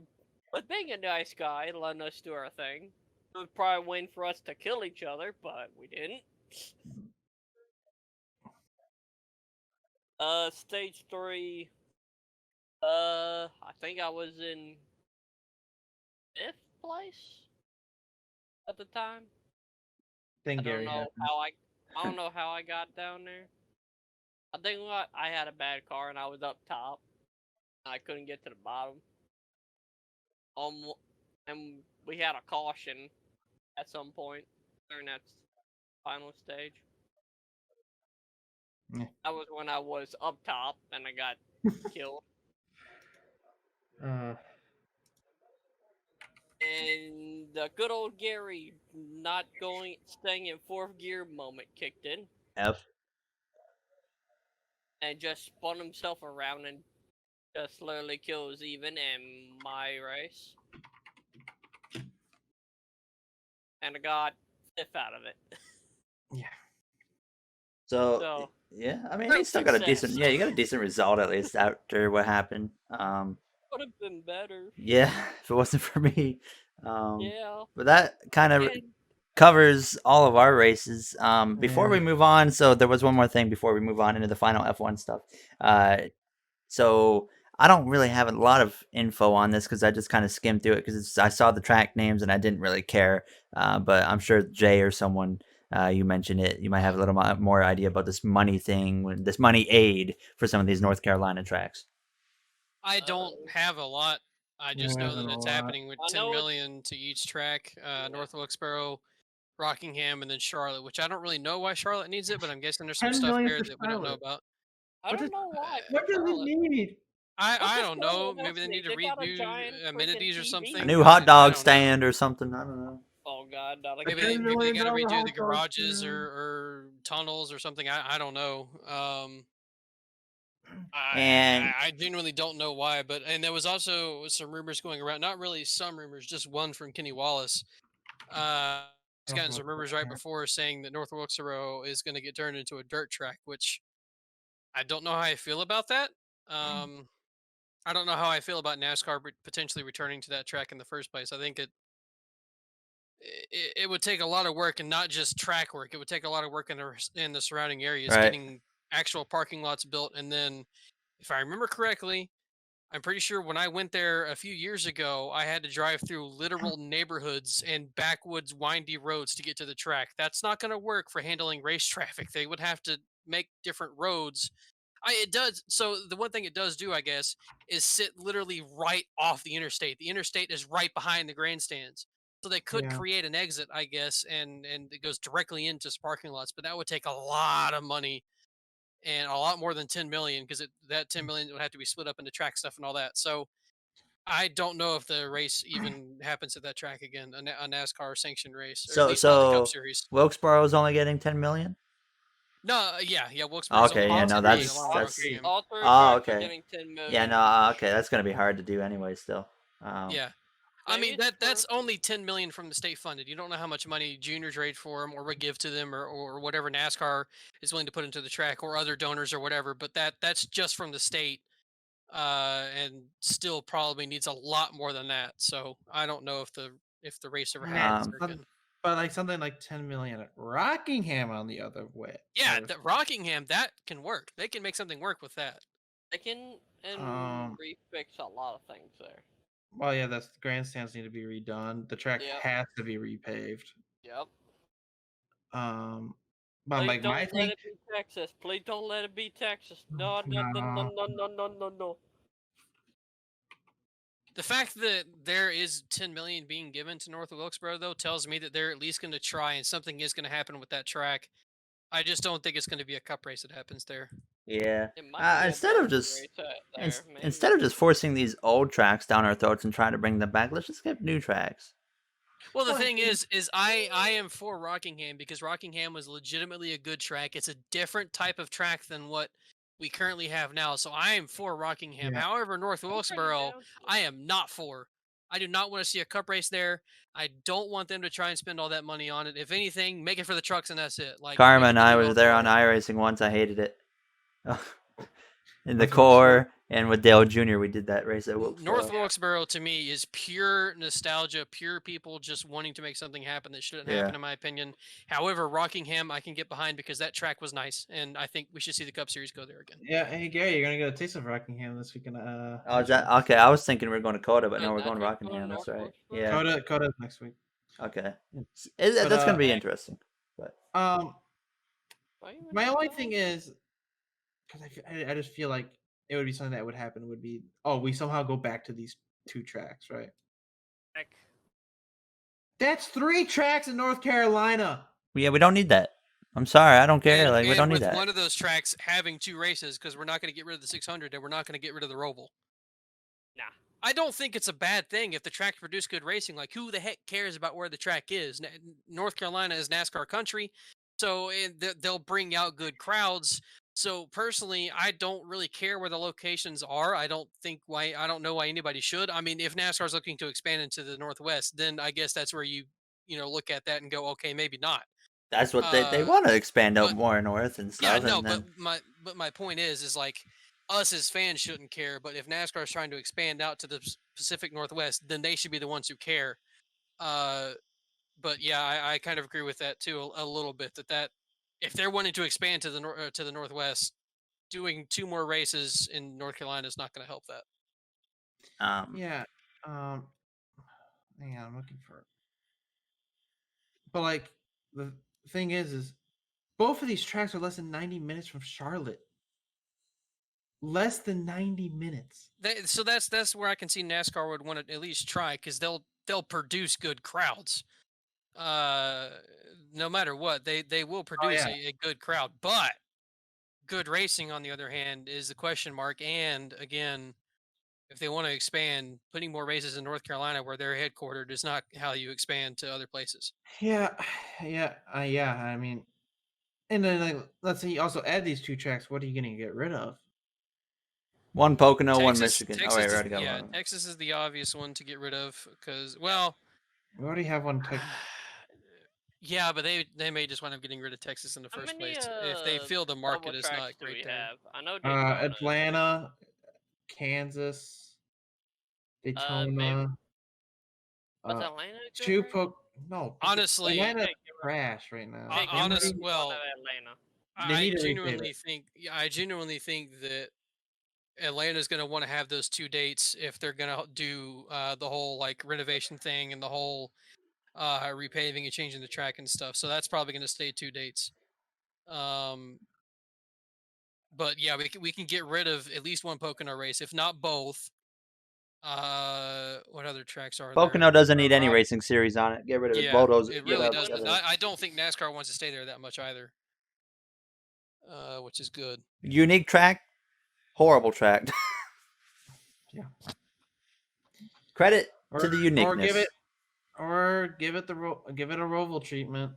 [SPEAKER 4] with being a nice guy, letting us do our thing, it was probably waiting for us to kill each other, but we didn't. Stage 3, I think I was in 5th place at the time. I don't know how I got down there. I think I had a bad car and I was up top. I couldn't get to the bottom. And we had a caution at some point during that final stage.
[SPEAKER 3] Yeah.
[SPEAKER 4] That was when I was up top and I got killed. And the good old Gary staying in 4th gear moment kicked in. And just spun himself around and just literally kills even in my race. And I got 5th out of it.
[SPEAKER 3] Yeah.
[SPEAKER 1] So yeah, I mean, he still got a decent. Yeah, you got a decent result at least after what happened.
[SPEAKER 4] Would have been better.
[SPEAKER 1] Yeah, if it wasn't for me.
[SPEAKER 4] Yeah.
[SPEAKER 1] But that kind of covers all of our races. Before we move on, so there was one more thing before we move on into the final F1 stuff. So I don't really have a lot of info on this because I just kind of skimmed through it because I saw the track names and I didn't really care. But I'm sure Jay or someone, you mentioned it, you might have a little more idea about this money thing, this money aid for some of these North Carolina tracks.
[SPEAKER 2] I don't have a lot. I just know that it's happening with
[SPEAKER 4] I
[SPEAKER 2] 10
[SPEAKER 4] know
[SPEAKER 2] million to each track. North Wilkesboro, Rockingham, and then Charlotte, which I don't really know why Charlotte needs it, but I'm guessing there's some
[SPEAKER 3] 10
[SPEAKER 2] stuff
[SPEAKER 3] million
[SPEAKER 2] there
[SPEAKER 3] for
[SPEAKER 2] that we don't know
[SPEAKER 3] Charlotte.
[SPEAKER 2] about.
[SPEAKER 4] I don't know why.
[SPEAKER 3] What does it
[SPEAKER 4] Charlotte.
[SPEAKER 3] need?
[SPEAKER 2] I
[SPEAKER 4] What
[SPEAKER 2] don't
[SPEAKER 4] does
[SPEAKER 2] know.
[SPEAKER 4] Charlotte
[SPEAKER 2] Maybe
[SPEAKER 4] else
[SPEAKER 2] they need
[SPEAKER 4] need?
[SPEAKER 2] to
[SPEAKER 4] They got a
[SPEAKER 2] redo
[SPEAKER 4] giant freaking
[SPEAKER 2] amenities or
[SPEAKER 4] TV.
[SPEAKER 2] something.
[SPEAKER 1] A new hot
[SPEAKER 2] I
[SPEAKER 1] dog
[SPEAKER 2] don't know.
[SPEAKER 1] stand or something. I don't know.
[SPEAKER 4] Oh God, not
[SPEAKER 2] Maybe
[SPEAKER 4] again.
[SPEAKER 2] they, maybe they got to
[SPEAKER 3] $10
[SPEAKER 2] redo the
[SPEAKER 3] hot dog
[SPEAKER 2] garages
[SPEAKER 3] stand.
[SPEAKER 2] or tunnels or something. I don't know.
[SPEAKER 1] And
[SPEAKER 2] I genuinely don't know why, and there was also some rumors going around. Not really some rumors, just one from Kenny Wallace. He's gotten some rumors right before saying that North Wilkesboro is going to get turned into a dirt track, which I don't know how I feel about that. I don't know how I feel about NASCAR potentially returning to that track in the first place. I think it would take a lot of work, and not just track work. It would take a lot of work in the surrounding areas,
[SPEAKER 1] Right.
[SPEAKER 2] getting actual parking lots built, and then, if I remember correctly, I'm pretty sure when I went there a few years ago, I had to drive through literal neighborhoods and backwoods, windy roads to get to the track. That's not going to work for handling race traffic. They would have to make different roads. It does. So the one thing it does do, I guess, is sit literally right off the interstate. The interstate is right behind the grandstands. So they could
[SPEAKER 3] Yeah.
[SPEAKER 2] create an exit, I guess, and it goes directly into parking lots. But that would take a lot of money and a lot more than 10 million, because that 10 million would have to be split up into track stuff and all that. So I don't know if the race even happens at that track again, a NASCAR sanctioned race, or at least not the Cup
[SPEAKER 1] So
[SPEAKER 2] Series.
[SPEAKER 1] Wilkesboro's only getting 10 million.
[SPEAKER 2] No, yeah, Wilkesboro's
[SPEAKER 1] Okay,
[SPEAKER 2] only
[SPEAKER 1] yeah,
[SPEAKER 2] getting
[SPEAKER 1] no,
[SPEAKER 2] 10 million
[SPEAKER 1] that's
[SPEAKER 2] along with Rockingham.
[SPEAKER 4] All three
[SPEAKER 1] Oh,
[SPEAKER 4] tracks are
[SPEAKER 1] okay.
[SPEAKER 4] getting 10 million.
[SPEAKER 1] Yeah, no, okay, that's gonna be hard to do anyway. Still.
[SPEAKER 2] Yeah. I
[SPEAKER 4] Maybe
[SPEAKER 2] mean,
[SPEAKER 4] it's
[SPEAKER 2] that's
[SPEAKER 4] true.
[SPEAKER 2] only 10 million from the state funded. You don't know how much money juniors trade for them or would give to them, or whatever NASCAR is willing to put into the track, or other donors or whatever. But that's just from the state, and still probably needs a lot more than that. So I don't know if the race ever happens there again.
[SPEAKER 3] But like something like 10 million at Rockingham on the other way.
[SPEAKER 2] Yeah, Rockingham, that can work. They can make something work with that.
[SPEAKER 4] They can refix a lot of things there.
[SPEAKER 3] Well, yeah, the grandstands need to be redone. The track has to be repaved.
[SPEAKER 4] Yep.
[SPEAKER 3] But
[SPEAKER 4] Please
[SPEAKER 3] like
[SPEAKER 4] don't
[SPEAKER 3] my
[SPEAKER 4] let
[SPEAKER 3] thing.
[SPEAKER 4] it be Texas. Please don't let it be Texas. No.
[SPEAKER 2] The fact that there is 10 million being given to North Wilkesboro, though, tells me that they're at least going to try, and something is going to happen with that track. I just don't think it's going to be a cup race that happens there.
[SPEAKER 1] Yeah.
[SPEAKER 4] It might be
[SPEAKER 1] Instead of just instead of just forcing these old tracks down our throats and trying to bring them back, let's just get new tracks.
[SPEAKER 2] Well, the thing is I am for Rockingham, because Rockingham was legitimately a good track. It's a different type of track than what we currently have now. So I am for Rockingham.
[SPEAKER 3] Yeah.
[SPEAKER 2] However, North Wilkesboro, I am not for. I do not want to see a cup race there. I don't want them to try and spend all that money on it. If anything, make it for the trucks and that's it. Like
[SPEAKER 1] Karma
[SPEAKER 2] make it
[SPEAKER 1] and
[SPEAKER 2] the
[SPEAKER 1] I
[SPEAKER 2] new
[SPEAKER 1] was there on
[SPEAKER 2] LCR.
[SPEAKER 1] iRacing once. I hated it. In the
[SPEAKER 3] That's what I'm
[SPEAKER 1] core and with Dale Jr., we did that race at Wilkesboro.
[SPEAKER 2] North Wilkesboro to me is pure nostalgia, pure people just wanting to make something happen that shouldn't happen, in my opinion. However, Rockingham I can get behind because that track was nice, and I think we should see the Cup Series go there again.
[SPEAKER 3] Yeah, hey Gary, you're gonna get a taste of Rockingham this weekend.
[SPEAKER 1] Oh, is that okay? I was thinking we were going to Coda, but no, we're going to
[SPEAKER 4] That's
[SPEAKER 1] Rockingham. That's right.
[SPEAKER 4] Wilkesboro?
[SPEAKER 1] Yeah.
[SPEAKER 3] Coda's next week.
[SPEAKER 1] Okay. That's going to be interesting. But
[SPEAKER 3] my only thing is, because I just feel like it would be something that would happen. Would be we somehow go back to these two tracks, right? That's 3 tracks in North Carolina.
[SPEAKER 1] yeah, we don't need that. I'm sorry, I don't care.
[SPEAKER 2] And
[SPEAKER 1] we don't need
[SPEAKER 2] with
[SPEAKER 1] that.
[SPEAKER 2] one of those tracks having 2 races, because we're not going to get rid of the 600 and we're not going to get rid of the Roval.
[SPEAKER 4] Nah.
[SPEAKER 2] I don't think it's a bad thing if the tracks produce good racing. Like, who the heck cares about where the track is? North Carolina is NASCAR country, so they'll bring out good crowds. So personally, I don't really care where the locations are. I don't know why anybody should. I mean, if NASCAR is looking to expand into the Northwest, then I guess that's where you look at that and go, okay, maybe not.
[SPEAKER 1] That's what they want to expand out more north and stuff.
[SPEAKER 2] Yeah, no,
[SPEAKER 1] and then...
[SPEAKER 2] but my point is like, us as fans shouldn't care. But if NASCAR is trying to expand out to the Pacific Northwest, then they should be the ones who care. But yeah, I kind of agree with that too a little bit. That if they're wanting to expand to the Northwest, doing 2 more races in North Carolina is not going to help that.
[SPEAKER 3] Yeah. Hang on, I'm looking for it. But like the thing is both of these tracks are less than 90 minutes from Charlotte. less than 90 minutes.
[SPEAKER 2] So that's where I can see NASCAR would want to at least try, because they'll produce good crowds. No matter what, they will produce a good crowd. But good racing, on the other hand, is the question mark. And again, if they want to expand, putting more races in North Carolina, where they're headquartered, is not how you expand to other places.
[SPEAKER 3] Yeah. I mean, and then like, let's say you also add these 2 tracks. What are you going to get rid of?
[SPEAKER 1] One Pocono, one Michigan.
[SPEAKER 2] Texas
[SPEAKER 1] we already got one.
[SPEAKER 2] Texas is the obvious one to get rid of, because, well,
[SPEAKER 3] we already have one.
[SPEAKER 2] Yeah, but they may just wind up getting rid of Texas in the first place if they feel the market is not great there.
[SPEAKER 4] I know
[SPEAKER 3] Atlanta, Kansas, Daytona.
[SPEAKER 4] What's Atlanta?
[SPEAKER 3] No,
[SPEAKER 2] honestly,
[SPEAKER 3] Atlanta crash right now.
[SPEAKER 2] Honestly, well,
[SPEAKER 3] Atlanta.
[SPEAKER 2] I genuinely think that Atlanta's going to want to have those 2 dates if they're going to do the whole like renovation thing and the whole repaving and changing the track and stuff. So that's probably going to stay 2 dates. But yeah, we can get rid of at least one Pocono race, if not both. What other tracks are
[SPEAKER 1] Pocono
[SPEAKER 2] there?
[SPEAKER 1] doesn't need any racing series on it. Get rid of it. Bodo's,
[SPEAKER 2] it really doesn't. I don't think NASCAR wants to stay there that much either. Which is good.
[SPEAKER 1] Unique track, horrible track.
[SPEAKER 3] Yeah.
[SPEAKER 1] Credit to the uniqueness.
[SPEAKER 3] Or give it a Roval treatment.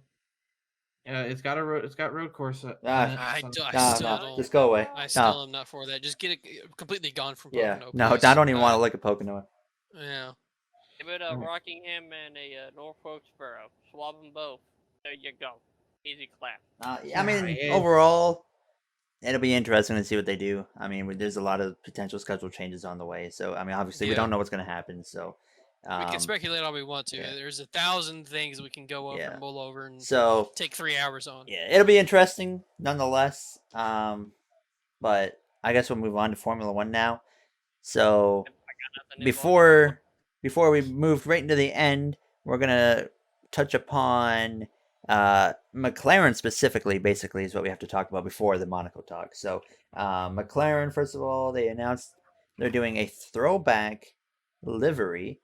[SPEAKER 3] It's got road course.
[SPEAKER 1] Just go away.
[SPEAKER 2] I still am not for that. Just get it completely gone from Pocono.
[SPEAKER 1] No, I don't even want to look at Pocono.
[SPEAKER 2] Yeah.
[SPEAKER 4] Give it a Rockingham and a Norfolk Sparrow. Swap them both. There you go. Easy clap.
[SPEAKER 1] I mean, overall, it'll be interesting to see what they do. I mean, there's a lot of potential schedule changes on the way. So, I mean, obviously, we don't know what's going to happen. So,
[SPEAKER 2] we can speculate all we want to. Yeah. There's 1,000 things we can go over and mull over and take 3 hours on.
[SPEAKER 1] Yeah, it'll be interesting nonetheless. But I guess we'll move on to Formula One now. So before we move right into the end, we're gonna touch upon McLaren specifically. Basically, is what we have to talk about before the Monaco talk. So McLaren, first of all, they announced they're doing a throwback livery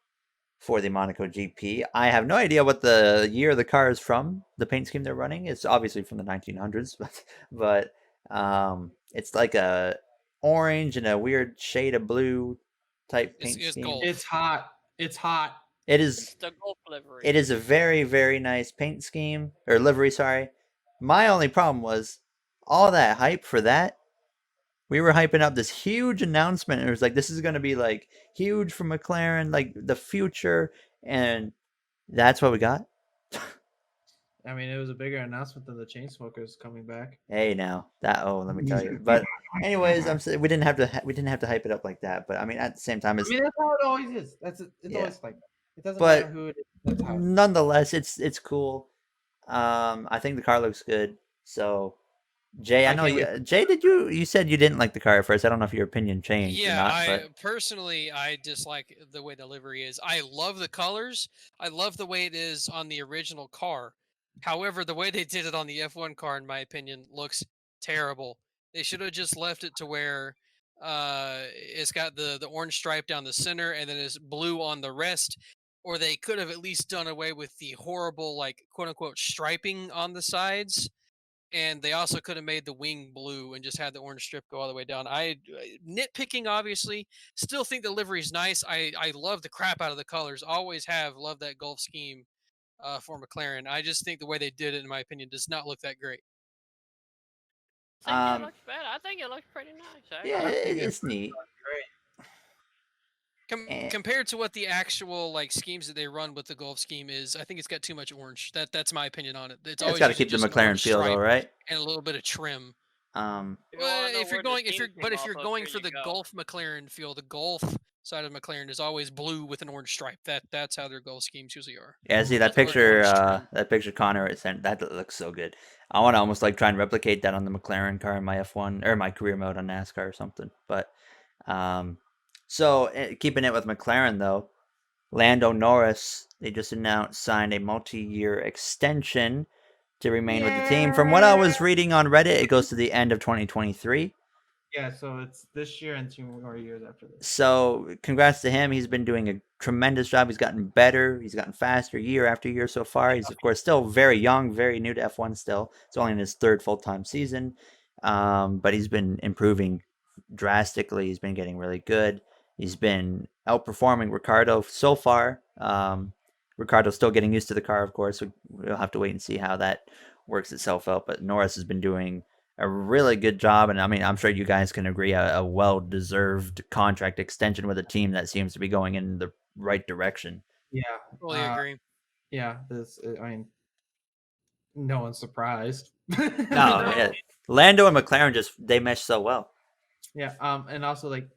[SPEAKER 1] for the Monaco GP. I have no idea what the year the car is from. The paint scheme they're running, it's obviously from the 1900s, but it's like a orange and a weird shade of blue type paint scheme.
[SPEAKER 2] Gold.
[SPEAKER 3] It's hot.
[SPEAKER 1] It is.
[SPEAKER 4] It's the Gulf livery.
[SPEAKER 1] It is a very, very nice paint scheme or livery. Sorry, my only problem was all that hype for that. We were hyping up this huge announcement. It was like, this is going to be like huge for McLaren, like the future. And that's what we got.
[SPEAKER 3] I mean, it was a bigger announcement than the Chainsmokers coming back.
[SPEAKER 1] Hey, now let me tell you. But anyways, we didn't have to hype it up like that. But I mean, at the same time,
[SPEAKER 3] that's how it always is. It's always like that. It doesn't matter who it is.
[SPEAKER 1] Nonetheless, it's cool. I think the car looks good. So, Jay, I know Jay, you said you didn't like the car at first. I don't know if your opinion changed or not.
[SPEAKER 2] Personally, I dislike the way the livery is. I love the colors. I love the way it is on the original car. However, the way they did it on the F1 car, in my opinion, looks terrible. They should have just left it to where it's got the orange stripe down the center and then it's blue on the rest. Or they could have at least done away with the horrible, like, quote-unquote, striping on the sides. And they also could have made the wing blue and just had the orange strip go all the way down. Nitpicking, obviously, still think the livery is nice. I love the crap out of the colors. Always have loved that Gulf scheme for McLaren. I just think the way they did it, in my opinion, does not look that great.
[SPEAKER 4] I think it looks bad. I think it looks pretty nice.
[SPEAKER 1] Yeah, it's neat.
[SPEAKER 2] Compared to what the actual like schemes that they run with the Gulf scheme is, I think it's got too much orange. That's my opinion on it. It's always
[SPEAKER 1] got to keep the McLaren feel, though, right?
[SPEAKER 2] And a little bit of trim.
[SPEAKER 4] If you're
[SPEAKER 2] going for the Gulf McLaren feel, the Gulf side of McLaren is always blue with an orange stripe. That's how their Gulf schemes usually are.
[SPEAKER 1] Yeah, see that picture. That picture Connor sent. That looks so good. I want to almost like try and replicate that on the McLaren car in my F1 or my career mode on NASCAR or something. But so keeping it with McLaren though, Lando Norris, they just signed a multi-year extension to remain with the team. From what I was reading on Reddit, it goes to the end of 2023.
[SPEAKER 3] Yeah, so it's this year and 2 more years after this.
[SPEAKER 1] So congrats to him. He's been doing a tremendous job. He's gotten better. He's gotten faster year after year so far. He's of course still very young, very new to F1 still. It's only in his third full-time season. But he's been improving drastically. He's been getting really good. He's been outperforming Ricardo so far. Ricardo's still getting used to the car, of course. We'll have to wait and see how that works itself out. But Norris has been doing a really good job, and I mean, I'm sure you guys can agree, a well-deserved contract extension with a team that seems to be going in the right direction.
[SPEAKER 3] Yeah,
[SPEAKER 2] Totally agree.
[SPEAKER 3] yeah. I mean, no one's surprised.
[SPEAKER 1] No, yeah. Lando and McLaren they mesh so well.
[SPEAKER 3] Yeah, and also like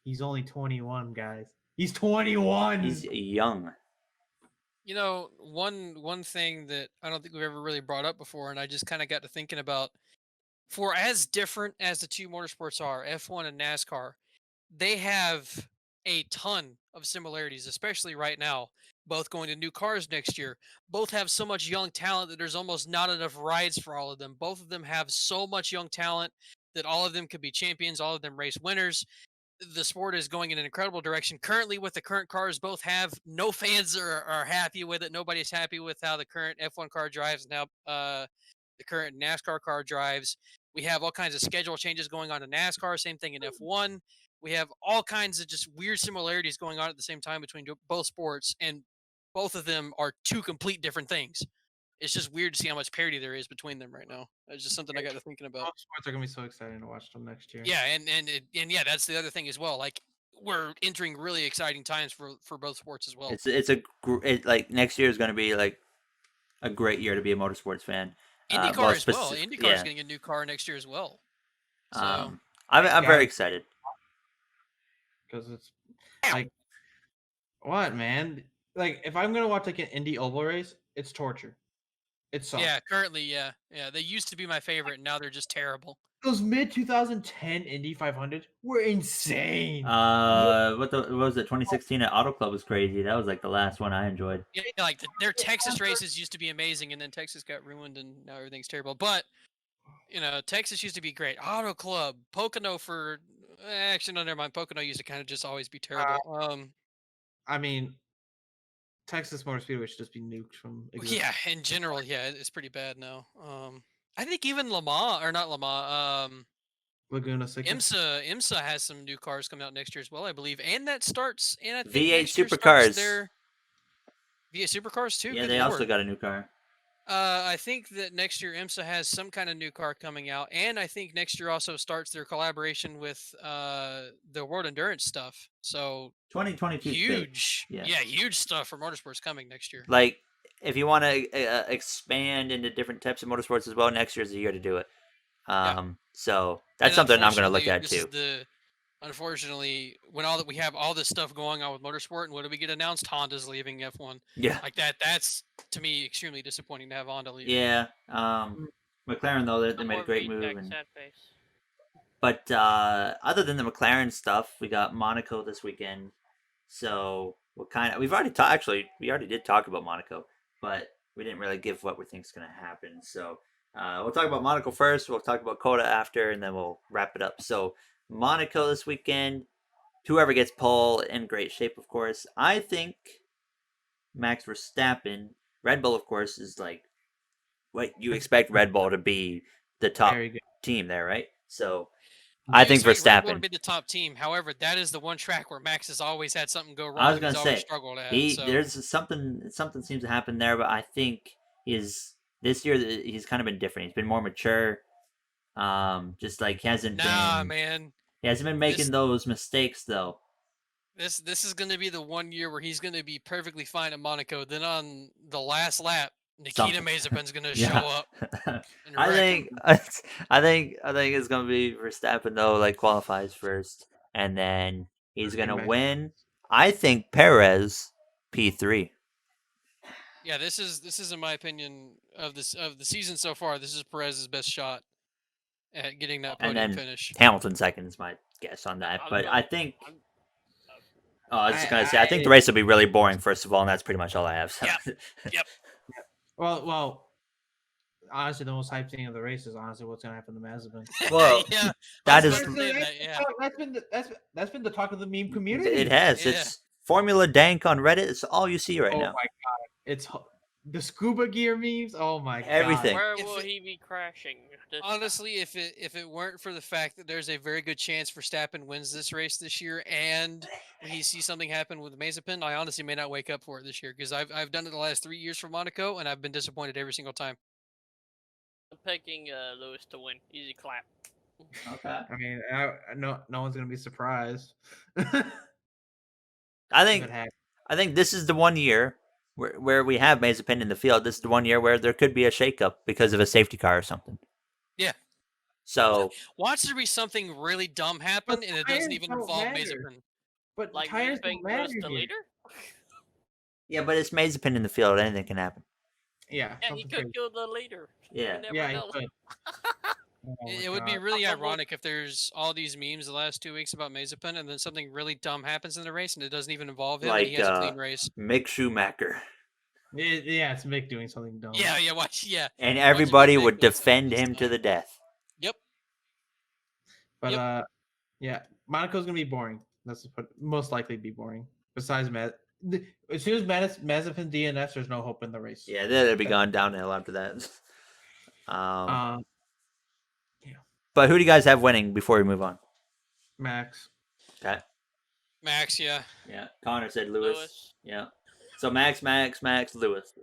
[SPEAKER 3] he's only 21, guys. He's 21.
[SPEAKER 1] He's young.
[SPEAKER 2] You know, one thing that I don't think we've ever really brought up before, and I just kind of got to thinking about, for as different as the two motorsports are, F1 and NASCAR, they have a ton of similarities, especially right now. Both going to new cars next year. Both have so much young talent that there's almost not enough rides for all of them. Both of them have so much young talent that all of them could be champions, all of them race winners. The sport is going in an incredible direction. Currently, with the current cars both have, no fans are happy with it. Nobody's happy with how the current F1 car drives now. The current NASCAR car drives. We have all kinds of schedule changes going on in NASCAR. Same thing in F1. We have all kinds of just weird similarities going on at the same time between both sports, and both of them are two complete different things. It's just weird to see how much parity there is between them right now. It's just something I got to thinking about.
[SPEAKER 3] Both sports are gonna be so exciting to watch them next year.
[SPEAKER 2] Yeah, and yeah, that's the other thing as well. Like, we're entering really exciting times for both sports as well.
[SPEAKER 1] Like next year is going to be like a great year to be a motorsports fan.
[SPEAKER 2] IndyCar as well. IndyCar is getting a new car next year as well. So
[SPEAKER 1] I'm very excited
[SPEAKER 3] because it's like, what, man? Like, if I'm gonna watch like an Indy oval race, it's torture. It sucks.
[SPEAKER 2] Yeah, currently, yeah. They used to be my favorite, and now they're just terrible.
[SPEAKER 3] Those mid 2010 Indy 500 were insane.
[SPEAKER 1] What was it? 2016 at Auto Club was crazy. That was like the last one I enjoyed.
[SPEAKER 2] Yeah, like their Texas races used to be amazing, and then Texas got ruined, and now everything's terrible. But you know, Texas used to be great. Auto Club, Pocono actually, no, never mind. Pocono used to kind of just always be terrible.
[SPEAKER 3] I mean, Texas Motor Speedway should just be nuked from existence.
[SPEAKER 2] Yeah, in general, yeah, it's pretty bad now. I think even
[SPEAKER 3] Laguna Seca.
[SPEAKER 2] IMSA has some new cars coming out next year as well, I believe, and that starts. And I think
[SPEAKER 1] V8 supercars.
[SPEAKER 2] V8 supercars too.
[SPEAKER 1] Yeah,
[SPEAKER 2] Good
[SPEAKER 1] they
[SPEAKER 2] Lord.
[SPEAKER 1] also got a new car.
[SPEAKER 2] I think that next year IMSA has some kind of new car coming out, and I think next year also starts their collaboration with the World Endurance stuff. So
[SPEAKER 1] 2022
[SPEAKER 2] huge, yeah, huge stuff for motorsports coming next year.
[SPEAKER 1] Like, if you want to expand into different types of motorsports as well, next year's the year to do it. So that's something I'm going to look at too.
[SPEAKER 2] Unfortunately, when we have all this stuff going on with motorsport, and what do we get announced? Honda's leaving F1.
[SPEAKER 1] Yeah,
[SPEAKER 2] like that's to me extremely disappointing to have Honda leave.
[SPEAKER 1] Yeah, McLaren though they made a great move. But other than the McLaren stuff, we got Monaco this weekend. So we already did talk about Monaco, but we didn't really give what we think is going to happen. So we'll talk about Monaco first. We'll talk about Coda after, and then we'll wrap it up. So Monaco this weekend, whoever gets pole in great shape, of course. I think Max Verstappen, Red Bull, of course, is like what you expect Red Bull to be the top team there, right? So I think Verstappen
[SPEAKER 2] Red Bull to be the top team. However, that is the one track where Max has always had something go wrong.
[SPEAKER 1] I was going to say
[SPEAKER 2] struggled at,
[SPEAKER 1] there's something seems to happen there, but I think this year he's kind of been different. He's been more mature. Just like he hasn't been making those mistakes though.
[SPEAKER 2] This is going to be the one year where he's going to be perfectly fine at Monaco. Then on the last lap, Nikita Mazepin's going to show up.
[SPEAKER 1] I think it's going to be Verstappen though. Like qualifies first, and then he's going to win. I think Perez P3.
[SPEAKER 2] Yeah, this is in my opinion of the season so far. This is Perez's best shot at getting that podium finish.
[SPEAKER 1] Hamilton second is my guess on that, but I think. I was just gonna say I think the race will be really boring first of all, and that's pretty much all I have. So.
[SPEAKER 2] Yep.
[SPEAKER 3] Well, honestly, the most hyped thing of the race is honestly what's gonna happen to Mazepin.
[SPEAKER 1] Well,
[SPEAKER 2] yeah,
[SPEAKER 1] that
[SPEAKER 2] I was
[SPEAKER 1] is-
[SPEAKER 2] about to say that, yeah.
[SPEAKER 3] That's been the talk of the meme community.
[SPEAKER 1] It has.
[SPEAKER 2] Yeah.
[SPEAKER 1] It's Formula Dank on Reddit. It's all you see right
[SPEAKER 3] Oh
[SPEAKER 1] now.
[SPEAKER 3] my god, it's the scuba gear memes. Oh my
[SPEAKER 1] Everything.
[SPEAKER 3] god.
[SPEAKER 4] Where
[SPEAKER 2] If
[SPEAKER 4] will
[SPEAKER 2] it-
[SPEAKER 4] he be crashing? This
[SPEAKER 2] Honestly, if it weren't for the fact that there's a very good chance Verstappen wins this race this year, and we see something happen with Mazepin, I honestly may not wake up for it this year because I've done it the last 3 years for Monaco, and I've been disappointed every single time.
[SPEAKER 4] I'm picking Lewis to win. Easy clap.
[SPEAKER 1] Okay.
[SPEAKER 3] I mean, no one's gonna be surprised.
[SPEAKER 1] I
[SPEAKER 3] if
[SPEAKER 1] think
[SPEAKER 3] it happens.
[SPEAKER 1] I think this is the one year where we have Mazepin in the field. This is the one year where there could be a shakeup because of a safety car or something.
[SPEAKER 2] Yeah.
[SPEAKER 1] So
[SPEAKER 2] Watch there be something really dumb happen, and it
[SPEAKER 3] tires
[SPEAKER 2] doesn't even
[SPEAKER 3] don't
[SPEAKER 2] involve
[SPEAKER 3] matter.
[SPEAKER 2] Mazepin.
[SPEAKER 3] But
[SPEAKER 4] Like
[SPEAKER 3] tires
[SPEAKER 4] being
[SPEAKER 3] don't matter
[SPEAKER 4] the
[SPEAKER 3] here.
[SPEAKER 4] leader?
[SPEAKER 1] yeah, but it's Mazepin in the field. Anything can happen.
[SPEAKER 3] Yeah,
[SPEAKER 4] Yeah, he
[SPEAKER 3] something
[SPEAKER 4] could
[SPEAKER 3] crazy.
[SPEAKER 4] kill the leader.
[SPEAKER 1] Yeah.
[SPEAKER 4] You never
[SPEAKER 3] Yeah, he
[SPEAKER 4] know.
[SPEAKER 3] could. Oh my
[SPEAKER 2] It would be
[SPEAKER 3] God.
[SPEAKER 2] really
[SPEAKER 4] How come
[SPEAKER 2] ironic if there's all these memes the last 2 weeks about Mazepin, and then something really dumb happens in the race, and it doesn't even involve him, and he
[SPEAKER 1] Like,
[SPEAKER 2] has a clean race.
[SPEAKER 1] Mick Schumacher.
[SPEAKER 3] Yeah, it's Mick doing something dumb.
[SPEAKER 2] Yeah, watch, yeah.
[SPEAKER 1] And
[SPEAKER 2] Watch him
[SPEAKER 1] everybody
[SPEAKER 2] get
[SPEAKER 1] would
[SPEAKER 2] big with some
[SPEAKER 1] defend him
[SPEAKER 2] stuff.
[SPEAKER 1] to the death.
[SPEAKER 2] Yep.
[SPEAKER 3] But
[SPEAKER 2] Yep.
[SPEAKER 3] yeah, Monaco's gonna be boring. That's most likely be boring. Besides as soon as Mazepin DNFs, there's no hope in the race.
[SPEAKER 1] Yeah, they'll be gone downhill after that.
[SPEAKER 3] Um,
[SPEAKER 1] But who do you guys have winning before we move on?
[SPEAKER 3] Max.
[SPEAKER 1] Okay.
[SPEAKER 2] Max, yeah.
[SPEAKER 1] Yeah. Connor said Lewis.
[SPEAKER 4] Lewis.
[SPEAKER 1] Yeah. So Max, Lewis.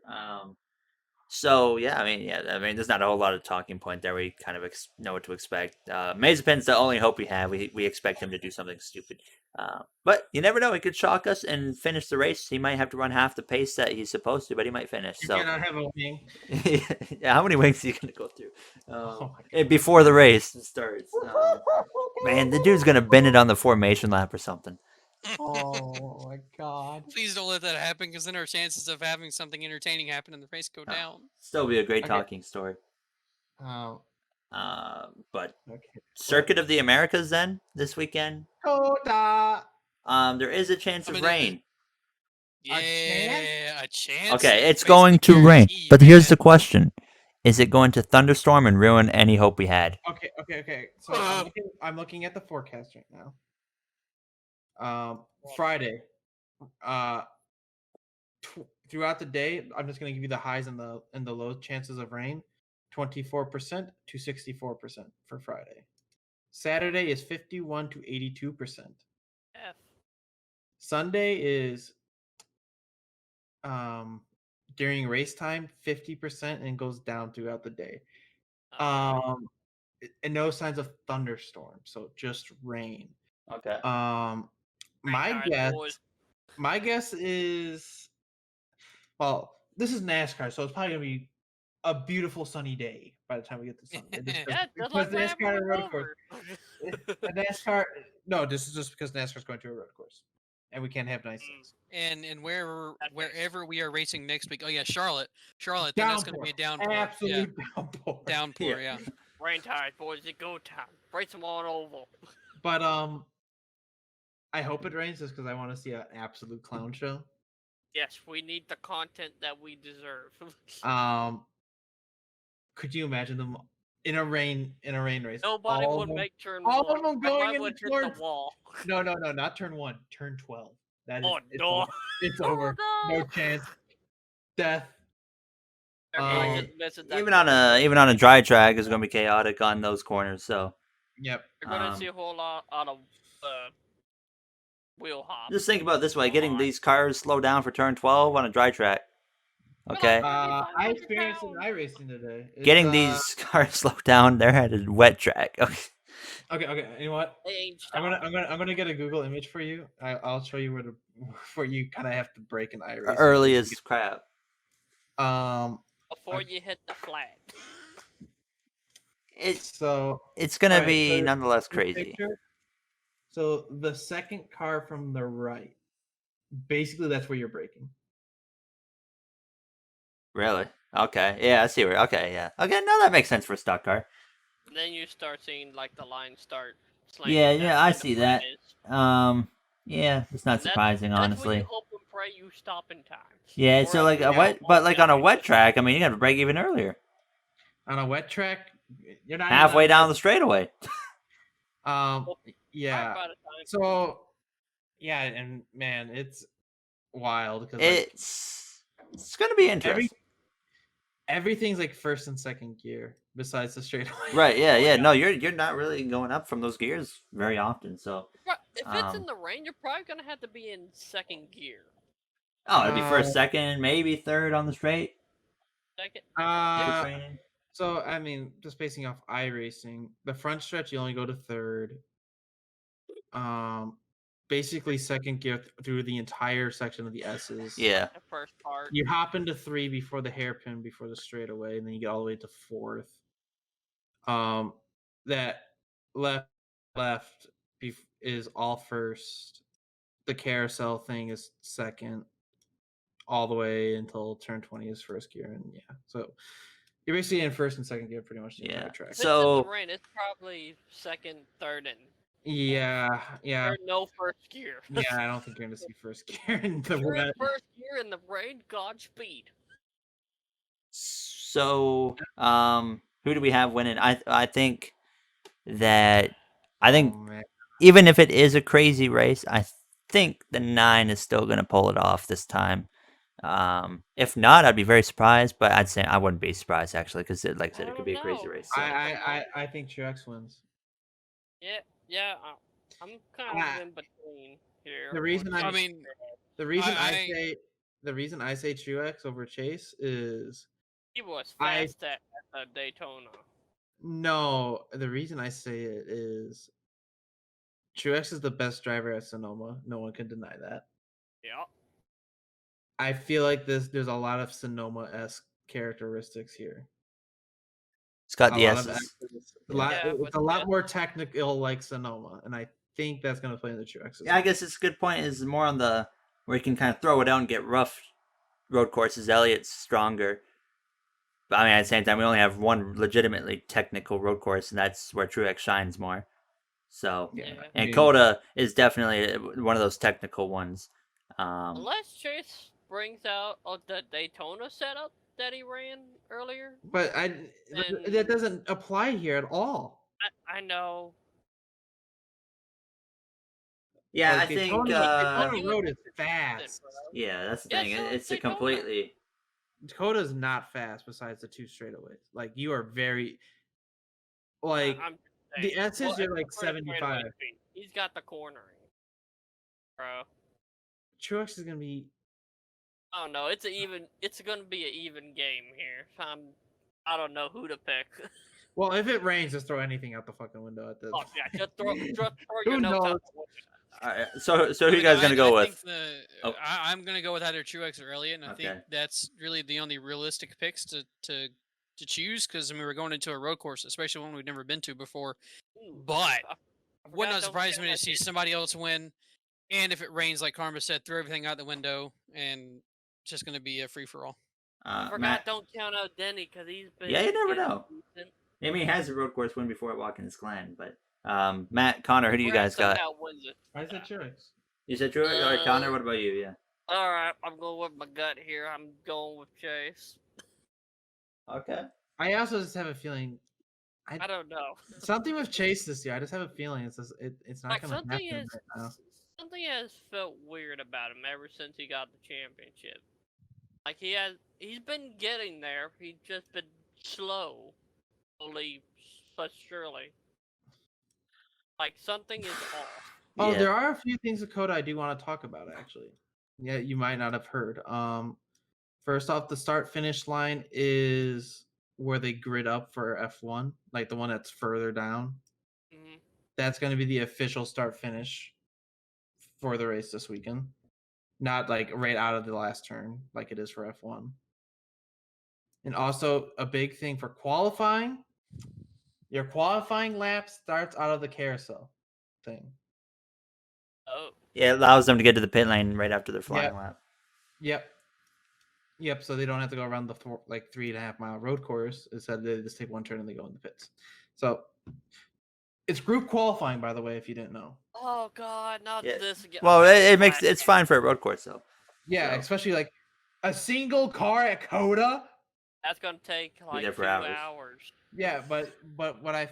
[SPEAKER 1] So yeah, I mean, there's not a whole lot of talking point there. We kind of know what to expect. Mazepin's the only hope we have. We expect him to do something stupid. But you never know. He could shock us and finish the race. He might have to run half the pace that he's supposed to, but he might finish.
[SPEAKER 3] You
[SPEAKER 1] So
[SPEAKER 3] cannot have a wing.
[SPEAKER 1] yeah, how many wings are you gonna go through
[SPEAKER 3] Oh my
[SPEAKER 1] and before the race starts? Man, the dude's gonna bend it on the formation lap or something.
[SPEAKER 3] Oh my god.
[SPEAKER 2] Please don't let that happen, because then our chances of having something entertaining happen in the race go down.
[SPEAKER 1] Still be a great
[SPEAKER 3] Okay.
[SPEAKER 1] talking story.
[SPEAKER 3] Oh,
[SPEAKER 1] But
[SPEAKER 3] okay.
[SPEAKER 1] Circuit of the Americas then this weekend.
[SPEAKER 3] Coda.
[SPEAKER 1] There is a chance
[SPEAKER 2] I
[SPEAKER 1] of
[SPEAKER 2] mean,
[SPEAKER 1] rain.
[SPEAKER 2] Yeah, a chance.
[SPEAKER 1] Okay, it's
[SPEAKER 2] Basically
[SPEAKER 1] going to rain.
[SPEAKER 2] guaranteed,
[SPEAKER 1] But here's the
[SPEAKER 2] man.
[SPEAKER 1] question: is it going to thunderstorm and ruin any hope we had?
[SPEAKER 3] Okay. So I'm looking at the forecast right now. Friday. Throughout the day, I'm just gonna give you the highs and the low chances of rain. 24% to 64% for Friday. Saturday is 51 to 82%.
[SPEAKER 4] F.
[SPEAKER 3] Sunday is during race time 50% and goes down throughout the day. And no signs of thunderstorm, so just rain.
[SPEAKER 1] Okay.
[SPEAKER 3] My guess is, well, this is NASCAR, so it's probably gonna be a beautiful sunny day by the time we get to Sunday.
[SPEAKER 4] Yeah, just
[SPEAKER 3] Because
[SPEAKER 4] like that
[SPEAKER 3] NASCAR
[SPEAKER 4] happened
[SPEAKER 3] road
[SPEAKER 4] with
[SPEAKER 3] course.
[SPEAKER 4] Dover.
[SPEAKER 3] NASCAR. No, this is just because NASCAR's going to a road course, and we can't have nice things.
[SPEAKER 2] And wherever
[SPEAKER 4] That makes
[SPEAKER 2] wherever we are racing next week. Oh yeah, Charlotte. Then that's going to be a downpour.
[SPEAKER 3] Absolute downpour.
[SPEAKER 2] Downpour. Yeah.
[SPEAKER 4] Rain tide, boys. It's go time. Race them on oval.
[SPEAKER 3] But I hope it rains just because I want to see an absolute clown show.
[SPEAKER 4] Yes, we need the content that we deserve.
[SPEAKER 3] Could you imagine them in a rain race?
[SPEAKER 4] Nobody
[SPEAKER 3] all of
[SPEAKER 4] would
[SPEAKER 3] them-
[SPEAKER 4] make turn
[SPEAKER 3] all
[SPEAKER 4] one.
[SPEAKER 3] of them going
[SPEAKER 4] Everyone
[SPEAKER 3] into
[SPEAKER 4] would hit
[SPEAKER 3] turn-
[SPEAKER 4] the wall.
[SPEAKER 3] No, not turn 1, turn 12. That is
[SPEAKER 4] Oh
[SPEAKER 3] it's
[SPEAKER 4] no!
[SPEAKER 3] over. It's
[SPEAKER 4] Oh,
[SPEAKER 3] over.
[SPEAKER 4] no!
[SPEAKER 3] No chance. Death.
[SPEAKER 4] Everybody
[SPEAKER 3] Um,
[SPEAKER 4] just misses that
[SPEAKER 1] Even on
[SPEAKER 4] corner.
[SPEAKER 1] a dry track is going to be chaotic on those corners. So
[SPEAKER 3] Yep.
[SPEAKER 4] You're gonna
[SPEAKER 1] um,
[SPEAKER 4] see a whole lot of wheel hop.
[SPEAKER 1] just think about it this way: getting these cars slowed down for turn 12 on a dry track. Okay.
[SPEAKER 3] I
[SPEAKER 4] 500
[SPEAKER 3] experienced it in
[SPEAKER 4] pounds.
[SPEAKER 3] iRacing today. It's,
[SPEAKER 1] Getting these cars slowed down, they're at a wet track. Okay.
[SPEAKER 3] Okay. You know what?
[SPEAKER 4] They ain't
[SPEAKER 3] I'm
[SPEAKER 4] stopping.
[SPEAKER 3] gonna get a Google image for you. I'll show you where you kind of have to break an iRacing.
[SPEAKER 1] Early as crap.
[SPEAKER 4] Before you hit the flag.
[SPEAKER 1] It's
[SPEAKER 3] So
[SPEAKER 1] gonna
[SPEAKER 3] alright,
[SPEAKER 1] be
[SPEAKER 3] so
[SPEAKER 1] nonetheless
[SPEAKER 3] this
[SPEAKER 1] crazy.
[SPEAKER 3] picture- So the second car from the right, basically that's where you're braking.
[SPEAKER 1] Really? Okay. Yeah, I see where. Okay. Yeah. Okay. No, that makes sense for a stock car.
[SPEAKER 4] Then you start seeing like the line start slanting.
[SPEAKER 1] Yeah.
[SPEAKER 4] That's
[SPEAKER 1] Yeah.
[SPEAKER 4] where
[SPEAKER 1] I
[SPEAKER 4] the
[SPEAKER 1] see
[SPEAKER 4] flag
[SPEAKER 1] that.
[SPEAKER 4] is.
[SPEAKER 1] Yeah. It's not
[SPEAKER 4] And
[SPEAKER 1] surprising,
[SPEAKER 4] That's when
[SPEAKER 1] honestly.
[SPEAKER 4] you hope and pray you stop in time.
[SPEAKER 1] Yeah.
[SPEAKER 4] Or
[SPEAKER 1] So like a
[SPEAKER 4] else
[SPEAKER 1] wet,
[SPEAKER 4] you
[SPEAKER 1] but like on a
[SPEAKER 4] won't
[SPEAKER 1] wet
[SPEAKER 4] die.
[SPEAKER 1] track, I mean, you got to brake even earlier.
[SPEAKER 3] On a wet track, you're not
[SPEAKER 1] halfway
[SPEAKER 3] even
[SPEAKER 1] down the straightaway.
[SPEAKER 3] Yeah.
[SPEAKER 4] Right by the time.
[SPEAKER 3] So, yeah, and man, it's wild because
[SPEAKER 1] It's gonna be interesting.
[SPEAKER 3] everything's like first and second gear besides the straightaway.
[SPEAKER 1] Right? Yeah,
[SPEAKER 4] Oh,
[SPEAKER 1] yeah.
[SPEAKER 4] yeah.
[SPEAKER 1] No, you're not really going up from those gears very often. So,
[SPEAKER 4] Right, if it's in
[SPEAKER 1] Um,
[SPEAKER 4] the rain, you're probably gonna have to be in second gear.
[SPEAKER 1] oh, it'd be
[SPEAKER 3] Uh,
[SPEAKER 1] first, second, maybe third on the straight.
[SPEAKER 4] Second.
[SPEAKER 1] If it's
[SPEAKER 3] Uh,
[SPEAKER 1] raining.
[SPEAKER 3] so I mean, just basing off iRacing, the front stretch you only go to third. Basically second gear through the entire section of the S's.
[SPEAKER 1] Yeah.
[SPEAKER 4] The first part.
[SPEAKER 3] You hop into 3 before the hairpin, before the straightaway, and then you get all the way to fourth. That left is all first. The carousel thing is second, all the way until turn 20 is first gear, and yeah, so you're basically in first and second gear pretty much the
[SPEAKER 1] Yeah.
[SPEAKER 3] entire track.
[SPEAKER 4] If it's in the
[SPEAKER 1] So
[SPEAKER 4] rain, it's probably second, third, and
[SPEAKER 3] Yeah.
[SPEAKER 4] there's no first gear.
[SPEAKER 3] Yeah, I don't think you're gonna see first gear in the
[SPEAKER 4] If you're in
[SPEAKER 3] wet.
[SPEAKER 4] first gear in the rain, Godspeed.
[SPEAKER 1] So, who do we have winning? I think that I think
[SPEAKER 3] Oh, man.
[SPEAKER 1] even if it is a crazy race, I think the 9 is still gonna pull it off this time. If not, I'd be very surprised, but I'd say I wouldn't be surprised actually, because like I said, it could be a crazy race. So.
[SPEAKER 3] I think Truex wins.
[SPEAKER 4] Yeah, I'm kind of in between here.
[SPEAKER 3] The reason
[SPEAKER 2] I mean,
[SPEAKER 3] The reason
[SPEAKER 2] I-
[SPEAKER 3] the reason I say Truex over Chase is
[SPEAKER 4] he was
[SPEAKER 3] I-
[SPEAKER 4] fast at Daytona.
[SPEAKER 3] no. The reason I say it is Truex is the best driver at Sonoma. No one can deny that.
[SPEAKER 4] Yeah.
[SPEAKER 3] I feel like there's a lot of Sonoma-esque characteristics here.
[SPEAKER 1] It's got
[SPEAKER 3] A
[SPEAKER 1] the
[SPEAKER 3] lot of
[SPEAKER 1] S's.
[SPEAKER 4] Yeah,
[SPEAKER 3] it's
[SPEAKER 4] but
[SPEAKER 3] a lot
[SPEAKER 4] that-
[SPEAKER 3] more technical like Sonoma, and I think that's going to play in the Truex.
[SPEAKER 1] Yeah, I guess it's a good point. Is more on the where you can kind of throw it out and get rough road courses. Elliott's stronger, but I mean at the same time we only have one legitimately technical road course, and that's where Truex shines more. So,
[SPEAKER 3] Yeah.
[SPEAKER 4] Yeah.
[SPEAKER 1] and Coda is definitely one of those technical ones.
[SPEAKER 4] Unless Chase brings out the Daytona setup that he ran earlier.
[SPEAKER 3] But that doesn't apply here at all.
[SPEAKER 4] I know.
[SPEAKER 1] Yeah,
[SPEAKER 3] Like,
[SPEAKER 1] I think.
[SPEAKER 3] Daytona
[SPEAKER 4] He
[SPEAKER 3] Road
[SPEAKER 4] was
[SPEAKER 3] is fast.
[SPEAKER 4] bro.
[SPEAKER 1] Yeah, that's the
[SPEAKER 4] Yeah,
[SPEAKER 1] thing.
[SPEAKER 4] so
[SPEAKER 1] It's a
[SPEAKER 4] Daytona.
[SPEAKER 1] completely.
[SPEAKER 3] Dakota's not fast besides the 2 straightaways. Like you are very like
[SPEAKER 4] I'm
[SPEAKER 3] the
[SPEAKER 4] saying,
[SPEAKER 3] S's you're like
[SPEAKER 4] except for the straightaway
[SPEAKER 3] 75.
[SPEAKER 4] speed. He's got the cornering, bro.
[SPEAKER 3] Truex is gonna be
[SPEAKER 4] I don't know. It's gonna be an even game here. I don't know who to pick.
[SPEAKER 3] well. If it rains, just throw anything out the fucking window at this.
[SPEAKER 4] Oh yeah, just throw
[SPEAKER 3] Who
[SPEAKER 4] your notes
[SPEAKER 3] knows?
[SPEAKER 4] out the window.
[SPEAKER 1] All right, so who
[SPEAKER 2] I
[SPEAKER 1] you
[SPEAKER 2] mean,
[SPEAKER 1] guys gonna go
[SPEAKER 2] I
[SPEAKER 1] with?
[SPEAKER 2] think
[SPEAKER 1] Oh.
[SPEAKER 2] I'm gonna go with either Truex or Elliott, and I
[SPEAKER 1] Okay.
[SPEAKER 2] think that's really the only realistic picks to choose. Because I mean, we're going into a road course, especially one we've never been to before.
[SPEAKER 4] Ooh,
[SPEAKER 2] But
[SPEAKER 4] I
[SPEAKER 2] would
[SPEAKER 4] forgot
[SPEAKER 2] not
[SPEAKER 4] don't
[SPEAKER 2] surprise
[SPEAKER 4] count
[SPEAKER 2] me to
[SPEAKER 4] that
[SPEAKER 2] see
[SPEAKER 4] shit.
[SPEAKER 2] somebody else win. And if it rains, like Karma said, throw everything out the window, and it's just gonna be a free for all.
[SPEAKER 4] I forgot
[SPEAKER 1] Matt.
[SPEAKER 4] don't count out Denny because he's been.
[SPEAKER 1] Yeah, you never
[SPEAKER 4] getting
[SPEAKER 1] know.
[SPEAKER 4] decent.
[SPEAKER 1] I mean, he has a road course win before Watkins Glen, but Matt, Connor, who do you
[SPEAKER 4] Brad
[SPEAKER 1] guys got?
[SPEAKER 4] somehow wins it.
[SPEAKER 3] I said Truex.
[SPEAKER 1] You said Truex. All right, Connor, what about you? Yeah.
[SPEAKER 4] All right, I'm going with my gut here. I'm going with Chase.
[SPEAKER 1] Okay.
[SPEAKER 3] I also just have a feeling
[SPEAKER 4] I don't know.
[SPEAKER 3] something with Chase this year. I just have a feeling it's not
[SPEAKER 4] Like
[SPEAKER 3] gonna
[SPEAKER 4] something
[SPEAKER 3] happen
[SPEAKER 4] is
[SPEAKER 3] right now.
[SPEAKER 4] something has felt weird about him ever since he got the championship. Like he's been getting there. He's just been slowly but surely. Like something is off.
[SPEAKER 3] Oh,
[SPEAKER 1] Yeah.
[SPEAKER 3] there are a few things with Coda I do want to talk about actually. Yeah, you might not have heard. First off, the start finish line is where they grid up for F1, like the one that's further down.
[SPEAKER 4] Mhm.
[SPEAKER 3] That's going to be the official start finish for the race this weekend. Not like right out of the last turn like it is for F1. And also a big thing for qualifying, your qualifying lap starts out of the carousel thing.
[SPEAKER 4] Oh,
[SPEAKER 1] Yeah, it allows them to get to the pit lane right after their flying lap.
[SPEAKER 3] Yep. So they don't have to go around the 3.5 mile road course. Instead, they just take one turn and they go in the pits. So it's group qualifying, by the way, if you didn't know.
[SPEAKER 4] oh God, not
[SPEAKER 1] Yeah.
[SPEAKER 4] this again.
[SPEAKER 1] Well, it makes it's fine for a road course though.
[SPEAKER 3] Yeah,
[SPEAKER 1] So-
[SPEAKER 3] especially like a single car at Coda.
[SPEAKER 4] That's gonna take like
[SPEAKER 1] there
[SPEAKER 4] 2
[SPEAKER 1] for hours.
[SPEAKER 4] hours.
[SPEAKER 3] Yeah, but what I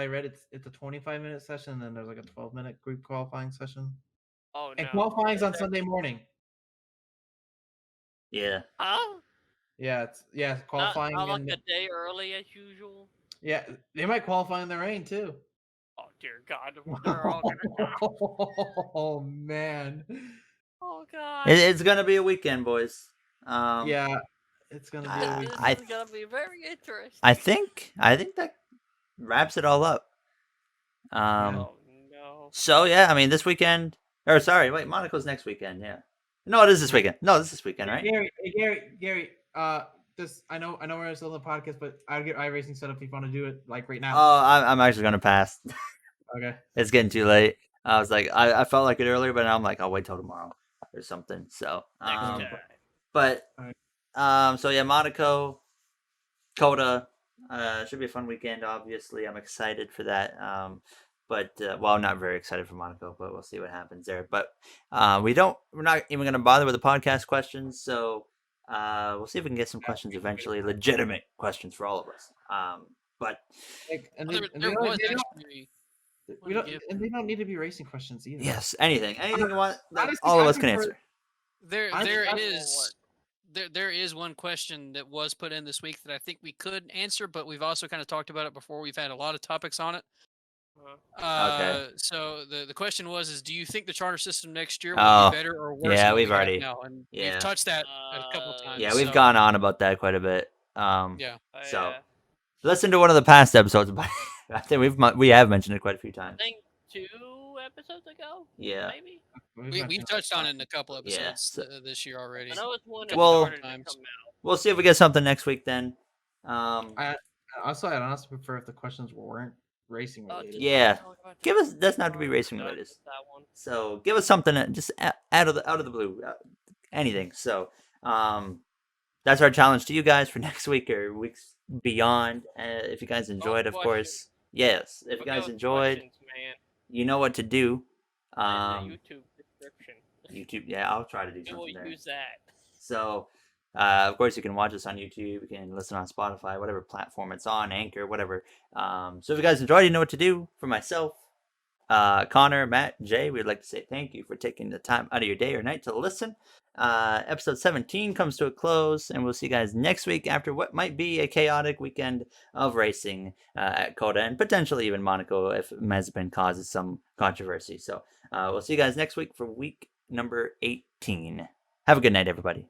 [SPEAKER 3] read, it's a 25-minute session, and then there's like a 12-minute group qualifying session.
[SPEAKER 4] Oh
[SPEAKER 3] And
[SPEAKER 4] no.
[SPEAKER 3] qualifying's on Sunday morning.
[SPEAKER 1] Yeah.
[SPEAKER 4] Huh?
[SPEAKER 3] Yeah, qualifying
[SPEAKER 4] Not like
[SPEAKER 3] and
[SPEAKER 4] a day early as usual.
[SPEAKER 3] yeah, they might qualify in the rain too.
[SPEAKER 4] Oh dear God, they're all gonna die.
[SPEAKER 3] Oh man.
[SPEAKER 4] Oh God.
[SPEAKER 1] It's gonna be a weekend, boys.
[SPEAKER 3] Yeah, it's gonna be a
[SPEAKER 1] I-
[SPEAKER 3] week.
[SPEAKER 4] This is gonna be very interesting.
[SPEAKER 1] I think that wraps it all up.
[SPEAKER 4] Oh no.
[SPEAKER 1] So yeah, I mean this weekend. Or sorry, wait, Monaco's next weekend. Yeah. No, it is this weekend. No, this is this weekend, right?
[SPEAKER 3] Gary. This I know we're still in the podcast, but I'll get iRacing set up if you want to do it like right now.
[SPEAKER 1] Oh, I'm actually gonna pass.
[SPEAKER 3] Okay.
[SPEAKER 1] It's getting too late. I was like, I felt like it earlier, but now I'm like, I'll wait till tomorrow or something. So,
[SPEAKER 4] Next time.
[SPEAKER 1] but
[SPEAKER 3] Alright.
[SPEAKER 1] so yeah, Monaco, Coda, should be a fun weekend. Obviously, I'm excited for that. But well, I'm not very excited for Monaco, but we'll see what happens there. But we're not even gonna bother with the podcast questions. So we'll see if we can get some questions eventually, legitimate questions for all of us. But
[SPEAKER 3] Like, and
[SPEAKER 2] Well,
[SPEAKER 3] they
[SPEAKER 2] there
[SPEAKER 3] don't-
[SPEAKER 2] was
[SPEAKER 3] they don't-
[SPEAKER 2] actually.
[SPEAKER 3] we don't, and they don't need to be racing questions either.
[SPEAKER 1] yes, anything you want, that
[SPEAKER 3] Honestly,
[SPEAKER 1] all of
[SPEAKER 3] I
[SPEAKER 1] us can
[SPEAKER 3] prefer-
[SPEAKER 1] answer.
[SPEAKER 2] There is one question that was put in this week that I think we could answer, but we've also kind of talked about it before. We've had a lot of topics on it.
[SPEAKER 1] Okay.
[SPEAKER 2] So the question was: do you think the charter system next year will
[SPEAKER 1] Oh,
[SPEAKER 2] be better or worse?
[SPEAKER 1] yeah,
[SPEAKER 2] than what
[SPEAKER 1] we've
[SPEAKER 2] we have
[SPEAKER 1] already-
[SPEAKER 2] now? And
[SPEAKER 1] yeah.
[SPEAKER 2] we've touched that a couple times.
[SPEAKER 1] Yeah, we've
[SPEAKER 2] so,
[SPEAKER 1] gone on about that quite a bit.
[SPEAKER 2] Yeah.
[SPEAKER 1] So
[SPEAKER 4] Yeah.
[SPEAKER 1] listen to one of the past episodes. But I think we have mentioned it quite a few
[SPEAKER 4] I
[SPEAKER 1] times.
[SPEAKER 4] think 2 episodes ago.
[SPEAKER 1] Yeah.
[SPEAKER 4] Maybe.
[SPEAKER 2] We've touched on it in a couple
[SPEAKER 1] Yeah,
[SPEAKER 2] episodes
[SPEAKER 1] so-
[SPEAKER 2] this year already.
[SPEAKER 4] I know it's one that
[SPEAKER 1] Well-
[SPEAKER 4] started to come out.
[SPEAKER 1] We'll see if we get something next week then.
[SPEAKER 3] I'd honestly prefer if the questions weren't racing
[SPEAKER 4] Oh,
[SPEAKER 3] related.
[SPEAKER 4] just
[SPEAKER 1] Yeah.
[SPEAKER 4] talk about
[SPEAKER 1] Give us doesn't have to
[SPEAKER 4] that.
[SPEAKER 1] be racing
[SPEAKER 4] No,
[SPEAKER 1] related.
[SPEAKER 4] just that one.
[SPEAKER 1] So give us something just out of the blue, anything. So that's our challenge to you guys for next week or weeks beyond. If you guys enjoyed, of
[SPEAKER 4] question.
[SPEAKER 1] course, yes. If you
[SPEAKER 4] Okay,
[SPEAKER 1] guys
[SPEAKER 4] with
[SPEAKER 1] enjoyed,
[SPEAKER 4] questions, man,
[SPEAKER 1] you know what to do.
[SPEAKER 4] in the YouTube description.
[SPEAKER 1] YouTube, yeah, I'll try to do
[SPEAKER 4] We will
[SPEAKER 1] something there.
[SPEAKER 4] use that.
[SPEAKER 1] So, of course, you can watch us on YouTube. You can listen on Spotify, whatever platform it's on, Anchor, whatever. So if you guys enjoyed, you know what to do. For myself, Connor, Matt, Jay, we'd like to say thank you for taking the time out of your day or night to listen. Episode 17 comes to a close, and we'll see you guys next week after what might be a chaotic weekend of racing at Coda and potentially even Monaco if Mazepin causes some controversy. So we'll see you guys next week for week number 18. Have a good night, everybody.